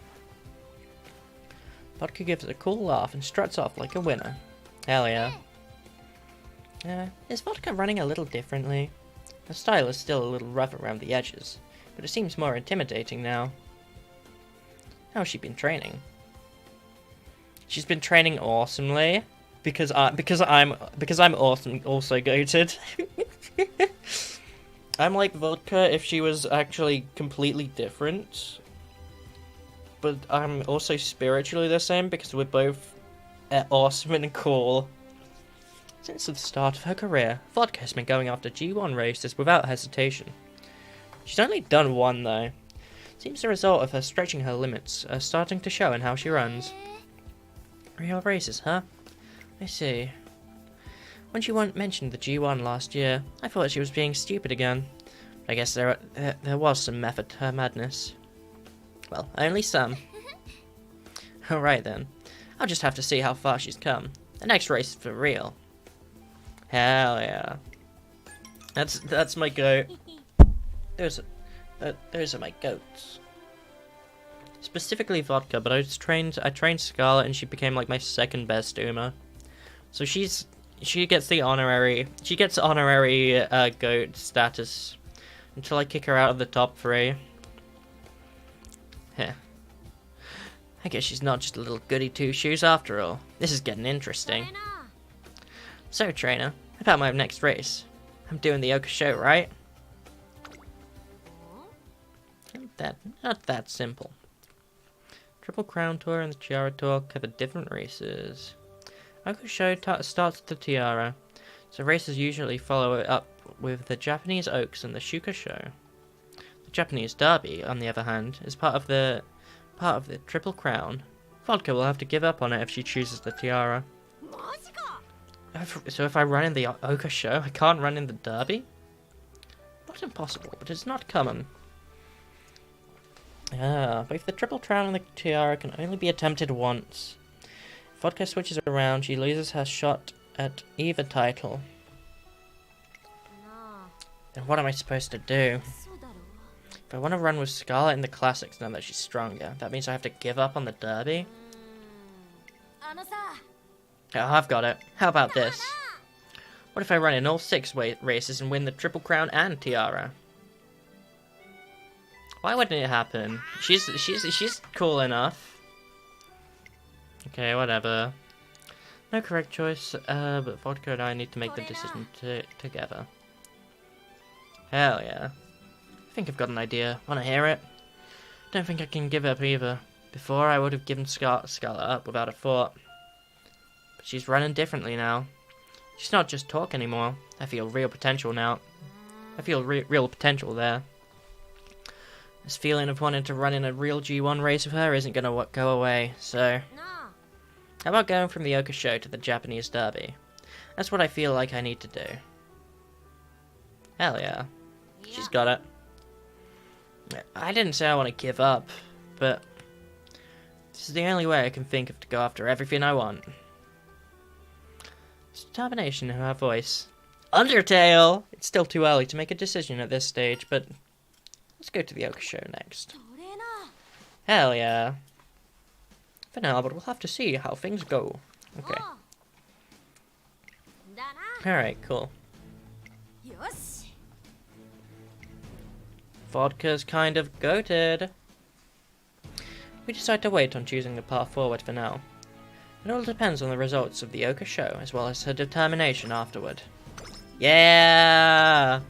Vodka gives a cool laugh and struts off like a winner. Hell yeah. Is Vodka running a little differently? Her style is still a little rough around the edges, but it seems more intimidating now. How's she been training? She's been training awesomely, because I'm awesome, also goated. I'm like Vodka if she was actually completely different, but I'm also spiritually the same because we're both awesome and cool. Since the start of her career, Vodka has been going after G1 races without hesitation. She's only done one though. Seems the result of her stretching her limits are starting to show in how she runs. Real races, huh? I see. When she mentioned the G1 last year, I thought she was being stupid again. I guess there was some method to her madness. Well, only some. Alright then. I'll just have to see how far she's come. The next race is for real. Hell yeah. That's my goat. Those are my goats. Specifically Vodka, but I trained Scarlet and she became like my second best Uma. So she gets honorary goat status until I kick her out of the top 3. Heh. I guess she's not just a little goody two-shoes after all. This is getting interesting. So trainer, about my next race. I'm doing the Yoka show, right? Not that simple. Triple Crown Tour and the Tiara Tour cover different races. Yoka show starts with the Tiara, so races usually follow it up with the Japanese Oaks and the Shuka show. The Japanese Derby, on the other hand, is part of the Triple Crown. Vodka will have to give up on it if she chooses the Tiara. So if I run in the Yoka show, I can't run in the Derby? Not impossible, but it's not common. Both the Triple Crown and the Tiara can only be attempted once. If Vodka switches around, she loses her shot at either title. Then what am I supposed to do? If I want to run with Scarlet in the Classics now that she's stronger, that means I have to give up on the Derby? Oh, I've got it. How about this? What if I run in all 6 races and win the Triple Crown and Tiara? Why wouldn't it happen? She's cool enough. Okay, whatever. No correct choice, but Vodka and I need to make the decision together. Hell yeah. I think I've got an idea. Wanna hear it? Don't think I can give up either. Before, I would have given Scarlet up without a thought. But she's running differently now. She's not just talk anymore. I feel real potential now. I feel real potential there. This feeling of wanting to run in a real G1 race with her isn't gonna go away, so... How about going from the Yoka show to the Japanese Derby? That's what I feel like I need to do. Hell yeah. She's got it. I didn't say I want to give up, but... This is the only way I can think of to go after everything I want. It's determination in her voice. Undertale! It's still too early to make a decision at this stage, but... Let's go to the Yoka show next. Hell yeah. For now, but we'll have to see how things go. Okay. Alright, cool. Vodka's kind of goated. We decide to wait on choosing the path forward for now. It all depends on the results of the Yoka show, as well as her determination afterward. Yeah!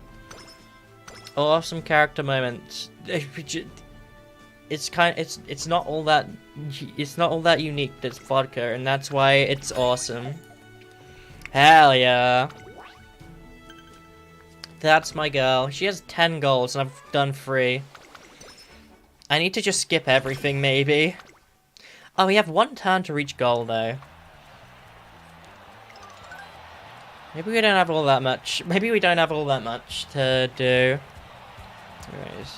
Awesome character moments. It's not all that unique. That's Vodka, and that's why it's awesome. Hell yeah! That's my girl. She has 10 goals, and I've done 3. I need to just skip everything, maybe. Oh, we have 1 turn to reach goal, though. Maybe we don't have all that much. Maybe we don't have all that much to do. Anyways.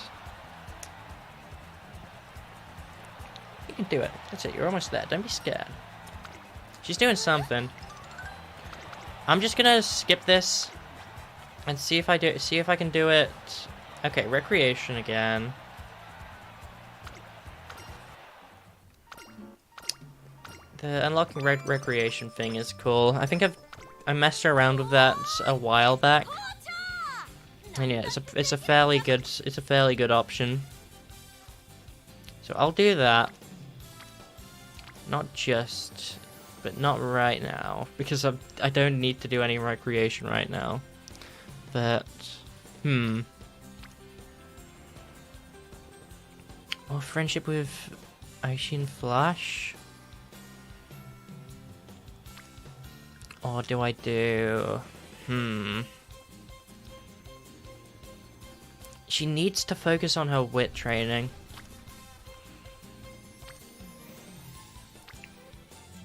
You can do it. That's it. You're almost there. Don't be scared. She's doing something. I'm just gonna skip this and see if I can do it. Okay, recreation again. The unlocking recreation thing is cool. I think I messed around with that a while back. And yeah, it's a fairly good option. So I'll do that. Not just, but not right now, because I don't need to do any recreation right now. But or friendship with Aishin Flash. Or do I do... She needs to focus on her wit training.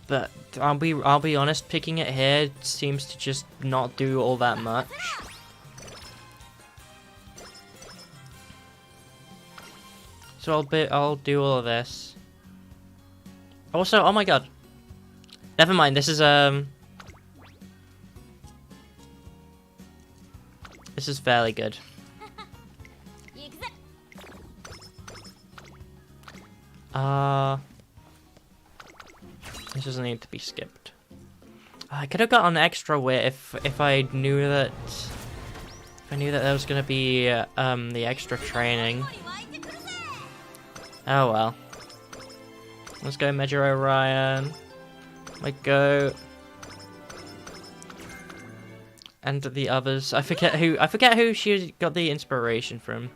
But I'll be honest, picking it here seems to just not do all that much. So I'll do all of this. Also, oh my god. Never mind, this is fairly good. This doesn't need to be skipped. I could have got an extra wit if I knew that there was gonna be the extra training. Oh well. Let's go Major Orion. My goat. And the others. I forget who she got the inspiration from.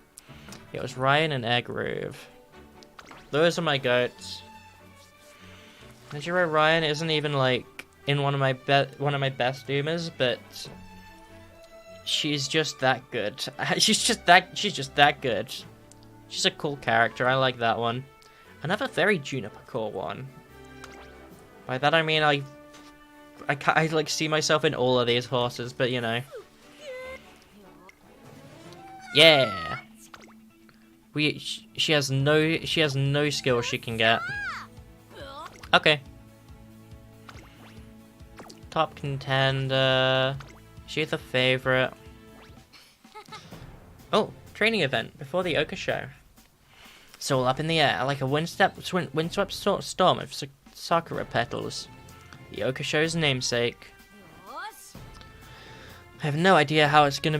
It was Ryan and Eggroove. Those are my goats. Major Ryan isn't even like in one of my best Doomers, but she's just that good. she's just that good. She's a cool character. I like that one. Another very Juniper core one. By that I mean I like see myself in all of these horses, but you know. Yeah. She has no skill she can get. Okay. Top contender. She's a favorite. Oh, training event before the Oka show. It's all up in the air, like a windswept storm of sakura petals. The Oka show's namesake. I have no idea how it's gonna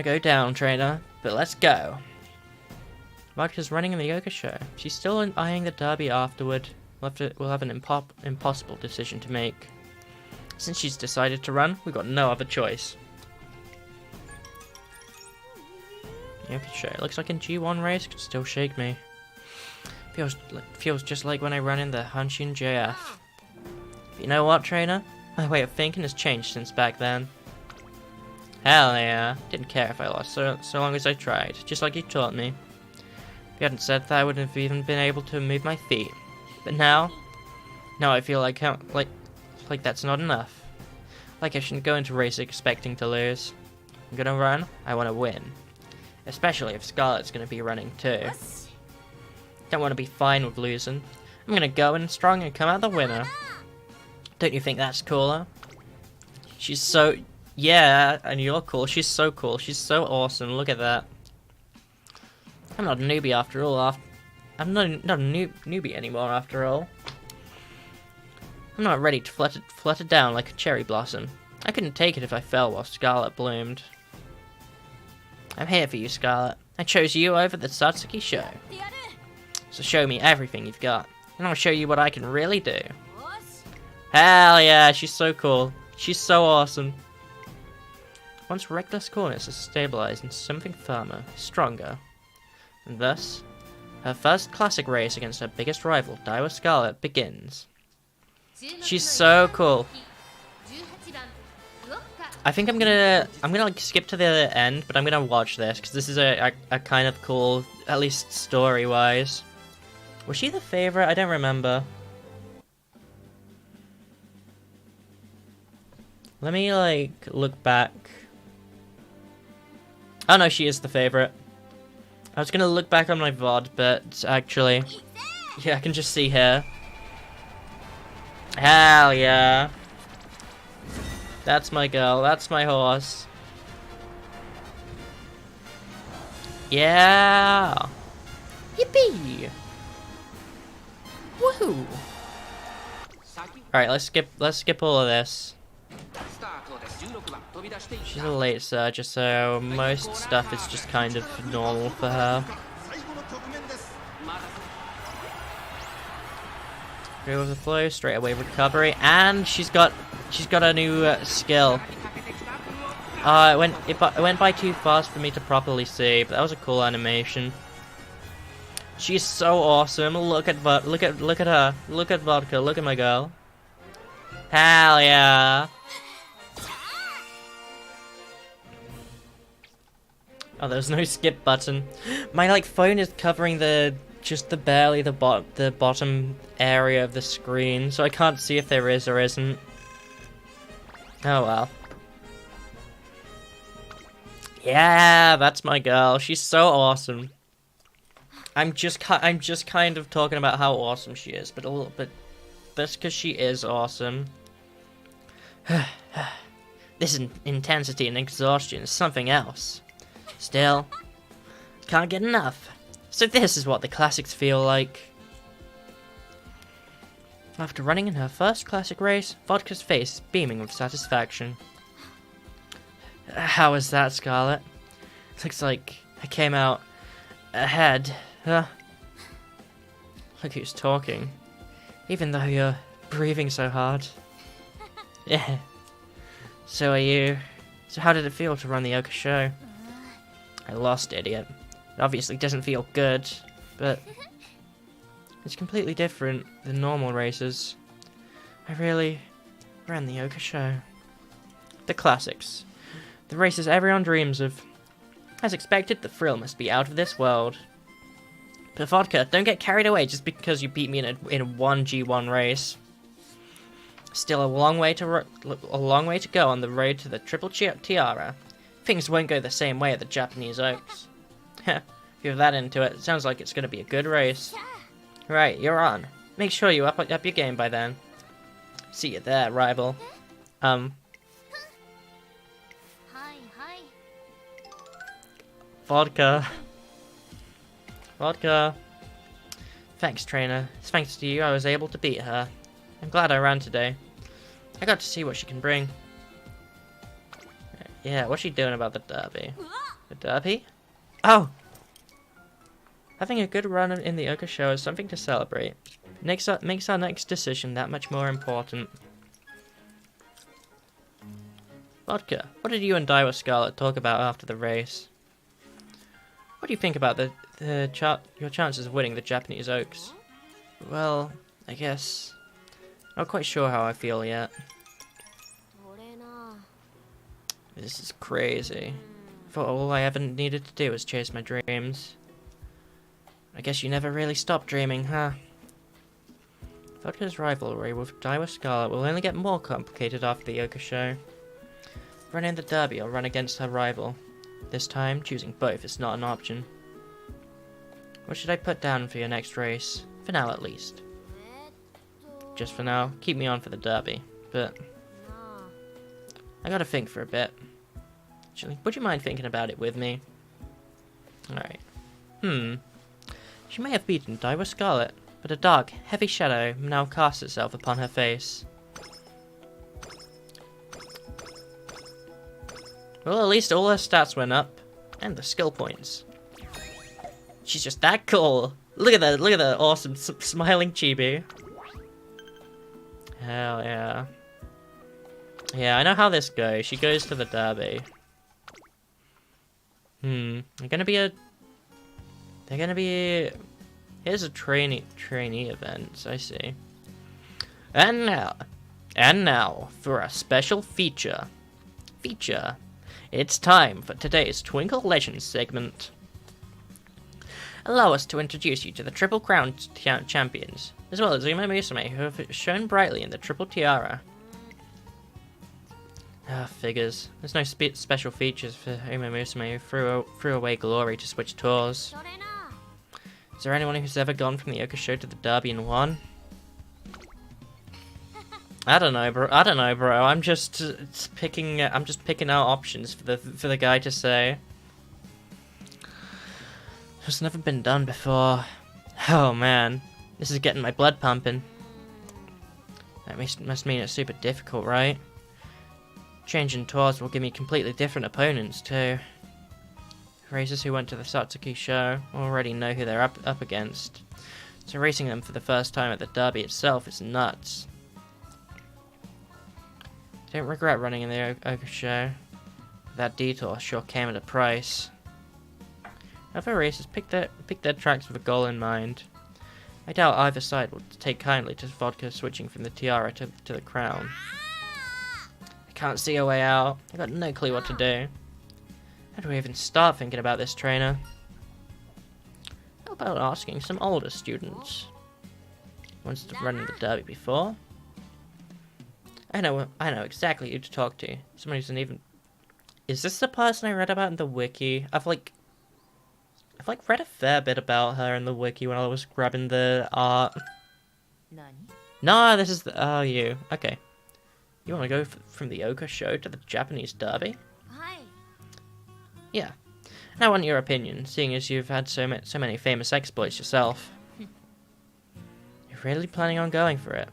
go down, trainer, but let's go. Vodka's running in the Oka show. She's still eyeing the derby afterward. We'll have an impossible decision to make. Since she's decided to run, we've got no other choice. The Oka show. Looks like a G1 race could still shake me. Feels just like when I ran in the Hanshin JF. You know what, trainer? My way of thinking has changed since back then. Hell yeah. Didn't care if I lost, so long as I tried. Just like you taught me. If you hadn't said that, I wouldn't have even been able to move my feet. But now I feel like that's not enough. Like I shouldn't go into race expecting to lose. I'm gonna run, I wanna win. Especially if Scarlet's gonna be running too. Don't wanna be fine with losing. I'm gonna go in strong and come out the winner. Don't you think that's cooler? She's so... Yeah, and you're cool. She's so cool. She's so awesome. Look at that. I'm not a newbie after all. I'm not a newbie anymore after all. I'm not ready to flutter down like a cherry blossom. I couldn't take it if I fell while Scarlet bloomed. I'm here for you, Scarlet. I chose you over the Satsuki show. So show me everything you've got, and I'll show you what I can really do. Hell yeah, she's so cool. She's so awesome. Once reckless coolness is stabilized into something firmer, stronger. And thus, her first classic race against her biggest rival, Daiwa Scarlet, begins. She's so cool. I think I'm gonna like skip to the end, but I'm gonna watch this because this is a kind of cool, at least story wise. Was she the favorite? I don't remember. Let me like look back. Oh no, she is the favorite. I was gonna look back on my VOD, but actually, yeah, I can just see her. Hell yeah. That's my girl, that's my horse. Yeah! Yippee! Woohoo! Alright, let's skip all of this. She's a late surger, so most stuff is just kind of normal for her. Go with the flow, straight away recovery, and she's got a new skill. It went by too fast for me to properly see, but that was a cool animation. She's so awesome. Look at her. Look at Vodka. Look at my girl. Hell yeah. Oh, there's no skip button. My like phone is covering barely the bottom area of the screen, so I can't see if there is or isn't. Oh well. Yeah, that's my girl. She's so awesome. I'm just kind of talking about how awesome she is, but a little bit. That's because she is awesome. This intensity and exhaustion is something else. Still, can't get enough. So this is what the classics feel like. After running in her first classic race, Vodka's face is beaming with satisfaction. How is that, Scarlet? Looks like I came out ahead. Look who's talking. Even though you're breathing so hard. Yeah. So are you. So how did it feel to run the Oka show? I lost, idiot. It obviously doesn't feel good, but it's completely different than normal races. I really ran the Oka show. The classics. The races everyone dreams of. As expected, the thrill must be out of this world. But Vodka, don't get carried away just because you beat me in one G1 race. Still a long way to go on the road to the Triple Tiara. Things won't go the same way at the Japanese Oaks. If you're that into it, sounds like it's going to be a good race. Right, you're on. Make sure you up your game by then. See you there, rival. Vodka. Thanks, trainer. It's thanks to you I was able to beat her. I'm glad I ran today. I got to see what she can bring. Yeah, what's she doing about the derby? The derby? Oh! Having a good run in the Oka show is something to celebrate. Makes our next decision that much more important. Vodka, what did you and Daiwa Scarlet talk about after the race? What do you think about your chances of winning the Japanese Oaks? Well, I guess... Not quite sure how I feel yet. This is crazy. Thought all I ever needed to do was chase my dreams. I guess you never really stopped dreaming, huh? Vodka's rivalry with Daiwa Scarlet will only get more complicated after the Oka show. Run in the derby or run against her rival. This time, choosing both is not an option. What should I put down for your next race? For now, at least. Just for now, keep me on for the derby, but... I gotta think for a bit. Actually, would you mind thinking about it with me? Alright. She may have beaten Daiwa Scarlet, but a dark, heavy shadow now casts itself upon her face. Well, at least all her stats went up, and the skill points. She's just that cool. Look at that awesome smiling chibi. Hell yeah. Yeah, I know how this goes. She goes to the derby. They're gonna be here's a trainee event, I see. And now for a special feature. feature. It's time for today's Twinkle Legends segment. Allow us to introduce you to the Triple Crown champions, as well as Umamusume, who have shone brightly in the Triple Tiara. Figures. There's no special features for Umamusume, who threw away glory to switch tours. Is there anyone who's ever gone from the Oka show to the Derby and won? I don't know, bro. I'm just picking out options for the guy to say. It's never been done before. Oh man, this is getting my blood pumping. That must mean it's super difficult, right? Changing tours will give me completely different opponents too. Racers who went to the Satsuki show already know who they're up against, so racing them for the first time at the Derby itself is nuts. Don't regret running in the Oka show. That detour sure came at a price. Other racers pick their tracks with a goal in mind. I doubt either side will take kindly to Vodka switching from the Tiara to the Crown. I can't see a way out. I got no clue what to do. How do we even start thinking about this, trainer? How about asking some older students? Ones to run in the Derby before? I know exactly who to talk to. Someone who's even... Is this the person I read about in the wiki? I've read a fair bit about her in the wiki when I was grabbing the art. No, this is the... Oh, you. Okay. You want to go from the Oka show to the Japanese Derby? Yeah. And I want your opinion, seeing as you've had so many famous exploits yourself. You're really planning on going for it?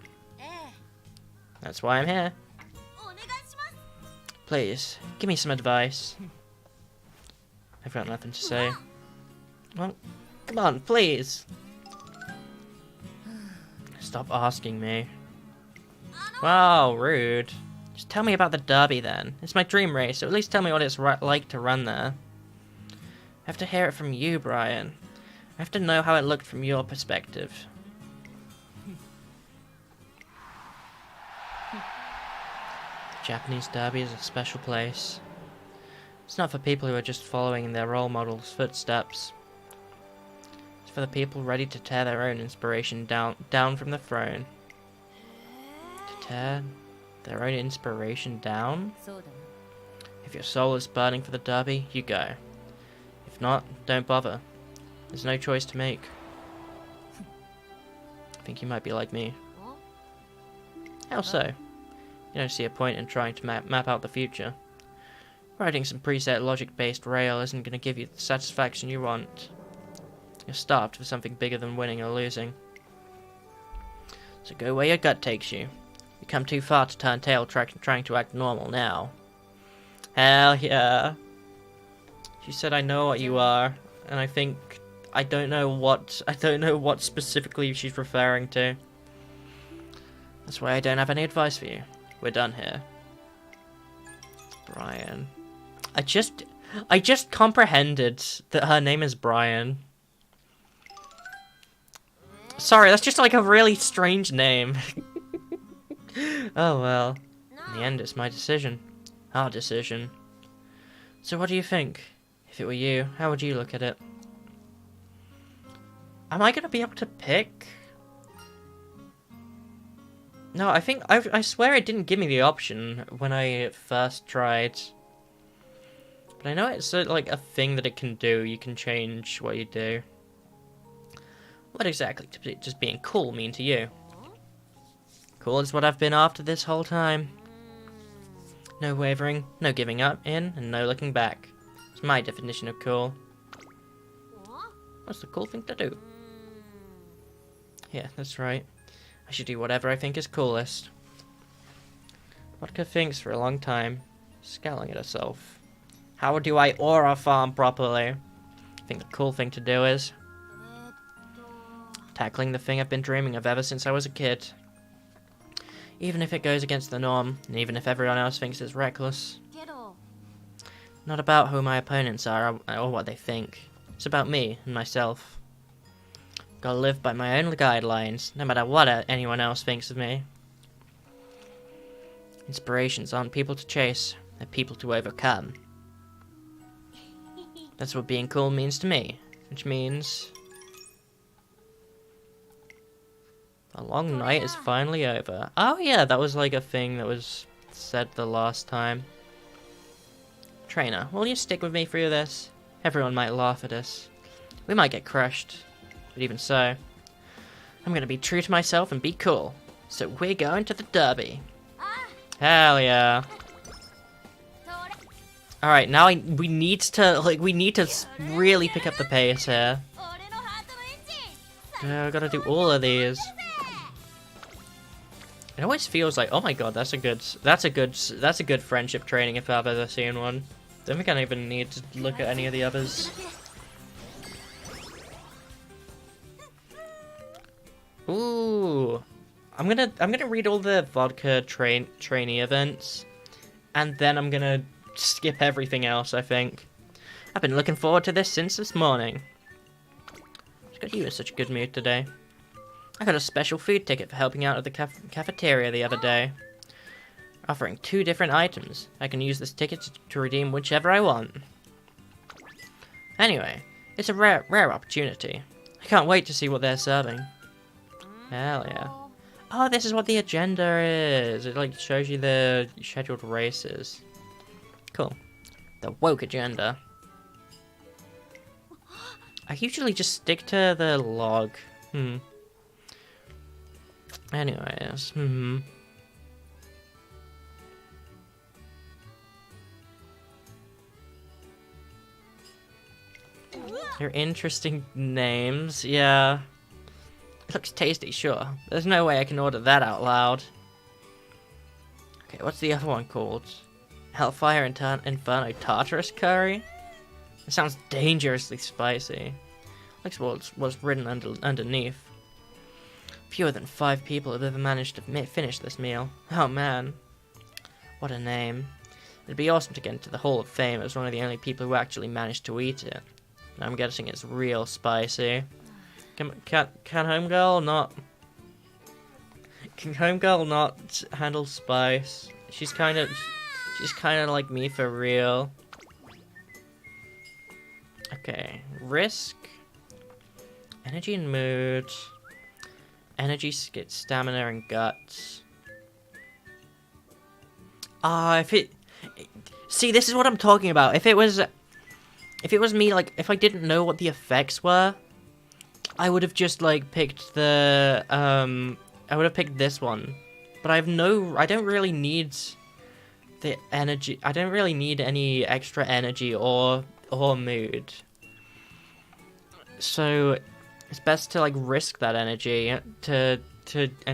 That's why I'm here. Please, give me some advice. I've got nothing to say. Well, come on, please. Stop asking me. Wow, rude. Just tell me about the Derby then. It's my dream race, so at least tell me what it's like to run there. I have to hear it from you, Brian. I have to know how it looked from your perspective. The Japanese Derby is a special place. It's not for people who are just following in their role models' footsteps. It's for the people ready to tear their own inspiration down from the throne. To tear their own inspiration down? If your soul is burning for the Derby, you go. If not, don't bother. There's no choice to make. I think you might be like me. How so? You don't see a point in trying to map out the future. Writing some preset logic-based rail isn't going to give you the satisfaction you want. You're starved for something bigger than winning or losing. So go where your gut takes you. You come too far to turn tail trying to act normal now. Hell yeah. She said I know what you are, and I think I don't know what specifically she's referring to. That's why I don't have any advice for you. We're done here. Brian. I just comprehended that her name is Brian. Sorry, that's just like a really strange name. Oh well. In the end, it's my decision. Our decision. So what do you think? If it were you, how would you look at it? Am I gonna be able to pick? No, I swear it didn't give me the option when I first tried. But I know it's like a thing that it can do. You can change what you do. What exactly does just being cool mean to you? Cool is what I've been after this whole time. No wavering, no giving up in, and no looking back. It's my definition of cool. What's the cool thing to do? Yeah, that's right. I should do whatever I think is coolest. Vodka thinks for a long time, scowling at herself. How do I aura farm properly? I think the cool thing to do is tackling the thing I've been dreaming of ever since I was a kid. Even if it goes against the norm, and even if everyone else thinks it's reckless. Not about who my opponents are or what they think. It's about me and myself. Gotta live by my own guidelines, no matter what anyone else thinks of me. Inspirations aren't people to chase, They're people to overcome. That's what being cool means to me. Which means... a long night is finally over. Oh yeah, that was like a thing that was said the last time. Trainer, will you stick with me through this? Everyone might laugh at us. We might get crushed. But even so, I'm gonna be true to myself and be cool. So we're going to the derby. Hell yeah. Alright, now we need to really pick up the pace here. I gotta do all of these. It always feels like, oh my god, that's a good friendship training if I've ever seen one. Don't think I even need to look at any of the others. Ooh, I'm gonna read all the vodka trainee events, and then I'm gonna skip everything else. I think I've been looking forward to this since this morning. What's got you in such a good mood today? I got a special food ticket for helping out at the cafeteria the other day. Offering 2 different items. I can use this ticket to redeem whichever I want. Anyway, it's a rare opportunity. I can't wait to see what they're serving. Hell yeah. Oh, this is what the agenda is. It like shows you the scheduled races. Cool. The woke agenda. I usually just stick to the log. Anyways, They're interesting names, yeah. It looks tasty, sure. There's no way I can order that out loud. Okay, what's the other one called? Hellfire Inferno Tartarus Curry? It sounds dangerously spicy. Looks what's written underneath. Fewer than 5 people have ever managed to finish this meal. Oh man. What a name. It'd be awesome to get into the Hall of Fame as one of the only people who actually managed to eat it. I'm guessing it's real spicy. Can Homegirl not... Can Homegirl not handle spice? She's kind of like me for real. Okay. Risk. Energy and mood. Energy, stamina, and guts. If it... See, this is what I'm talking about. If it was me, like, if I didn't know what the effects were, I would have just, like, picked the, I would have picked this one. But I don't really need the energy. I don't really need any extra energy or mood. So... it's best to, like, risk that energy and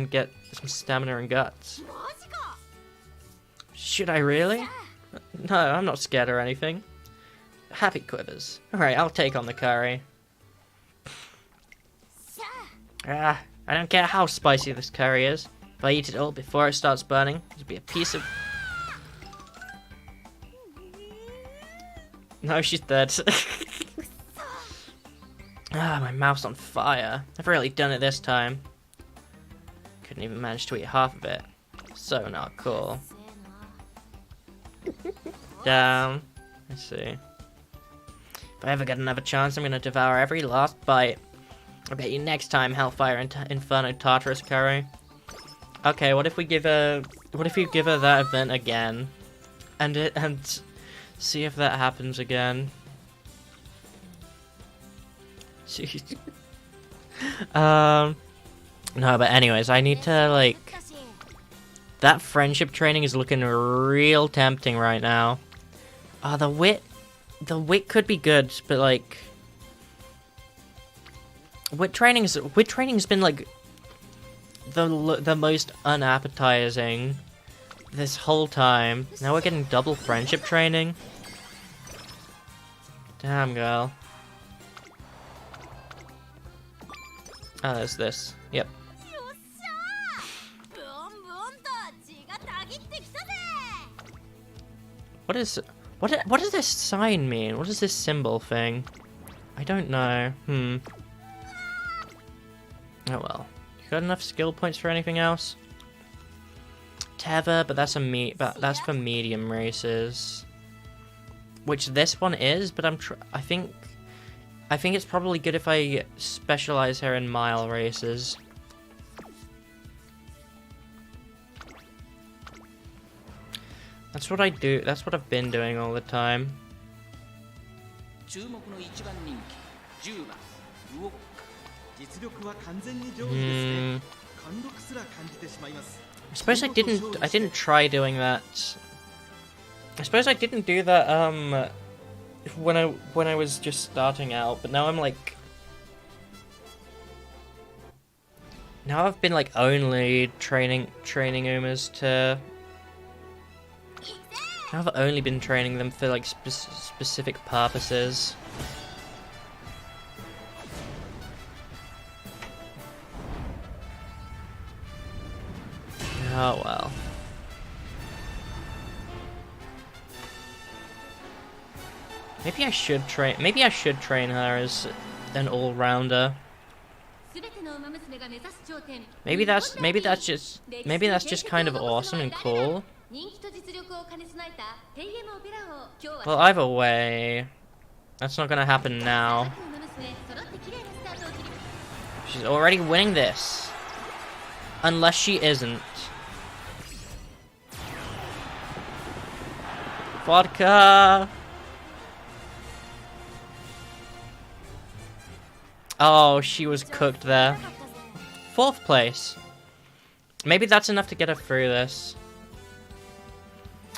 get some stamina and guts. Should I really? No, I'm not scared or anything. Happy quivers. Alright, I'll take on the curry. I don't care how spicy this curry is. If I eat it all before it starts burning, it'll be a piece of... No, she's dead. My mouth's on fire. I've really done it this time. Couldn't even manage to eat half of it. So not cool. Down. I see. If I ever get another chance, I'm gonna devour every last bite. I bet you next time, Hellfire Inferno Tartarus Curry. Okay, what if you give her that event again? And see if that happens again. Jeez. No, but anyways, I need to, like... That friendship training is looking real tempting right now. The wit could be good, but, like... Wit training's been, like, the most unappetizing this whole time. Now we're getting double friendship training. Damn, girl. Oh, there's this. Yep. What does this sign mean? What is this symbol thing? I don't know. Oh well. You got enough skill points for anything else? tether, but that's for medium races. Which this one is, but I think it's probably good if I specialize her in mile races. That's what I do. That's what I've been doing all the time. I suppose I didn't try doing that. I suppose I didn't do that when I was just starting out, but now I'm like, now I've been like only training Umas to. Now I've only been training them for like specific purposes. Oh well. Maybe I should train her as an all-rounder. Maybe that's just kind of awesome and cool. Well, either way, that's not gonna happen now. She's already winning this. Unless she isn't. Vodka! Oh, she was cooked there. 4th place. Maybe that's enough to get her through this.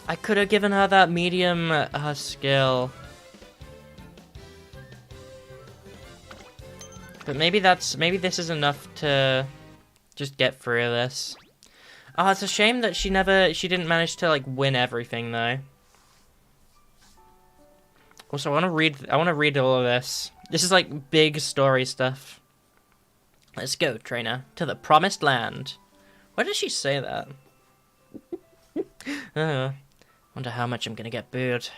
I could have given her that medium skill. But maybe this is enough to just get through this. Oh, it's a shame that she didn't manage to like win everything though. Also, I want to read all of this. This is like big story stuff. Let's go, trainer, to the promised land. Why does she say that? Wonder how much I'm gonna get booed.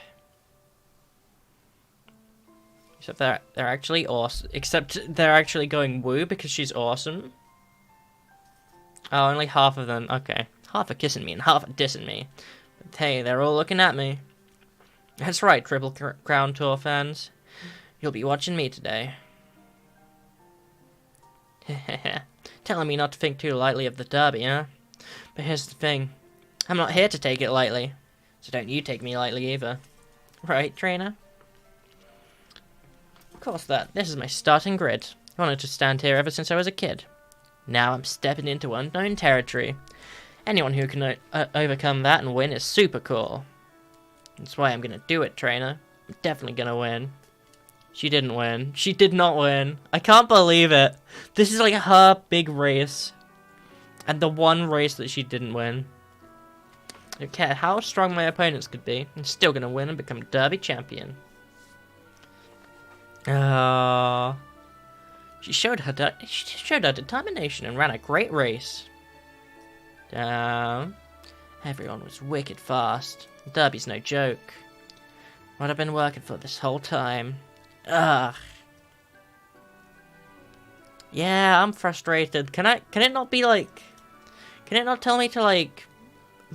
Except they're actually awesome. Except they're actually going woo because she's awesome. Oh, only half of them. Okay, half are kissing me and half are dissing me. But hey, they're all looking at me. That's right, Triple Crown Tour fans. You'll be watching me today. Telling me not to think too lightly of the derby, huh? But here's the thing. I'm not here to take it lightly. So don't you take me lightly either. Right, trainer? Of course this is my starting grid. I wanted to stand here ever since I was a kid. Now I'm stepping into unknown territory. Anyone who can overcome that and win is super cool. That's why I'm gonna do it, trainer. I'm definitely gonna win. She didn't win. She did not win. I can't believe it. This is like her big race. And the one race that she didn't win. I don't care how strong my opponents could be. I'm still gonna win and become Derby champion. She showed her determination and ran a great race. Everyone was wicked fast. Derby's no joke. What I've been working for this whole time. Ugh. Yeah, I'm frustrated. Can it not be like... Can it not tell me to like...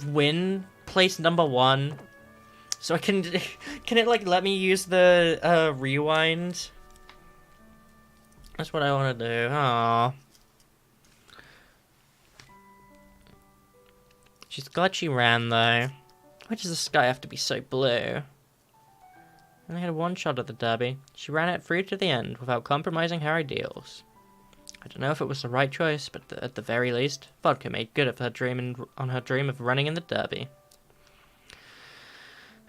win place number 1? So I can... Can it like let me use the rewind? That's what I want to do. Aww. She's glad she ran though. Why does the sky have to be so blue? I only had one shot at the derby. She ran it through to the end without compromising her ideals. I don't know if it was the right choice, but at the very least, Vodka made good of her dream of running in the derby.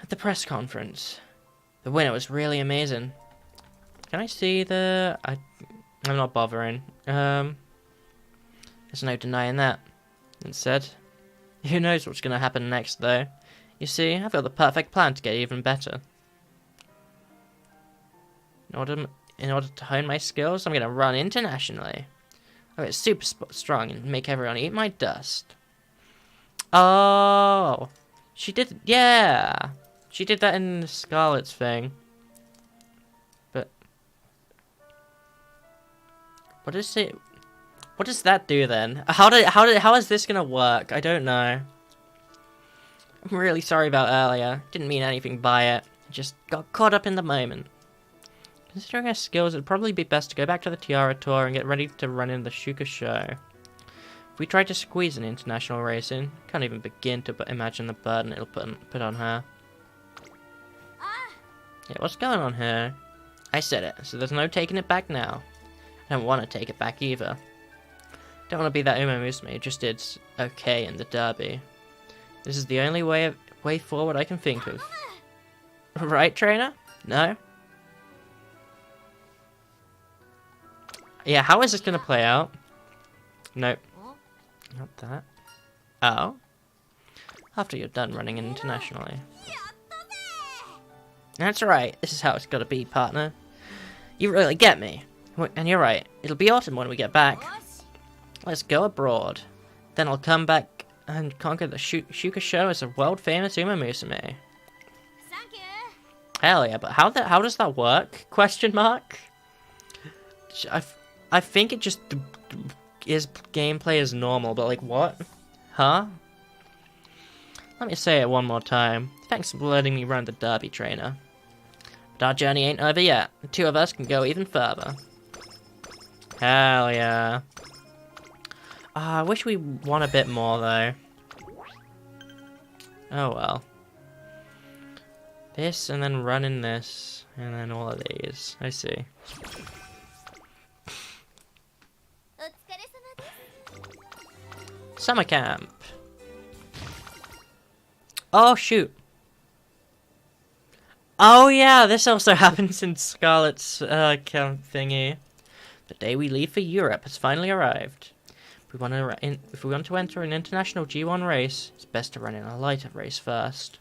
At the press conference, the winner was really amazing. Can I see the... I'm not bothering. There's no denying that. Instead, who knows what's going to happen next, though? You see, I've got the perfect plan to get even better. In order to hone my skills, I'm going to run internationally. I'll get super strong and make everyone eat my dust. Oh! She did... Yeah! She did that in Scarlet's thing. But... What does that do then? How is this going to work? I don't know. I'm really sorry about earlier. Didn't mean anything by it. Just got caught up in the moment. Considering our skills, it'd probably be best to go back to the Tiara Tour and get ready to run in the Shuka show. If we tried to squeeze an international race in, can't even begin to imagine the burden it'll put on her. Yeah, what's going on here? I said it, so there's no taking it back now. I don't want to take it back either. Don't want to be that Umamusume who just did okay in the derby. This is the only way forward I can think of. Right, trainer? No? Yeah, how is this going to play out? Nope. Not that. Oh? After you're done running internationally. That's right. This is how it's got to be, partner. You really get me. And you're right. It'll be autumn when we get back. Let's go abroad. Then I'll come back and conquer the Shuka show as a world-famous Umamusume. Hell yeah, but how does that work? Question mark? I think it just is gameplay as normal, but like what? Huh? Let me say it one more time. Thanks for letting me run the derby, trainer. But our journey ain't over yet. The two of us can go even further. Hell yeah. I wish we won a bit more though. Oh well. This and then run in this and then all of these. I see. Summer camp. Oh shoot. Oh yeah, this also happens in Scarlet's camp thingy. The day we leave for Europe has finally arrived. If we want to enter an international G1 race, it's best to run in a lighter race first.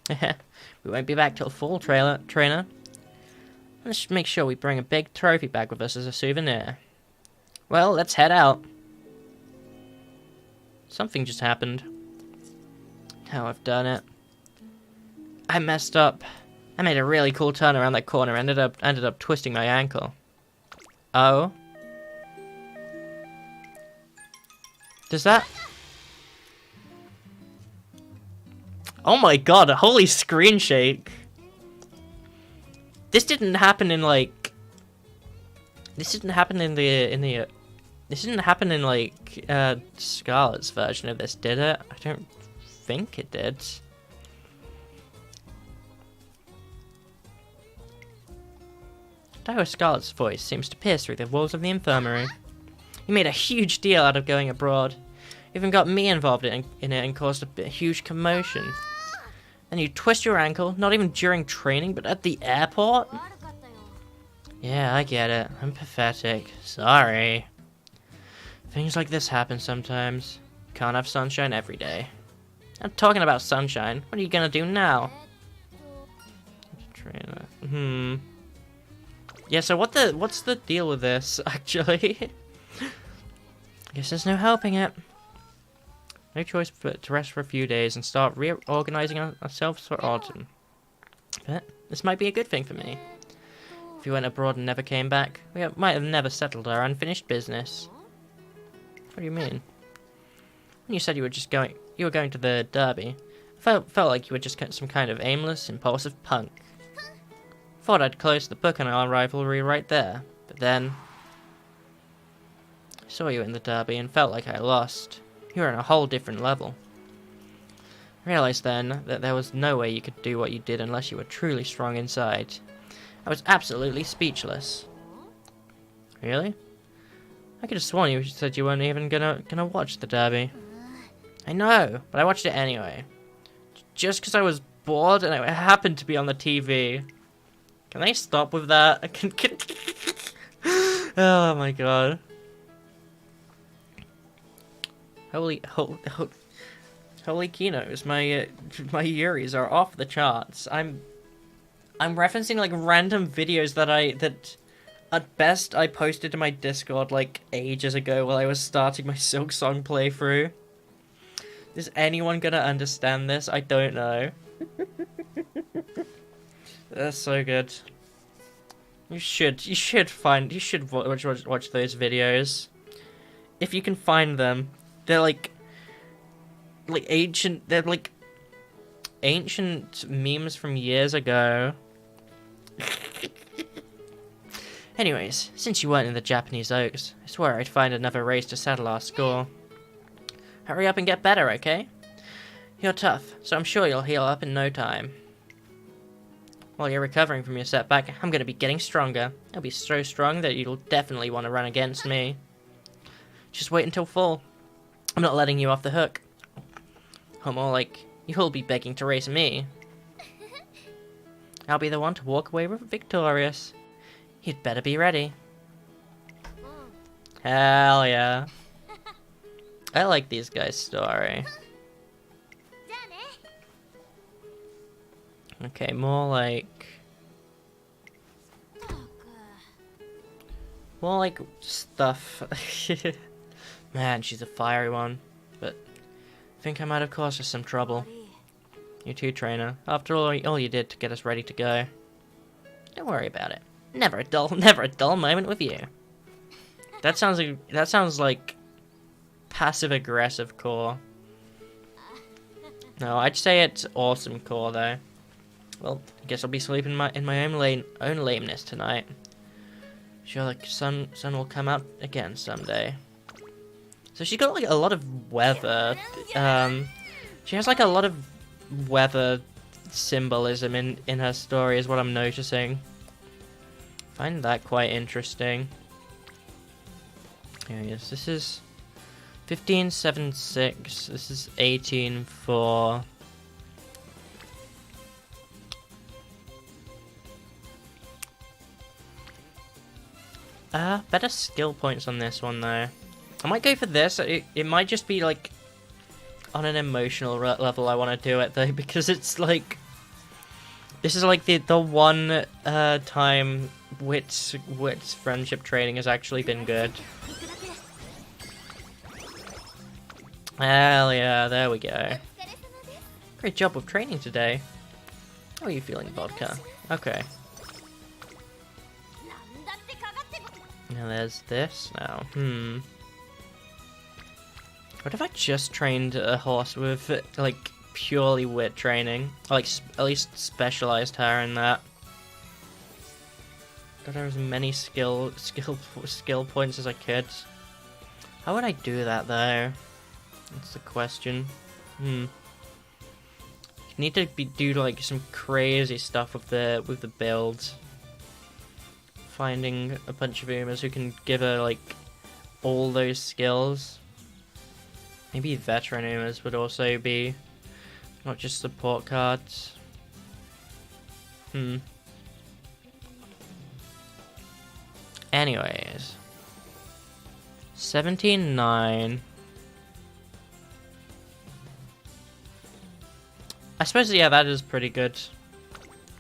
We won't be back till fall, trainer. Let's make sure we bring a big trophy bag with us as a souvenir. Well, let's head out. Something just happened. Now I've done it. I messed up. I made a really cool turn around that corner, ended up twisting my ankle. Oh. Does that... Oh my god, a holy screen shake. This didn't happen in like... This didn't happen in like Scarlet's version of this, did it? I don't think it did. Though Scarlet's voice seems to pierce through the walls of the infirmary. You made a huge deal out of going abroad. You even got me involved in it and caused a huge commotion. And you twist your ankle, not even during training, but at the airport? Yeah, I get it. I'm pathetic. Sorry. Things like this happen sometimes. Can't have sunshine every day. I'm talking about sunshine. What are you gonna do now? Trainer. Yeah, so what's the deal with this, actually? Guess there's no helping it. No choice but to rest for a few days and start reorganizing ourselves for autumn. But this might be a good thing for me. If you went abroad and never came back, we might have never settled our unfinished business. What do you mean? When you said you were going to the derby, I felt like you were just some kind of aimless, impulsive punk. Thought I'd close the book on our rivalry right there, but then I saw you in the derby and felt like I lost. You were on a whole different level. I realized then that there was no way you could do what you did unless you were truly strong inside. I was absolutely speechless. Really? I could have sworn you said you weren't even gonna watch the derby. I know, but I watched it anyway. Just because I was bored and it happened to be on the TV. Can they stop with that? Oh my god. Holy Kinos, my Yuris are off the charts. I'm referencing like random videos that at best I posted to my Discord like ages ago while I was starting my Silk Song playthrough. Is anyone gonna understand this? I don't know. That's so good. You should watch those videos. If you can find them. They're like ancient, they're like ancient memes from years ago. Anyways, since you weren't in the Japanese Oaks, I swore I'd find another race to settle our score. Hurry up and get better, okay? You're tough, so I'm sure you'll heal up in no time. While you're recovering from your setback, I'm gonna be getting stronger. I'll be so strong that you'll definitely want to run against me. Just wait until fall. I'm not letting you off the hook. Or more like, you'll be begging to race me. I'll be the one to walk away victorious. You'd better be ready. Hell yeah. I like these guys' story. Okay, more like stuff. Man, she's a fiery one. But I think I might have caused us some trouble. You too, trainer. After all you did to get us ready to go. Don't worry about it. Never a dull moment with you. That sounds like passive aggressive core. No, I'd say it's awesome core though. Well, I guess I'll be sleeping in my own lameness tonight. Sure, the sun will come out again someday. So she's got like a lot of weather. She has like a lot of weather symbolism in her story, is what I'm noticing. Find that quite interesting. Here he is. This is 1576. This is 18-4. Better skill points on this one though. I might go for this. It might just be like on an emotional level I want to do it though, because it's like this is like the one time Wit's friendship training has actually been good. Hell yeah, there we go. Great job with training today. How are you feeling, Vodka? Okay. Now there's this now. What if I just trained a horse with like purely wit training? Like at least specialized her in that. Got her as many skill points as I could. How would I do that though? That's the question. You need to do like some crazy stuff with the build. Finding a bunch of Umas who can give her like all those skills. Maybe veteran Umas would also be, not just support cards. Anyways. 17-9. I suppose, yeah, that is pretty good.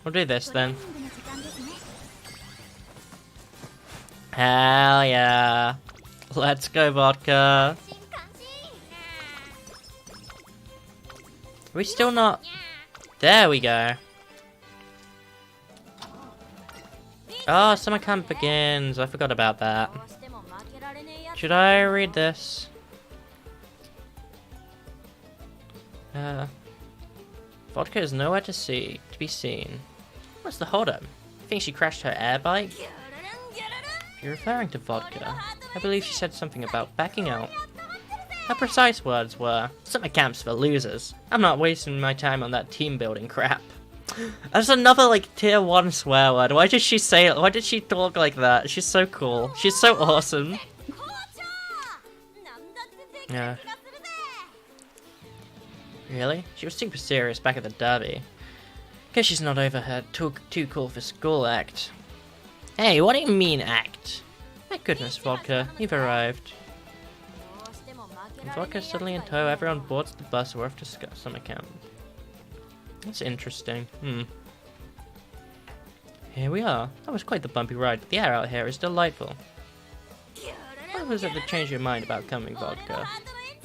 We'll do this then. Hell yeah. Let's go, Vodka. Are we still not... There we go. Oh, summer camp begins. I forgot about that. Should I read this? Vodka is nowhere to be seen. What's the holdup? You think she crashed her air bike? If you're referring to Vodka, I believe she said something about backing out. Her precise words were, "Summer camp's for losers. I'm not wasting my time on that team building crap." That's another like tier 1 swear word. Why did she say it? Why did she talk like that? She's so cool. She's so awesome. Yeah. Really? She was super serious back at the derby. Guess she's not over her too cool for school act. Hey, what do you mean act? My goodness, Vodka, you've arrived. With Vodka suddenly in tow, everyone boards the bus we're off to summer camp. That's interesting. Here we are. That was quite the bumpy ride, but the air out here is delightful. Why was it to change your mind about coming, Vodka?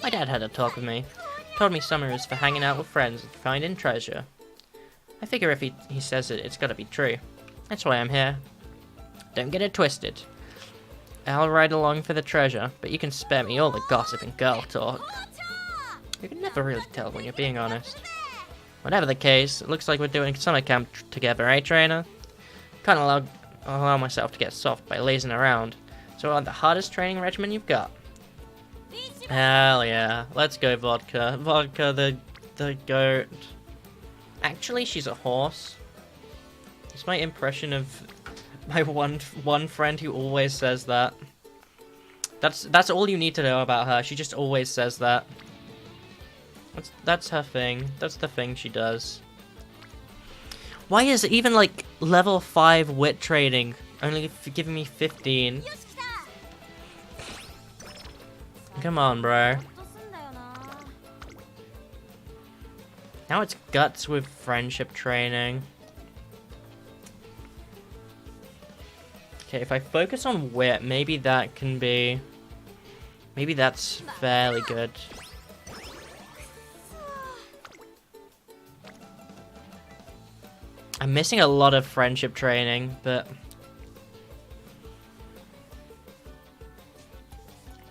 My dad had a talk with me. Told me summer is for hanging out with friends and finding treasure. I figure if he says it, it's gotta be true. That's why I'm here. Don't get it twisted. I'll ride along for the treasure, but you can spare me all the gossip and girl talk. You can never really tell when you're being honest. Whatever the case, it looks like we're doing summer camp together, right, trainer? Can't allow myself to get soft by lazing around. So on the hardest training regimen you've got. Hell yeah. Let's go, Vodka. Vodka, the goat. Actually, she's a horse. It's my impression of my one friend who always says that. That's all you need to know about her. She just always says that. That's her thing. That's the thing she does. Why is it even like level 5 wit training only giving me 15? Come on, bro. Now it's guts with friendship training. Okay, if I focus on wit, maybe that can be... Maybe that's fairly good. I'm missing a lot of friendship training, but...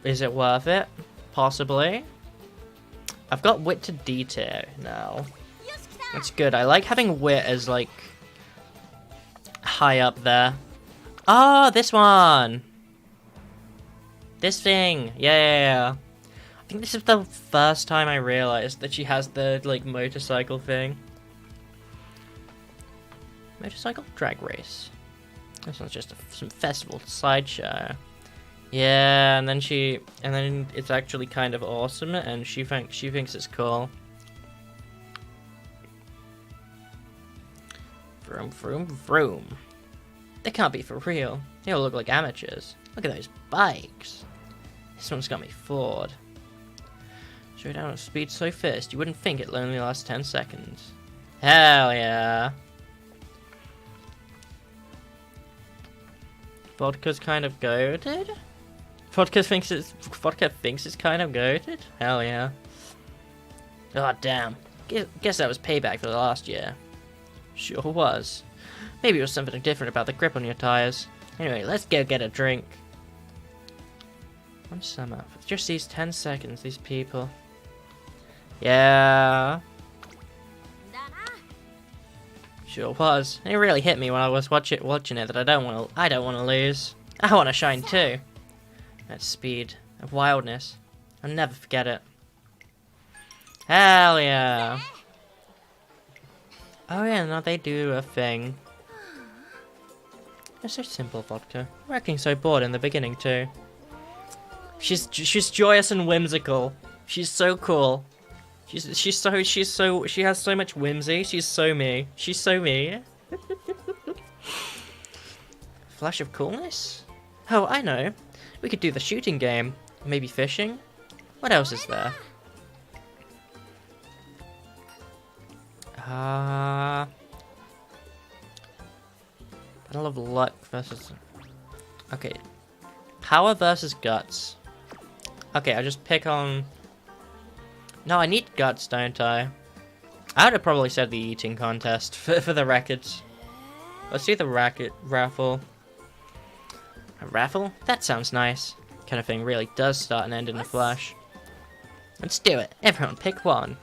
Is it worth it? Possibly. I've got wit to D tier now. That's good. I like having wit as, like, high up there. Oh, this one! This thing! Yeah. I think this is the first time I realized that she has the, like, motorcycle thing. Motorcycle drag race. This one's just some festival sideshow. Yeah, and then it's actually kind of awesome, and she thinks it's cool. Vroom, vroom, vroom. They can't be for real. They all look like amateurs. Look at those bikes. This one's got me floored. Show down at speed so fast, you wouldn't think it'll only last 10 seconds. Hell yeah. Vodka's kind of goated? Vodka thinks it's kind of goated? Hell yeah. Oh damn. Guess that was payback for the last year. Sure was. Maybe it was something different about the grip on your tires. Anyway, let's go get a drink. One summer. Just these 10 seconds, these people. Yeah. Sure was. It really hit me when I was watching it that I don't want to lose. I want to shine too. That speed, that wildness. I'll never forget it. Hell yeah. Oh yeah, now they do a thing. It's so simple, Vodka. We're acting so bored in the beginning too. She's joyous and whimsical. She's so cool. She has so much whimsy. She's so me. She's so me. Flash of coolness? Oh, I know. We could do the shooting game. Maybe fishing? What else is there? Battle of luck versus... Okay. Power versus guts. Okay, I'll just pick on... No, I need guts, don't I? I would have probably said the eating contest for the records. Let's do the raffle. A raffle? That sounds nice. Kind of thing really does start and end in a flash. Let's do it. Everyone pick one.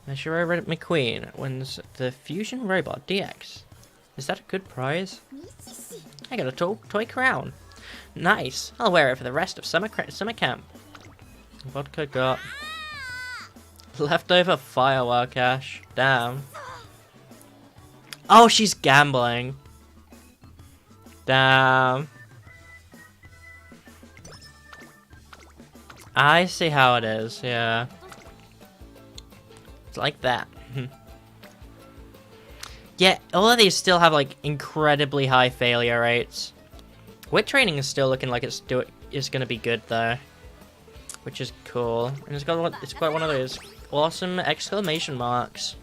Measure McQueen wins the Fusion Robot DX. Is that a good prize? I got a toy crown. Nice. I'll wear it for the rest of summer camp. Vodka got leftover firework ash. Damn. Oh, she's gambling. Damn. I see how it is, yeah. It's like that. Yeah, all of these still have like incredibly high failure rates. Wit training is still looking like it's gonna be good though, which is cool. And it's got one of those awesome exclamation marks.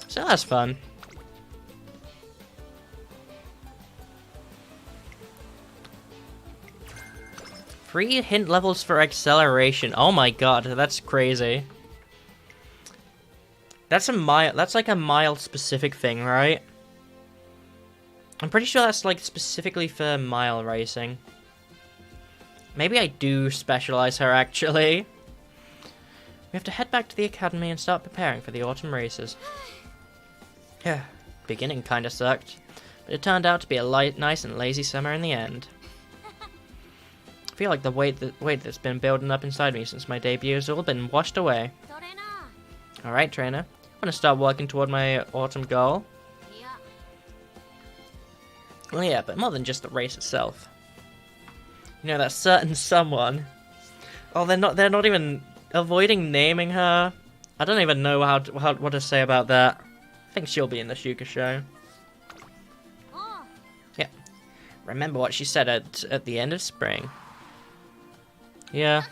So that's fun. Free hint levels for acceleration. Oh my god, that's crazy. That's like a mild specific thing, right? I'm pretty sure that's like specifically for mile racing. Maybe I do specialize her, actually. We have to head back to the academy and start preparing for the autumn races. Yeah, beginning kinda sucked, but it turned out to be a light, nice and lazy summer in the end. I feel like the weight that's been building up inside me since my debut has all been washed away. Alright, trainer. I'm gonna start working toward my autumn goal. Well, yeah, but more than just the race itself. You know, that certain someone. Oh, they're not even avoiding naming her. I don't even know what to say about that. I think she'll be in the Shuka show. Yeah. Remember what she said at the end of spring. Yeah.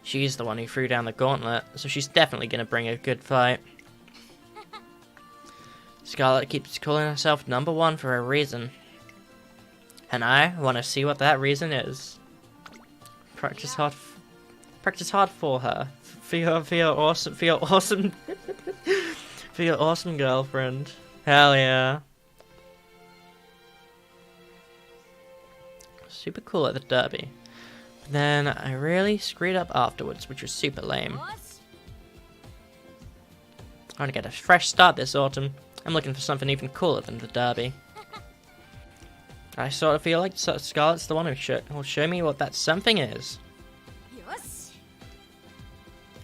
She's the one who threw down the gauntlet, so she's definitely gonna bring a good fight. Scarlet keeps calling herself #1 for a reason. And I want to see what that reason is. Practice hard for her. For your awesome girlfriend. Hell yeah. Super cool at the derby. But then I really screwed up afterwards, which was super lame. I want to get a fresh start this autumn. I'm looking for something even cooler than the derby. I sort of feel like Scarlet's the one who will show me what that something is.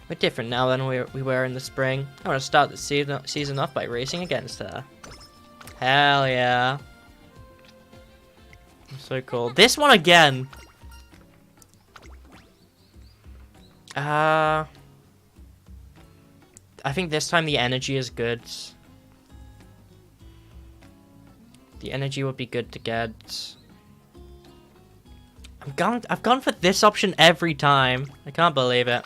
We're different now than we were in the spring. I want to start the season off by racing against her. Hell yeah. So cool. This one again! I think this time the energy is good. The energy would be good to get. I've gone for this option every time. I can't believe it.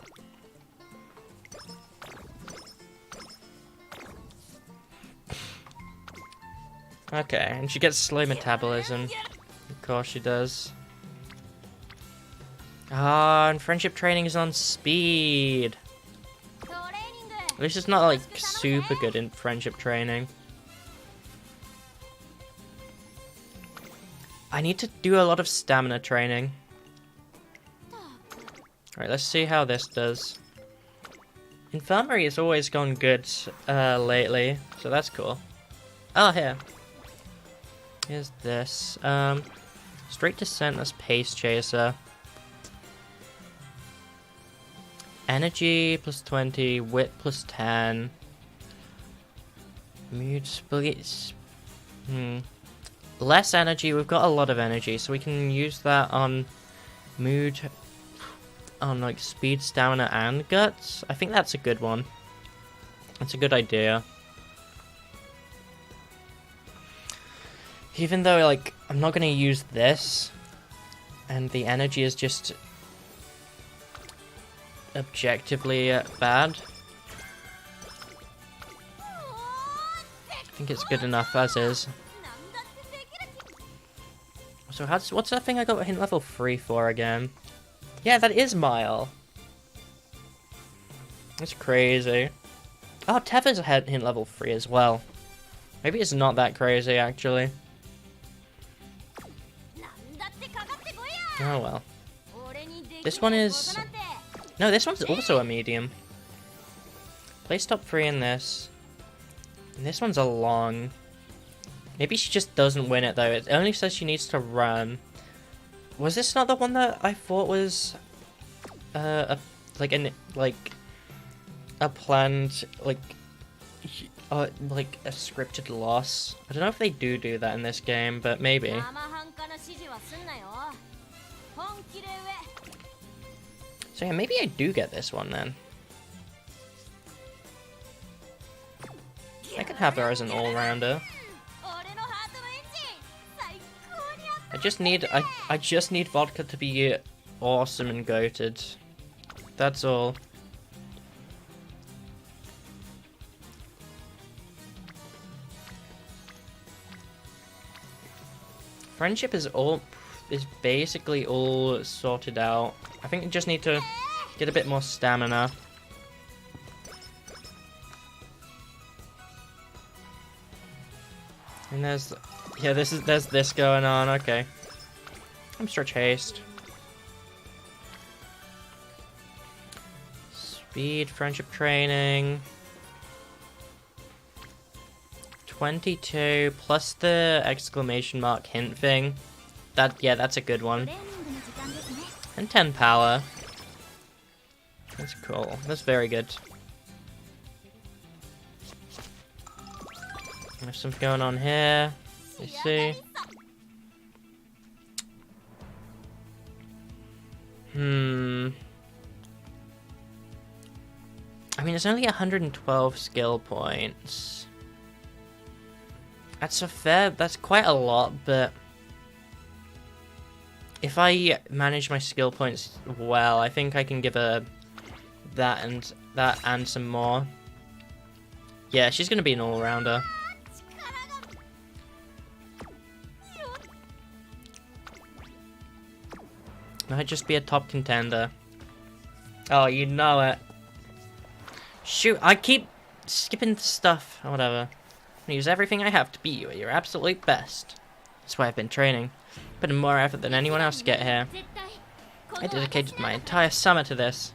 Okay, and she gets slow metabolism. Of course she does. Ah, and friendship training is on speed. At least it's not like super good in friendship training. I need to do a lot of stamina training. Alright, let's see how this does. Infirmary has always gone good lately, so that's cool. Oh, here. Here's this. Straight descent as Pace Chaser. Energy plus 20, wit plus 10. Mood splits. Less energy, we've got a lot of energy, so we can use that on mood, on like speed, stamina, and guts. I think that's a good one. That's a good idea. Even though, like, I'm not gonna use this, and the energy is just objectively bad. I think it's good enough as is. So what's that thing I got hint level 3 for again? Yeah, that is Mile. That's crazy. Oh, Teppi's hint level 3 as well. Maybe it's not that crazy, actually. Oh well. This one is... No, this one's also a medium. Place top 3 in this. And this one's a long. Maybe she just doesn't win it though. It only says she needs to run. Was this not the one that I thought was a planned like a scripted loss? I don't know if they do that in this game, but maybe. So yeah, maybe I do get this one then. I could have her as an all-rounder. I just need Vodka to be awesome and goated. That's all. Friendship is basically all sorted out. I think we just need to get a bit more stamina. And there's this going on, okay. I'm stretch haste. Speed, friendship training. 22 plus the exclamation mark hint thing. That's a good one. And 10 power. That's cool. That's very good. There's something going on here. You see? I mean, it's only 112 skill points. That's quite a lot, but if I manage my skill points well, I think I can give her that and some more. Yeah, she's gonna be an all-rounder. Might just be a top contender. Oh, you know it. Shoot, I keep skipping stuff or whatever. I use everything I have to be you at your absolute best. That's why I've been training. Putting more effort than anyone else to get here. I dedicated my entire summer to this.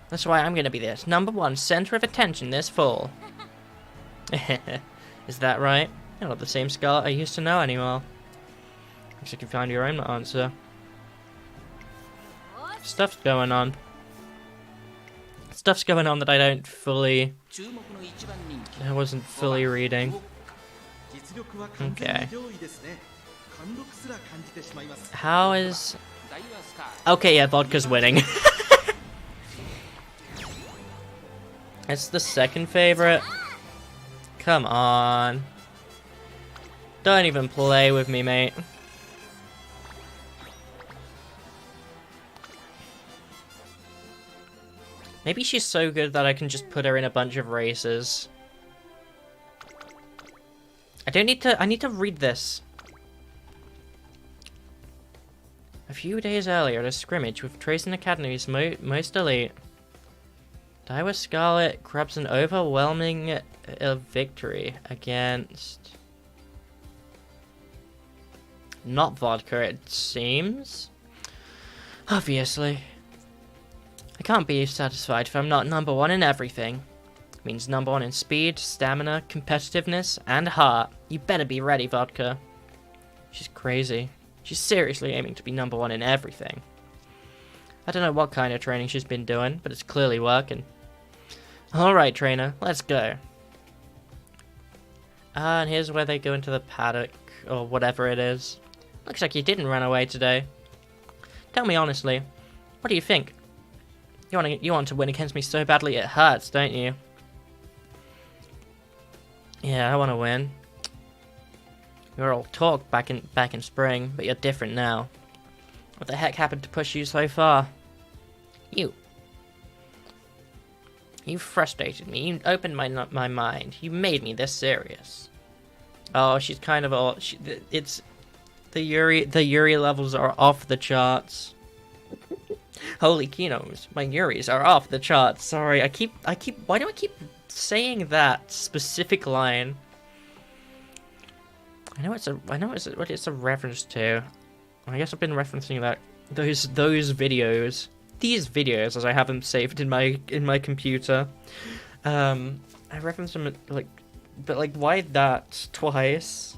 That's why I'm gonna be the #1 center of attention this fall. Is that right? You're not the same Scarlet I used to know anymore. Looks like you found your own answer. Stuff's going on. Stuff's going on that I wasn't fully reading. Okay. How is... Okay, yeah, Vodka's winning. It's the second favorite. Come on. Don't even play with me, mate. Maybe she's so good that I can just put her in a bunch of races. I need to read this. A few days earlier at a scrimmage with Tracing Academy's most elite, Daiwa Scarlet grabs an overwhelming victory against... Not Vodka, it seems? Obviously. I can't be satisfied if I'm not #1 in everything. It means #1 in speed, stamina, competitiveness, and heart. You better be ready, Vodka. She's crazy. She's seriously aiming to be #1 in everything. I don't know what kind of training she's been doing, but it's clearly working. Alright, trainer, let's go. And here's where they go into the paddock, or whatever it is. Looks like you didn't run away today. Tell me honestly, what do you think? You want to win against me so badly it hurts, don't you? Yeah, I want to win. You were all talk back in spring, but you're different now. What the heck happened to push you so far? You frustrated me. You opened my mind. You made me this serious. Oh, she's kind of all. It's the Yuri levels are off the charts. Holy Kinos, my Yuris are off the charts. Sorry, why do I keep saying that specific line? I know what it's a reference to. I guess I've been referencing those videos. These videos, as I have them saved in my computer. I reference them but why that twice?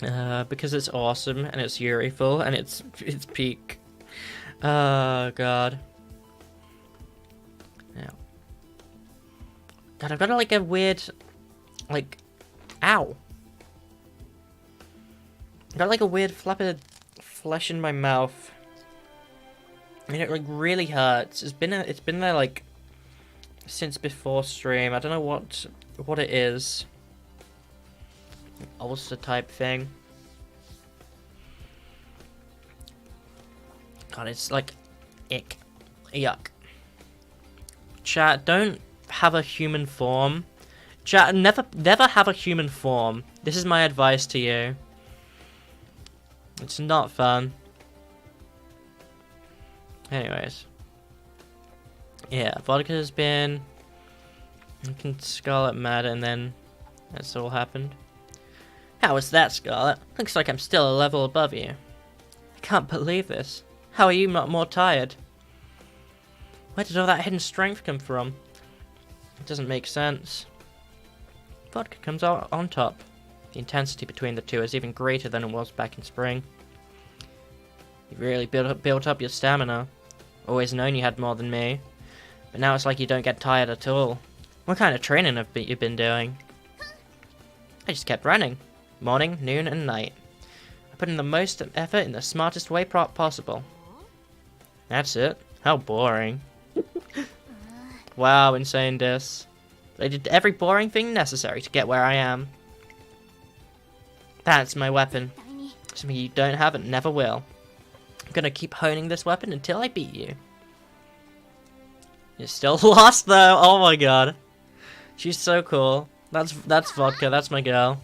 Because it's awesome and it's Yuri-ful and it's peak. Oh god. Now. God, I've got a weird ow. I got a weird flap of flesh in my mouth. And it really hurts. It's been there since before stream. I don't know what it is. Ulcer type thing. God, it's ick. Yuck. Chat, don't have a human form. Chat, never have a human form. This is my advice to you. It's not fun. Anyways. Yeah, Vodka has been Scarlet mad and then that's all happened. How was that, Scarlet? Looks like I'm still a level above you. I can't believe this. How are you not more tired? Where did all that hidden strength come from? It doesn't make sense. Vodka comes out on top. The intensity between the two is even greater than it was back in spring. You've really built up your stamina. Always known you had more than me. But now it's like you don't get tired at all. What kind of training have you been doing? I just kept running. Morning, noon, and night. I put in the most effort in the smartest way possible. That's it? How boring. Wow, insane diss. I did every boring thing necessary to get where I am. That's my weapon. Something you don't have and never will. I'm gonna keep honing this weapon until I beat you. You're still lost though, oh my god. She's so cool. That's Vodka, that's my girl.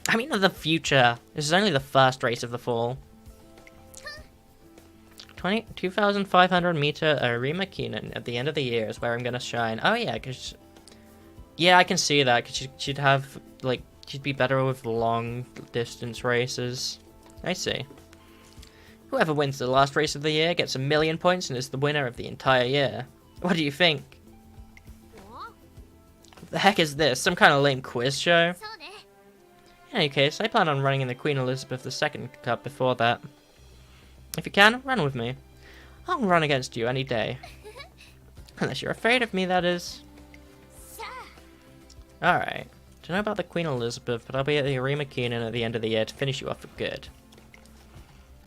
I mean, of the future. This is only the first race of the fall. 2,500 meter Arima Keenan at the end of the year is where I'm gonna shine. Oh yeah, cause yeah, I can see that. Cause she'd have like she'd be better with long distance races. I see. Whoever wins the last race of the year gets 1,000,000 points and is the winner of the entire year. What do you think? What the heck is this? Some kind of lame quiz show? In any case, I plan on running in the Queen Elizabeth II Cup before that. If you can, run with me. I'll run against you any day. Unless you're afraid of me, that is. Alright. Don't know about the Queen Elizabeth, but I'll be at the Arima Keenan at the end of the year to finish you off for good.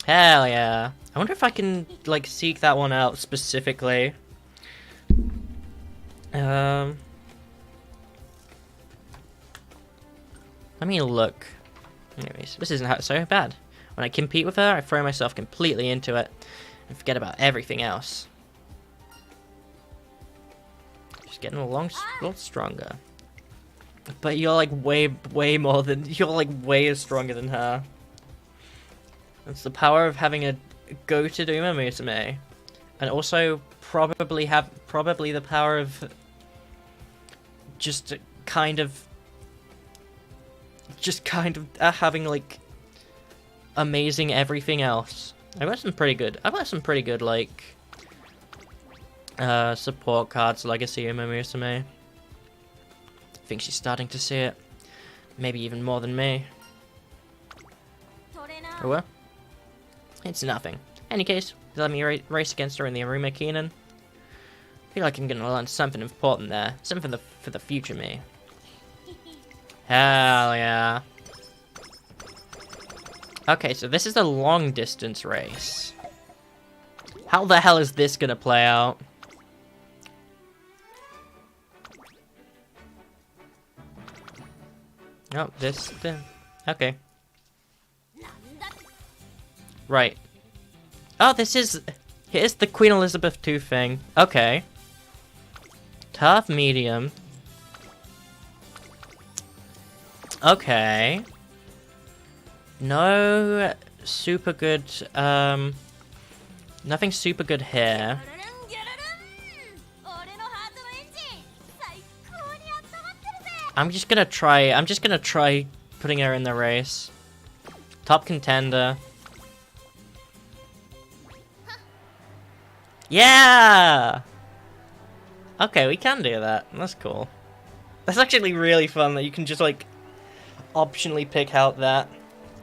Hell yeah. I wonder if I can, like, seek that one out specifically. Let me look. Anyways, this isn't so bad. When I compete with her, I throw myself completely into it and forget about everything else. She's getting a lot stronger. But you're like way more than you're like way stronger than her. It's the power of having a goated Umamusume, and also probably the power of just kind of having like amazing everything else. I've got some pretty good like support cards, Legacy Umamusume. I think she's starting to see it. Maybe even more than me. Oh well. It's nothing. Any case, let me race against her in the Arima Keenan. I feel like I'm gonna learn something important there. Something for the future me. Hell yeah. Okay, so this is a long distance race. How the hell is this gonna play out? Oh, okay. Right. Oh, here's the Queen Elizabeth II thing. Okay. Tough medium. Okay. No super good, nothing super good here. I'm just gonna try putting her in the race. Top contender. Yeah! Okay, we can do that. That's cool. That's actually really fun that you can just, like, optionally pick out that.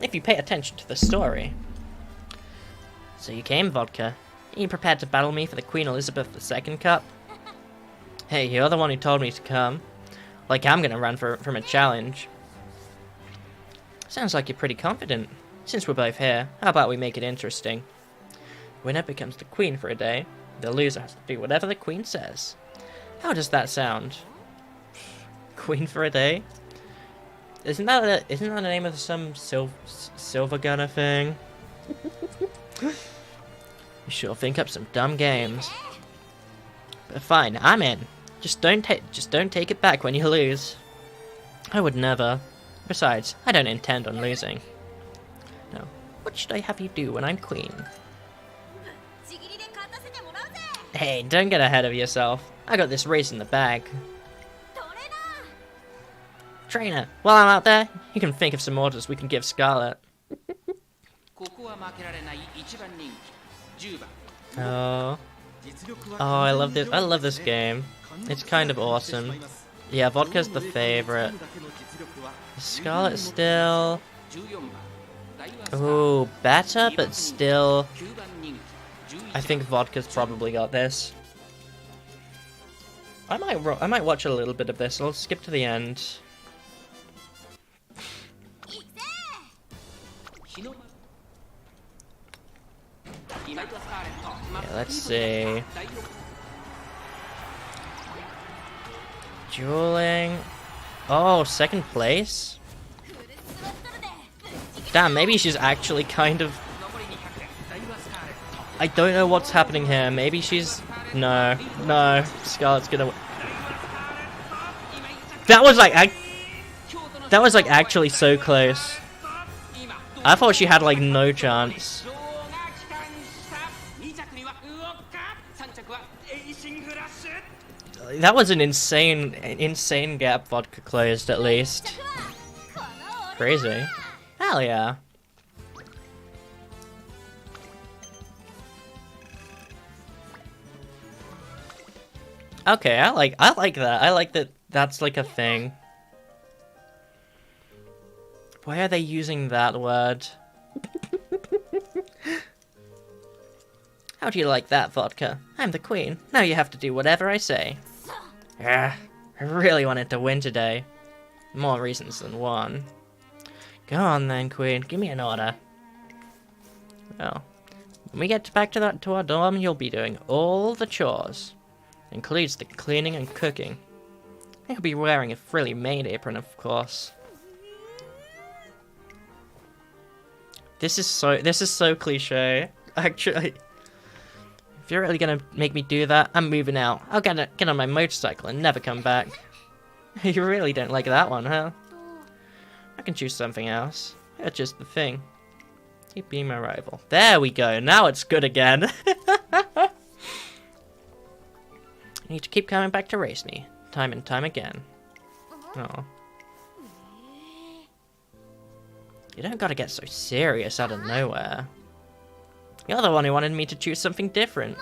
If you pay attention to the story. So you came, Vodka. Are you prepared to battle me for the Queen Elizabeth II Cup? Hey, you're the one who told me to come. Like I'm gonna run from a challenge. Sounds like you're pretty confident. Since we're both here, how about we make it interesting? Winner becomes the queen for a day. The loser has to do whatever the queen says. How does that sound? Queen for a day? Isn't that the name of some silver gunner thing? You sure think up some dumb games. But fine, I'm in. Just don't take it back when you lose. I would never. Besides, I don't intend on losing. No. What should I have you do when I'm queen? Hey, don't get ahead of yourself. I got this race in the bag. Trainer, while I'm out there, you can think of some orders we can give Scarlet. Oh. Oh, I love this. I love this game. It's kind of awesome. Yeah, Vodka's the favorite. Scarlet still... Ooh, better, but still... I think Vodka's probably got this. I might watch a little bit of this. I'll skip to the end. Yeah, let's see. Dueling. Oh, second place? Damn, maybe she's actually kind of... I don't know what's happening here. Maybe she's... No. No. Scarlet's gonna... That was like... That was like actually so close. I thought she had like no chance. That was an insane gap Vodka closed at least. Crazy. Hell yeah. Okay, I like that. I like that that's like a thing. Why are they using that word? How do you like that, Vodka? I'm the queen. Now you have to do whatever I say. I really wanted to win today. More reasons than one. Go on then, queen. Give me an order. Well, when we get back to our dorm, you'll be doing all the chores. Includes the cleaning and cooking. You'll be wearing a frilly maid apron, of course. This is so cliche. Actually, if you're really gonna make me do that, I'm moving out. I'll get on my motorcycle and never come back. You really don't like that one, huh? I can choose something else. That's just the thing. Keep being my rival. There we go. Now it's good again. You need to keep coming back to race me, time and time again. Oh. You don't gotta get so serious out of nowhere. You're the one who wanted me to choose something different.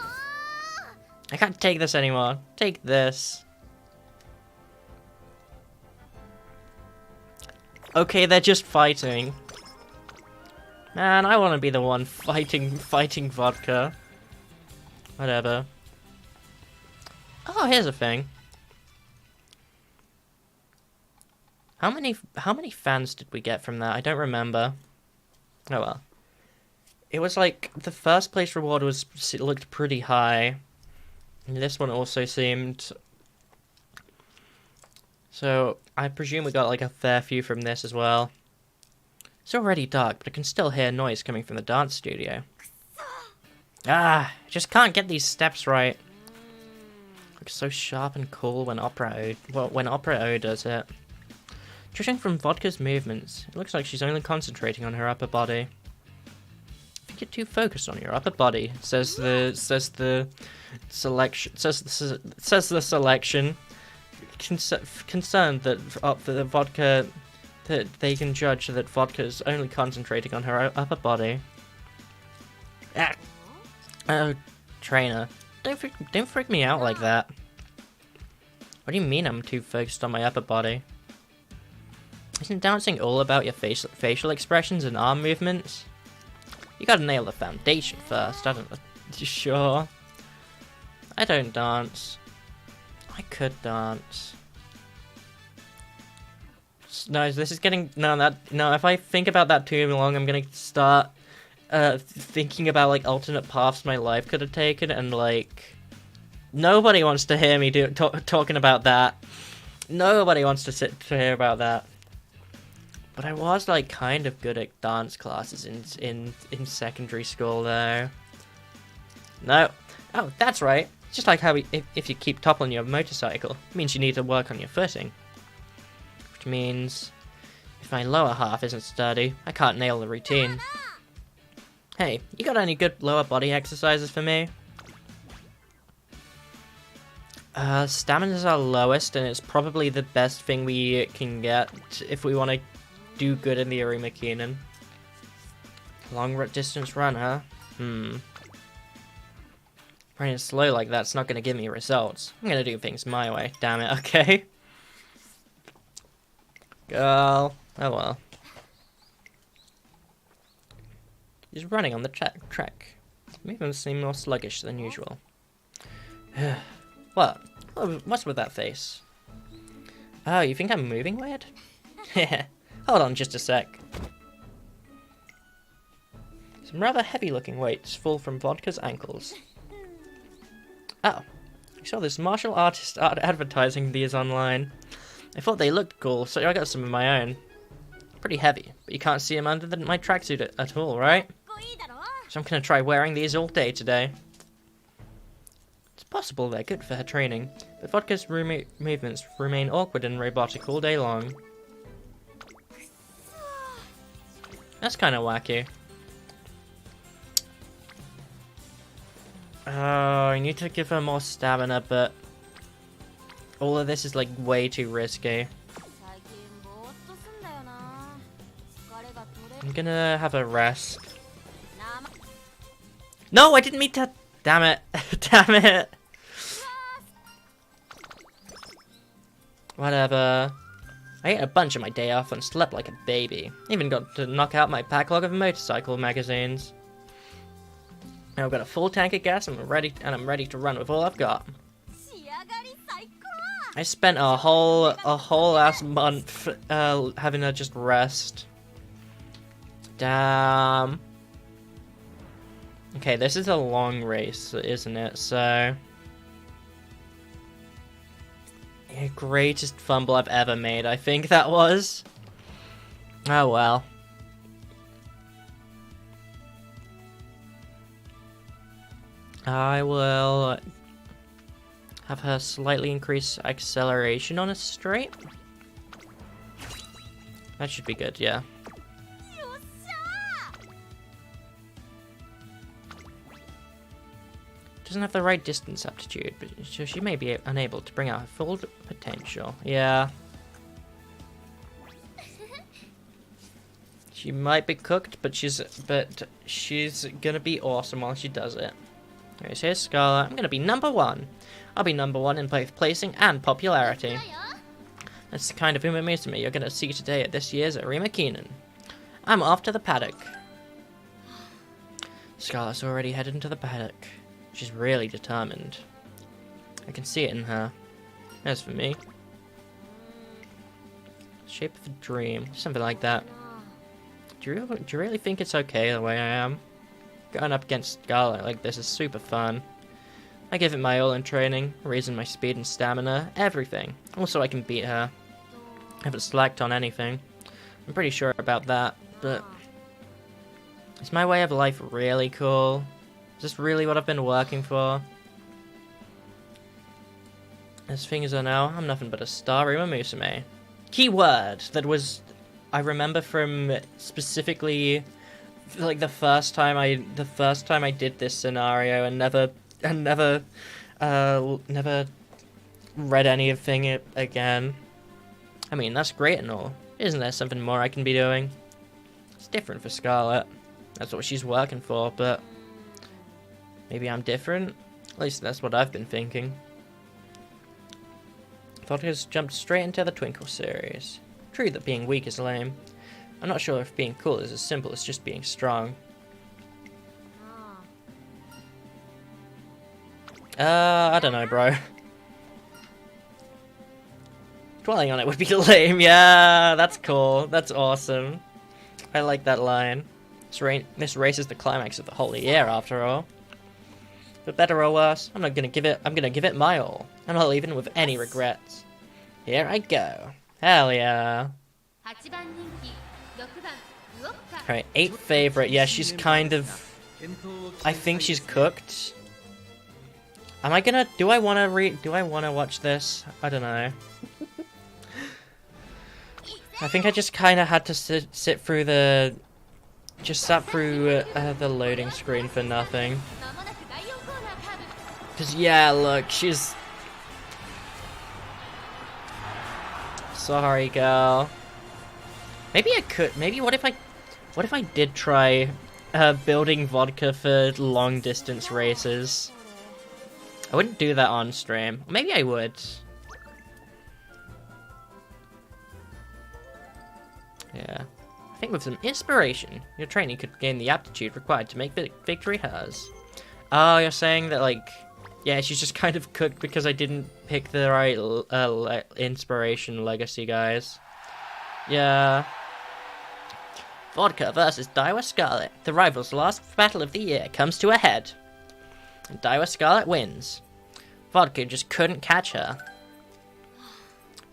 I can't take this anymore. Take this. Okay, they're just fighting. Man, I want to be the one fighting Vodka. Whatever. Oh, here's a thing. How many fans did we get from that? I don't remember. Oh well. It was like the first place reward looked pretty high. And this one also seemed. So I presume we got like a fair few from this as well. It's already dark, but I can still hear noise coming from the dance studio. Ah, I just can't get these steps right. Looks so sharp and cool when Opera O does it. Judging from Vodka's movements, it looks like she's only concentrating on her upper body. If you get too focused on your upper body, says the selection, concerned that the Vodka, that they can judge that Vodka's only concentrating on her upper body. Ah. Oh, trainer, don't freak me out like that. What do you mean I'm too focused on my upper body? Isn't dancing all about your facial expressions and arm movements? You gotta nail the foundation first, I don't know. You sure? I don't dance. I could dance. No, this is getting... No, if I think about that too long, I'm gonna start thinking about, like, alternate paths my life could have taken, and, like... Nobody wants to hear me talking about that. Nobody wants to hear about that. But I was, like, kind of good at dance classes in secondary school, though. No. Oh, that's right. Just like how if you keep toppling your motorcycle, it means you need to work on your footing. Which means, if my lower half isn't sturdy, I can't nail the routine. Hey, you got any good lower body exercises for me? Stamina's our lowest, and it's probably the best thing we can get if we want to do good in the Arima Keenan. Long distance run, huh? Running slow like that's not going to give me results. I'm going to do things my way. Damn it, okay. Girl. Oh well. He's running on the track. Movements seem more sluggish than usual. What? What's with that face? Oh, you think I'm moving weird? Hold on just a sec. Some rather heavy looking weights fall from Vodka's ankles. Oh, I saw this martial artist advertising these online. I thought they looked cool, so I got some of my own. Pretty heavy, but you can't see them under my tracksuit at all, right? So I'm gonna try wearing these all day today. It's possible they're good for her training, but Vodka's movements remain awkward and robotic all day long. That's kind of wacky. Oh, I need to give her more stamina, but all of this is like way too risky. I'm gonna have a rest. No, I didn't mean to. Damn it. Damn it. Whatever. I ate a bunch of my day off and slept like a baby. Even got to knock out my backlog of motorcycle magazines. Now I've got a full tank of gas and I'm ready to run with all I've got. I spent a whole ass month having to just rest. Damn. Okay, this is a long race, isn't it? So yeah, greatest fumble I've ever made, I think that was. Oh well. I will have her slightly increase acceleration on a straight. That should be good, yeah. Doesn't have the right distance aptitude, but so she may be unable to bring out her full potential. Yeah. She might be cooked, but she's gonna be awesome while she does it. Anyways, here's Scarlet. I'm gonna be #1. I'll be #1 in both placing and popularity. That's the kind of Umamusume you're gonna see today at this year's Arima Keenan. I'm off to the paddock. Scarlet's already headed into the paddock. She's really determined. I can see it in her. As for me, shape of a dream, something like that. Do you really think it's okay the way I am? Going up against Scarlet like this is super fun. I give it my all in training, raising my speed and stamina, everything. Also, I can beat her. I haven't slacked on anything. I'm pretty sure about that, but is my way of life really cool? Is this really what I've been working for? As things are now, I'm nothing but a star Umamusume. Key word that was, I remember from specifically, like the first time I did this scenario and never read anything again. I mean, that's great and all. Isn't there something more I can be doing? It's different for Scarlet. That's what she's working for, but maybe I'm different? At least that's what I've been thinking. Vodka's jumped straight into the Twinkle series. True that being weak is lame. I'm not sure if being cool is as simple as just being strong. I don't know, bro. Dwelling on it would be lame. Yeah, that's cool. That's awesome. I like that line. This race is the climax of the whole year, after all. But better or worse, I'm gonna give it my all. I'm not leaving with any regrets. Here I go. Hell yeah. Alright, 8th favorite. Yeah, she's kind of... I think she's cooked. Am I gonna... Do I wanna watch this? I don't know. I think I just kind of had to sit through the... Just sat through the loading screen for nothing. Because, yeah, look, she's... Sorry, girl. Maybe I could. Maybe what if I did try building vodka for long distance races? I wouldn't do that on stream. Maybe I would. Yeah. I think with some inspiration, your training could gain the aptitude required to make victory hers. Oh, you're saying that, like, yeah, she's just kind of cooked because I didn't pick the right inspiration legacy, guys. Yeah. Vodka versus Daiwa Scarlet. The rivals' last battle of the year comes to a head. And Daiwa Scarlet wins. Vodka just couldn't catch her.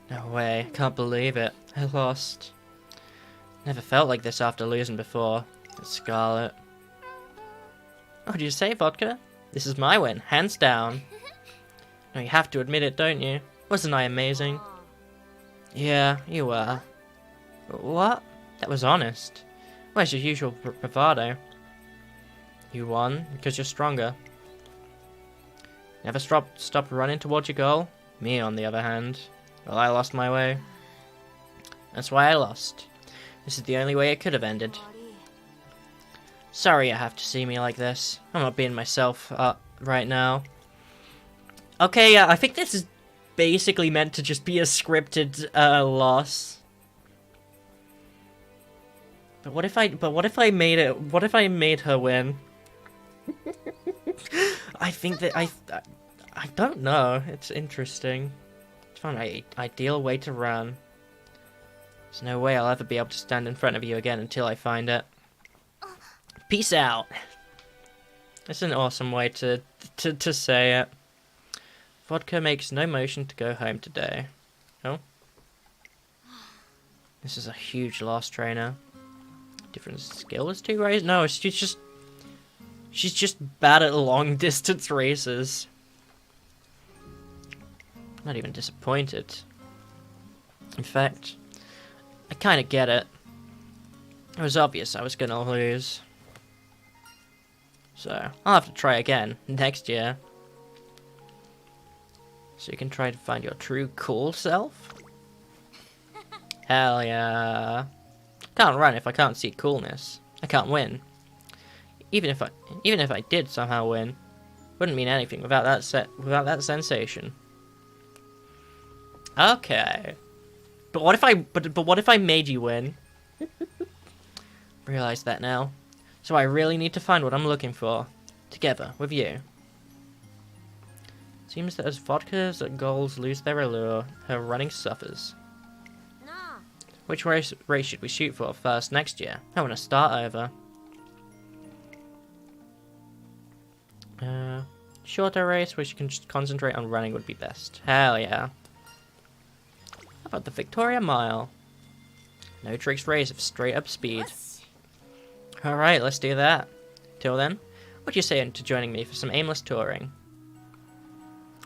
No way, can't believe it. I lost. Never felt like this after losing before. It's Scarlet. What did you say, Vodka? This is my win, hands down. No, you have to admit it, don't you? Wasn't I amazing? Yeah, you were. What? That was honest. Where's your usual bravado? You won because you're stronger. Never stop running towards your goal? Me, on the other hand. Well, I lost my way. That's why I lost. This is the only way it could have ended. Sorry you have to see me like this. I'm not being myself right now. Okay, I think this is basically meant to just be a scripted loss. But what if I made her win? I think that I don't know. It's interesting. It's found an ideal way to run. There's no way I'll ever be able to stand in front of you again until I find it. Peace out. That's an awesome way to say it. Vodka makes no motion to go home today. Oh. This is a huge loss, trainer. Different skill is too raised? No, she's just bad at long distance races. Not even disappointed. In fact, I kind of get it. It was obvious I was gonna lose. So, I'll have to try again next year. So you can try to find your true cool self? Hell yeah. Can't run if I can't see coolness. I can't win. Even if I did somehow win, wouldn't mean anything without that sensation. Okay. But what if I made you win? Realize that now. So I really need to find what I'm looking for. Together with you. Seems that as Vodka's goals lose their allure, her running suffers. Which race should we shoot for first next year? I want to start over. Shorter race where you can just concentrate on running would be best. Hell yeah. How about the Victoria Mile? No tricks race of straight up speed. Alright, let's do that. Till then, what do you say to joining me for some aimless touring?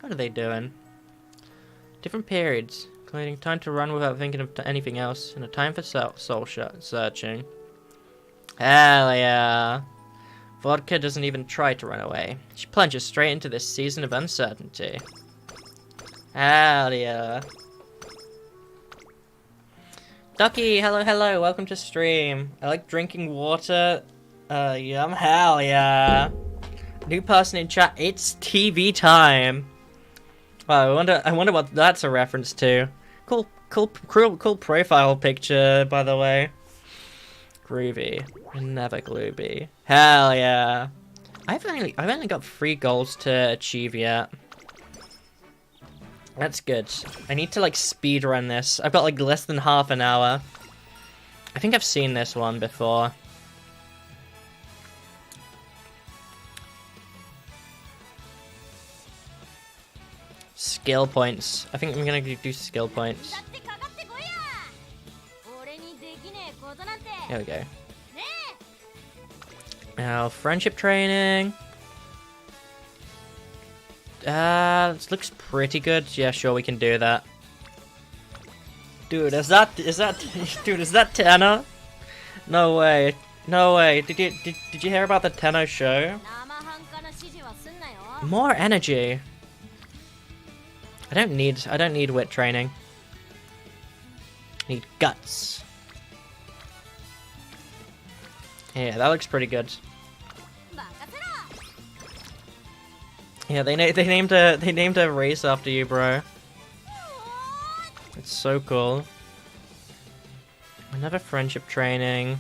What are they doing? Different periods, including time to run without thinking of anything else, and a time for soul searching. Hell yeah. Vodka doesn't even try to run away. She plunges straight into this season of uncertainty. Hell yeah. Ducky, hello, welcome to stream. I like drinking water. Yum, hell yeah. New person in chat, it's TV time. Wow, I wonder what that's a reference to. Cool profile picture, by the way. Groovy. Never glooby. Hell yeah. I've only got 3 goals to achieve yet. That's good. I need to, like, speedrun this. I've got, like, less than half an hour. I think I've seen this one before. Skill points. I think I'm gonna do skill points. There we go. Now, friendship training. This looks pretty good. Yeah, sure, we can do that. Dude, is that Tenno? No way. No way. Did you hear about the Tenno show? More energy. I don't need wit training. Need guts. Yeah, that looks pretty good. Yeah, they named a race after you, bro. It's so cool. Another friendship training.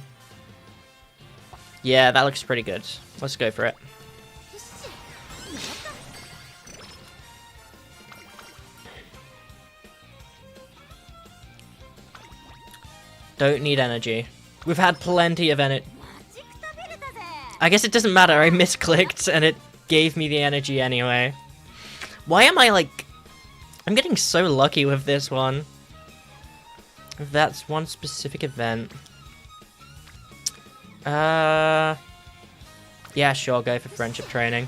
Yeah, that looks pretty good. Let's go for it. Don't need energy. We've had plenty of energy. I guess it doesn't matter, I misclicked and it gave me the energy anyway. Why am I like... I'm getting so lucky with this one. If that's one specific event. Yeah, sure, go for friendship training.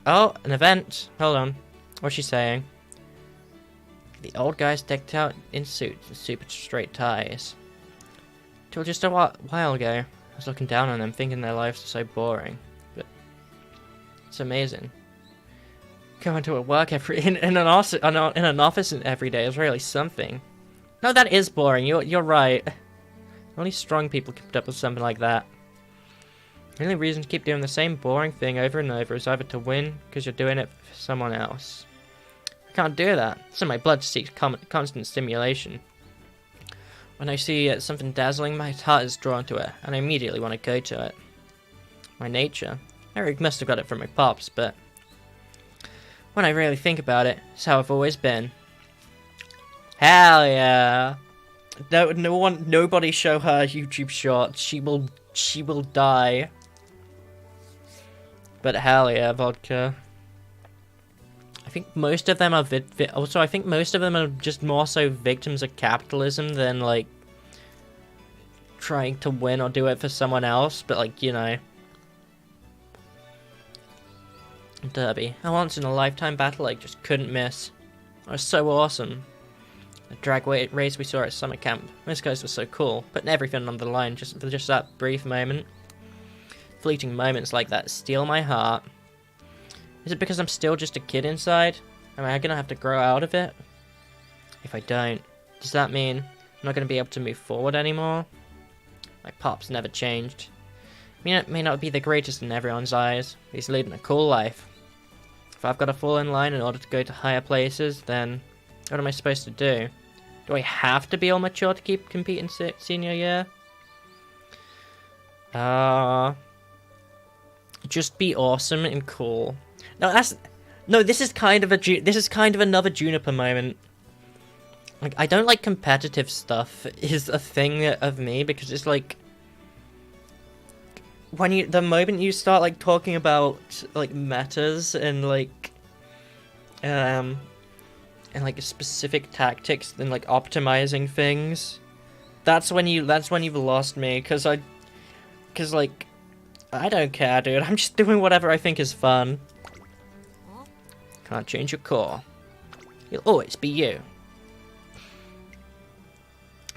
Oh, an event. Hold on. What's she saying? The old guys decked out in suits and super straight ties. Till just a while ago, I was looking down on them, thinking their lives are so boring. But it's amazing. Going to a work in an office every day is really something. No, that is boring. You're right. Only strong people kept up with something like that. The only reason to keep doing the same boring thing over and over is either to win because you're doing it for someone else. I can't do that. It's in my blood to seek constant stimulation. When I see something dazzling, my heart is drawn to it, and I immediately want to go to it. My nature. Eric must have got it from my pops, but when I really think about it, it's how I've always been. Hell yeah! Nobody show her YouTube shorts. She will die. But hell yeah, vodka. I think most of them are also I think most of them are just more so victims of capitalism than like trying to win or do it for someone else, but like, you know. Derby. A once in a lifetime battle I just couldn't miss. It was so awesome. The drag race we saw at summer camp. Those guys were so cool, putting everything on the line just for just that brief moment. Fleeting moments like that steal my heart. Is it because I'm still just a kid inside? Am I gonna have to grow out of it? If I don't, does that mean I'm not gonna be able to move forward anymore? My pops never changed. I mean, it may not be the greatest in everyone's eyes, but he's leading a cool life. If I've got to fall in line in order to go to higher places, then what am I supposed to do? Do I have to be all mature to keep competing senior year? Just be awesome and cool. No, this is kind of another Juniper moment. Like, I don't like competitive stuff is a thing of me, because it's like when the moment you start like talking about like metas and like like specific tactics and like optimizing things, that's when you've lost me, because like I don't care, dude. I'm just doing whatever I think is fun. Can't change your core. You'll always be you.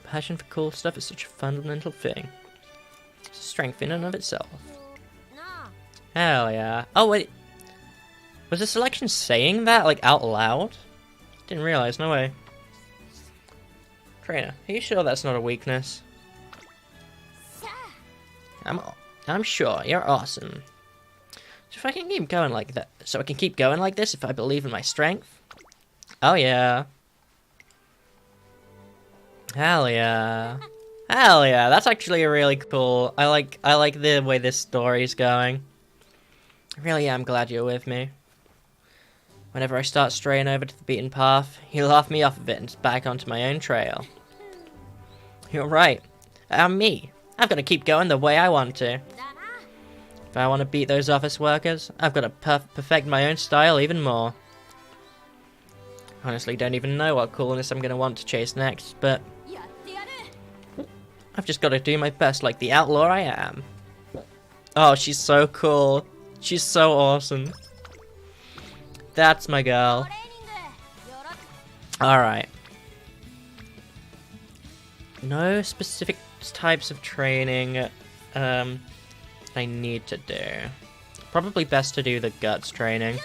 Passion for cool stuff is such a fundamental thing. It's a strength in and of itself. Hell yeah. Oh wait. Was the selection saying that, like, out loud? Didn't realize, no way. Trainer, are you sure that's not a weakness? I'm sure, you're awesome. So if I can keep going like that, if I believe in my strength? Oh yeah. Hell yeah. Hell yeah, that's actually really cool. I like the way this story's going. I really am glad you're with me. Whenever I start straying over to the beaten path, you laugh me off of it and back onto my own trail. You're right. I'm me. I've got to keep going the way I want to. If I want to beat those office workers, I've got to perfect my own style even more. Honestly, don't even know what coolness I'm going to want to chase next, but I've just got to do my best like the outlaw I am. Oh, she's so cool. She's so awesome. That's my girl. Alright. No specific types of training I need to do. Probably best to do the guts training.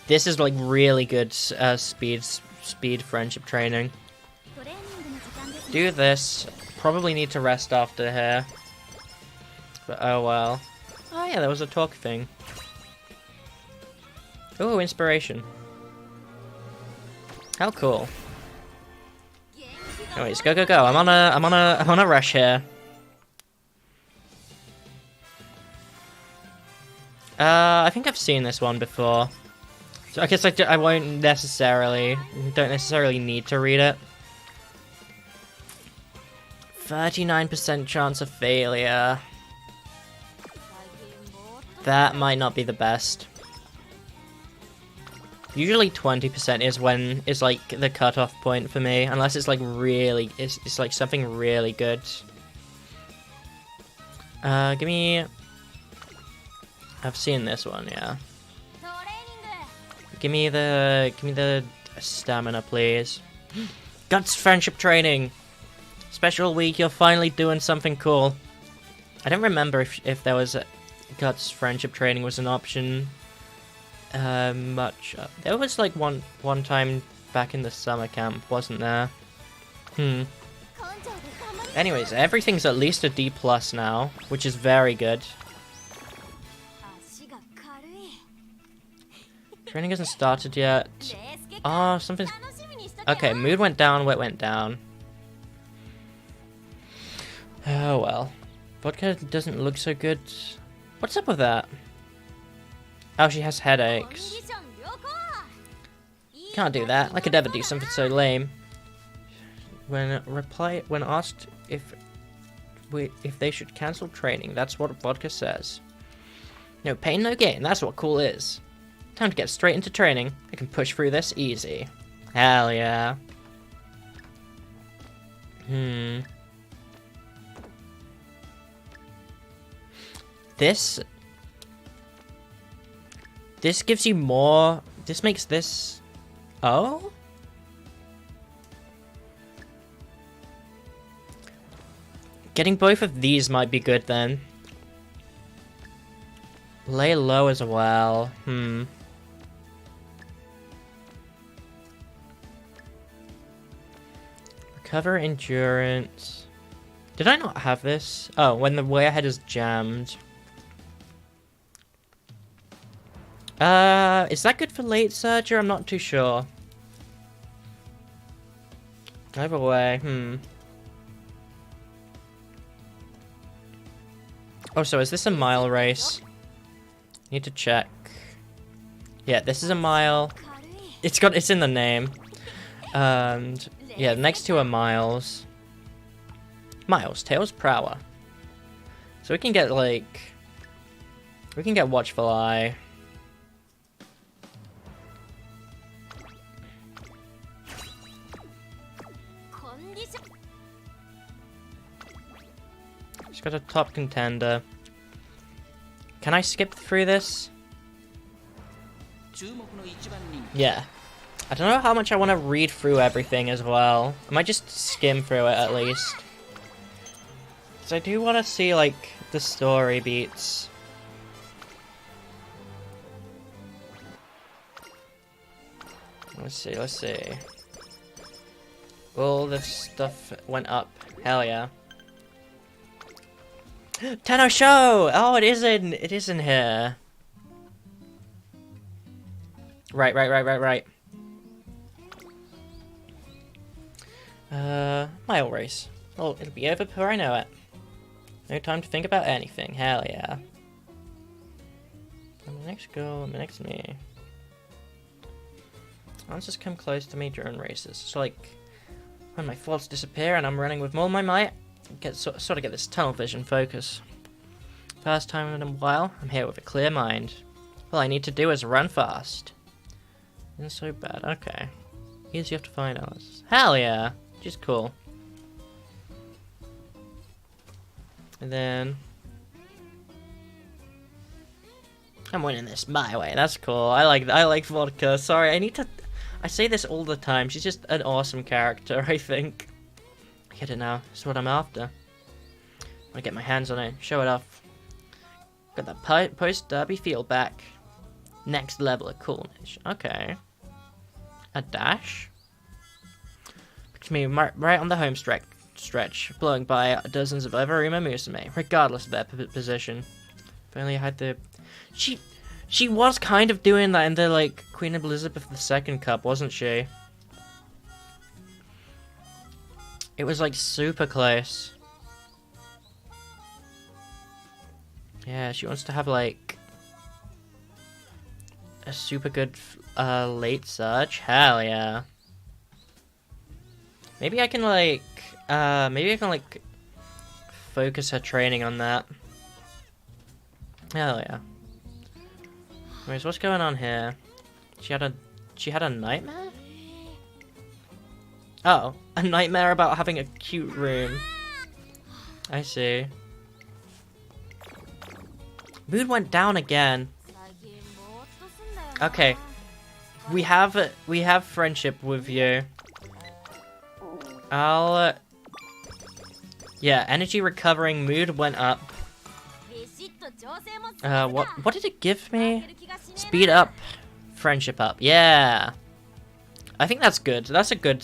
This is like really good speed friendship training. Do this. Probably need to rest after here. But oh well. Oh yeah, there was a talk thing. Oh, inspiration. How cool. Anyways, go. I'm on a rush here. I think I've seen this one before. So I guess I don't necessarily need to read it. 39% chance of failure. That might not be the best. Usually 20% is like the cutoff point for me, unless it's like really, it's like something really good. Give me. I've seen this one, yeah. Give me the stamina, please. Guts friendship training. Special week, you're finally doing something cool. I don't remember if there was Guts friendship training was an option. There was like one time back in the summer camp, wasn't there? Anyways, everything's at least a D+ now, which is very good. Training hasn't started yet. Oh, something's... Okay, mood went down, wit went down. Oh well. Vodka doesn't look so good. What's up with that? Oh, she has headaches. Can't do that. I could never do something so lame. When asked if they should cancel training, that's what Vodka says. No pain, no gain. That's what cool is. Time to get straight into training. I can push through this easy. Hell yeah. This gives you more. This makes this. Oh? Getting both of these might be good then. Lay low as well. Recover endurance. Did I not have this? Oh, when the way ahead is jammed. Is that good for late surger? I'm not too sure. Either way, Oh, so is this a mile race? Need to check. Yeah, this is a mile. It's in the name. And yeah, the next two are miles. Miles, Tails, Prower. So we can get Watchful Eye. She's got a top contender. Can I skip through this? Yeah. I don't know how much I want to read through everything as well. I might just skim through it at least. Because I do want to see, like, the story beats. Let's see. All this stuff went up. Hell yeah. Tenno Show! Oh, it is in here. Right. Mile race. Oh, it'll be over before I know it. No time to think about anything. Hell yeah. I'm the next girl, I'm the next me. Answers come close to me during races. So like, when my thoughts disappear and I'm running with all my might, sort of get this tunnel vision focus. First time in a while, I'm here with a clear mind. All I need to do is run fast. Isn't so bad. Okay. Easy enough to find out. Hell yeah! Which is cool. And then I'm winning this my way. That's cool. I like Vodka. Sorry, I say this all the time. She's just an awesome character, I think. I get it now. That's what I'm after. I want to get my hands on it. Show it off. Got that post-derby feel back. Next level of coolness. Okay. A dash? Puts me right on the home stretch, blowing by dozens of other Umamusume, regardless of their position. If only I had the... She was kind of doing that in the, like, Queen Elizabeth II Cup, wasn't she? It was, like, super close. Yeah, she wants to have, like, a super good late surge. Hell yeah. Maybe I can, like, focus her training on that. Hell yeah. Anyways, what's going on here? She had a nightmare? Oh, a nightmare about having a cute room. I see. Mood went down again. Okay. We have friendship with you. Yeah, energy recovering, mood went up. What did it give me? Speed up, friendship up. Yeah. I think that's good. That's a good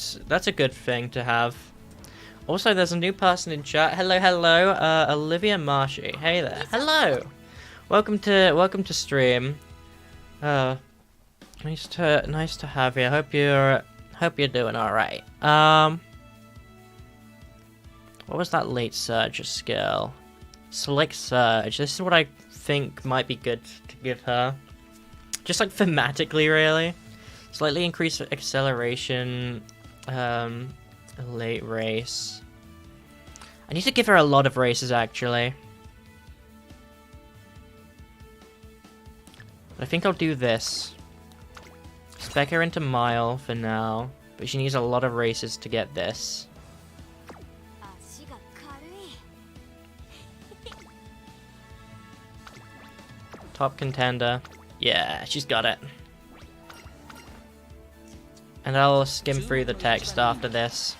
thing to have. Also, there's a new person in chat. Hello, Olivia Marshy. Hey there. Hello. Welcome to stream. Nice to have you. Hope you're doing all right. What was that late surge skill? Select surge. This is what I think might be good to give her. Just like thematically, really. Slightly increased acceleration. Late race. I need to give her a lot of races, actually. I think I'll do this. Spec her into mile for now, but she needs a lot of races to get this. Top contender. Yeah, she's got it. And I'll skim through the text after this.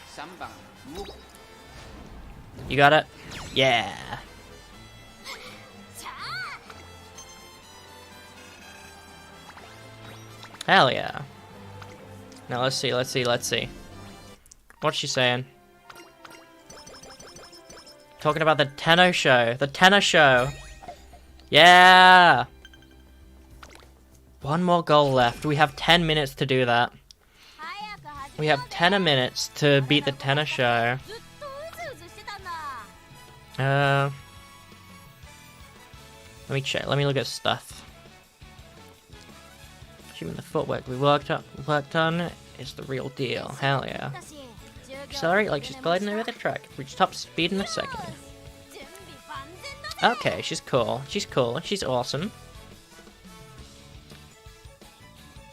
You got it? Yeah. Hell yeah. Now let's see. What's she saying? Talking about the Tenno show. The Tenno show. Yeah! One more goal left. We have 10 minutes to do that. We have 10 minutes to beat the Tenno show. Let me check. Let me look at stuff. Achieving the footwork we worked on is the real deal. Hell yeah. Accelerate like she's gliding over the track. Reach top speed in a second. Okay, she's cool. She's awesome.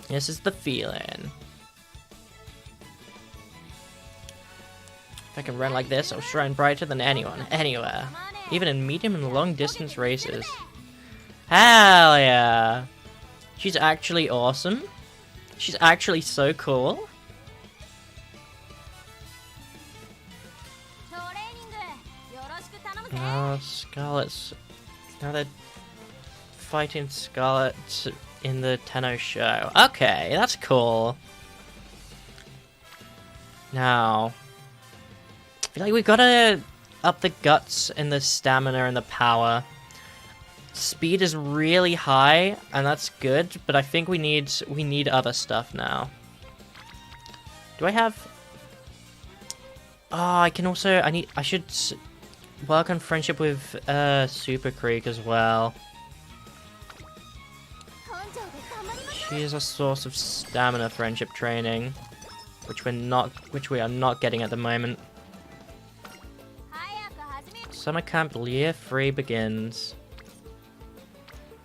This is the feeling. If I can run like this, I'll shine brighter than anyone, anywhere. Even in medium and long distance races. Hell yeah! She's actually awesome. She's actually so cool. Oh, Scarlet's... Now they're fighting Scarlet in the Tenno show. Okay, that's cool. Now... I feel like we've got to up the guts and the stamina and the power. Speed is really high, and that's good, but I think we need other stuff now. Do I have... Oh, I can also... I should work on friendship with Super Creek as well. She is a source of stamina friendship training, which we are not getting at the moment. Summer camp year 3 begins.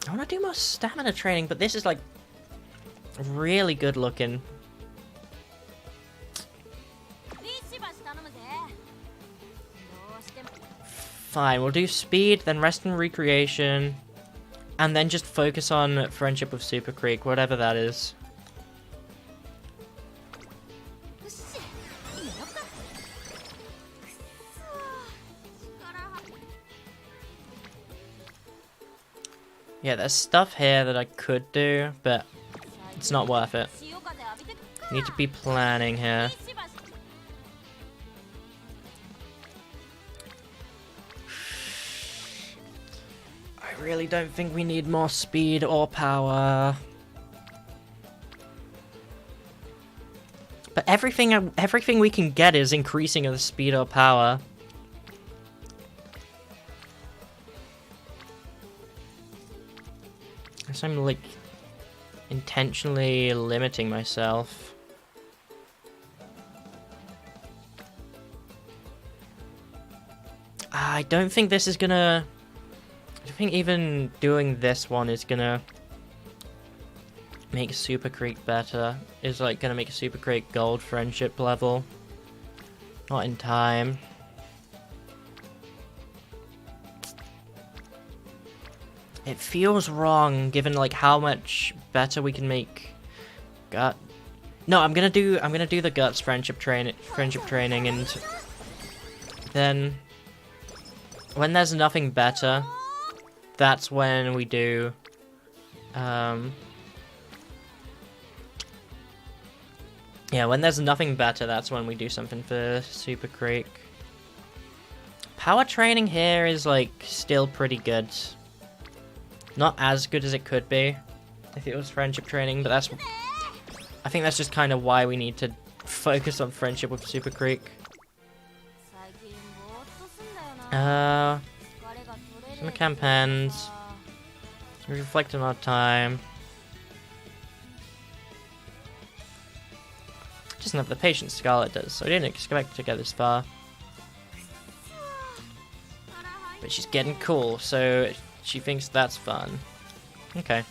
I want to do more stamina training, but this is like really good looking. Fine, we'll do speed, then rest and recreation, and then just focus on friendship with Super Creek, whatever that is. Yeah, there's stuff here that I could do, but it's not worth it. Need to be planning here. I really don't think we need more speed or power. But everything we can get is increasing the speed or power. I guess I'm like intentionally limiting myself. I don't think this is gonna... I think even doing this one is gonna make Super Creek better. Is like gonna make Super Creek gold friendship level. Not in time. It feels wrong given like how much better we can make gut. No, I'm gonna do the guts friendship training, and then when there's nothing better, that's when we do yeah, when there's nothing better, that's when we do something for Super Creek. Power training here is like still pretty good. Not as good as it could be if it was friendship training, but that's... I think that's just kind of why we need to focus on friendship with Super Creek. Summer campaigns. Reflect on our time. Doesn't have the patience Scarlet does, so I didn't expect to get this far. But she's getting cool, so she thinks that's fun. Okay.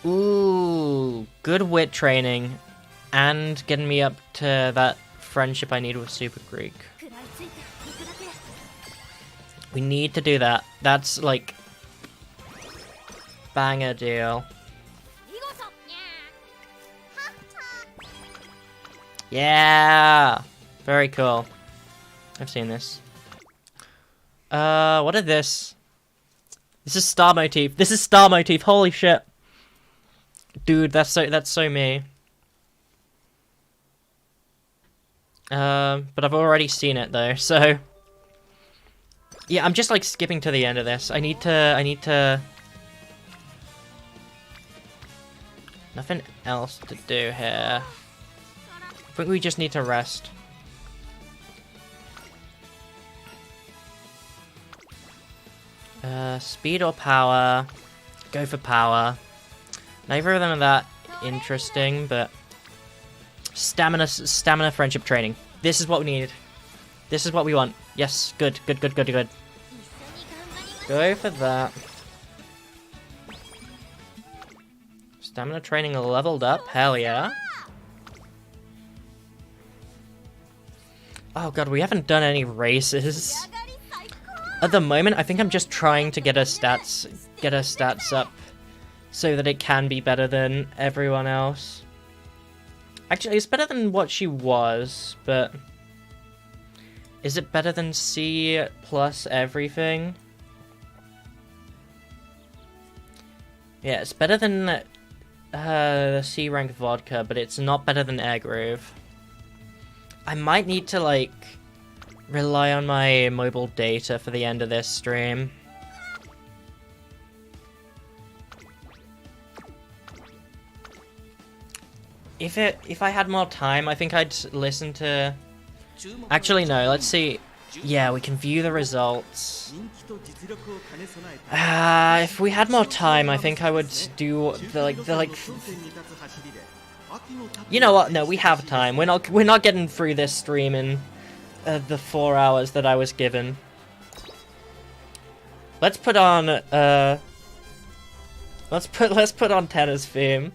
Ooh, good wit training, and getting me up to that friendship I need with Super Creek. We need to do that. That's like banger deal. Yeah, very cool. I've seen this. What is this? This is star motif. This is star motif. Holy shit, dude, that's so me. But I've already seen it though, so yeah, I'm just like skipping to the end of this. I need to. Nothing else to do here. I think we just need to rest. Speed or power? Go for power. Neither of them are that interesting, but stamina friendship training. This is what we need. This is what we want. Yes, good. Go for that. Stamina training leveled up. Hell yeah. Oh god, we haven't done any races. At the moment, I think I'm just trying to get her stats up so that it can be better than everyone else. Actually, it's better than what she was, but is it better than C plus everything? Yeah, it's better than the C rank vodka, but it's not better than Air Groove. I might need to like rely on my mobile data for the end of this stream. If I had more time, I think I'd listen to... Actually, no, let's see. Yeah, we can view the results. If we had more time, I think I would do the like... You know what? No, we have time. We're not getting through this stream in the 4 hours that I was given. Let's put on let's put on Tenna's theme.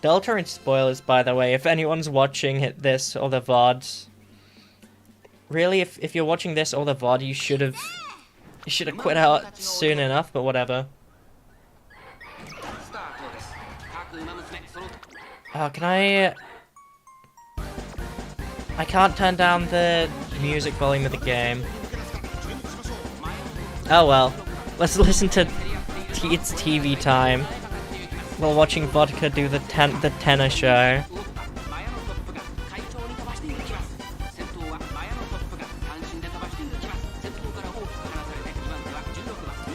Delta and spoilers, by the way, if anyone's watching this or the VODs. Really, if you're watching this or the VOD, you should have quit out soon enough, but whatever. Oh, can I can't turn down the music volume of the game. Oh well. Let's listen to it's TV time while watching Vodka do the tenor show.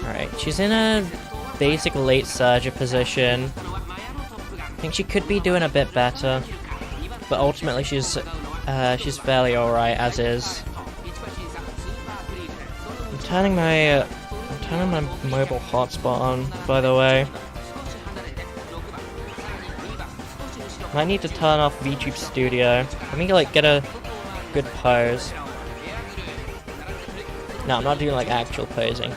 Alright, she's in a basic late surger position. I think she could be doing a bit better, but ultimately she's fairly alright as is. I'm turning my mobile hotspot on, by the way. Might need to turn off VTuber Studio. Let me like get a good pose. No, I'm not doing like actual posing.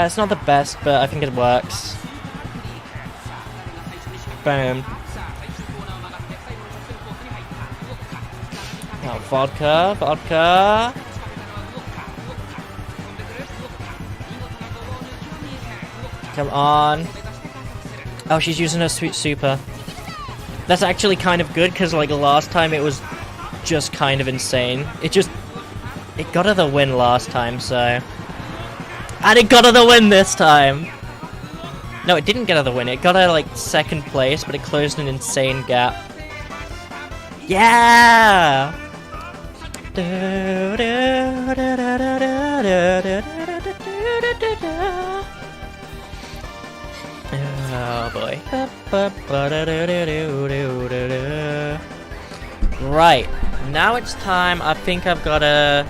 It's not the best, but I think it works. Boom. Oh, vodka, vodka. Come on. Oh, she's using her sweet super. That's actually kind of good, because like last time it was just kind of insane. It got her the win last time, so... And it got her the win this time! No, it didn't get her the win. It got her, like, second place, but it closed an insane gap. Yeah! Oh, boy. Right. Now it's time. I think I've got to...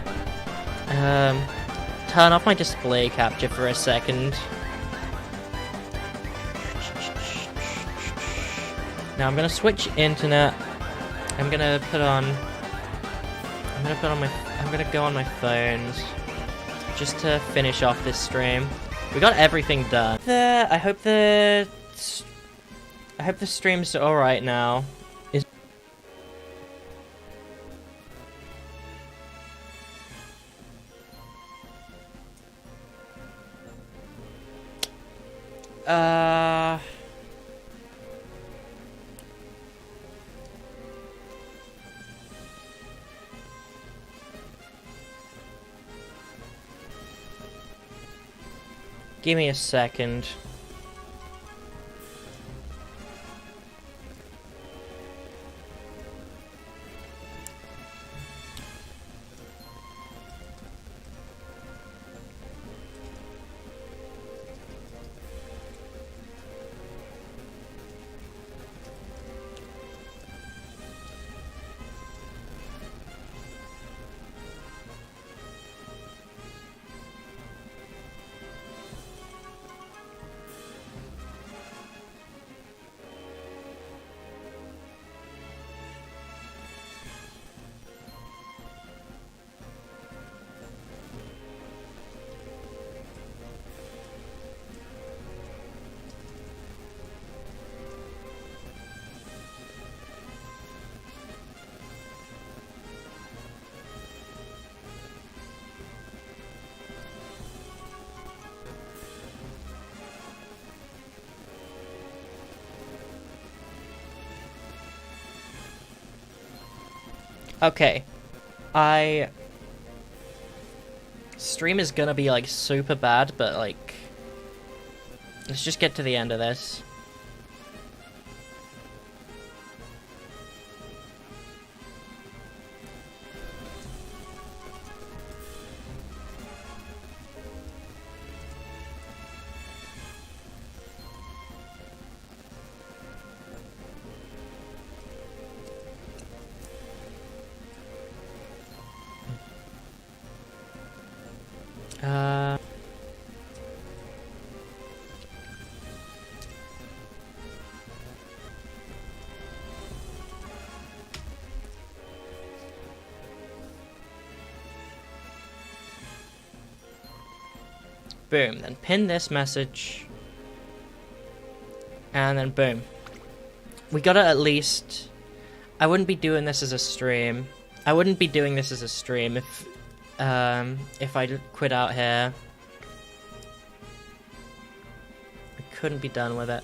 turn off my display capture for a second. Now I'm gonna switch internet. I'm gonna go on my phones just to finish off this stream. We got everything done. I hope the stream's alright now. Give me a second. Okay, stream is gonna be like super bad, but like, let's just get to the end of this. Boom, then pin this message. And then boom. We gotta at least... I wouldn't be doing this as a stream. I wouldn't be doing this as a stream if I quit out here. I couldn't be done with it.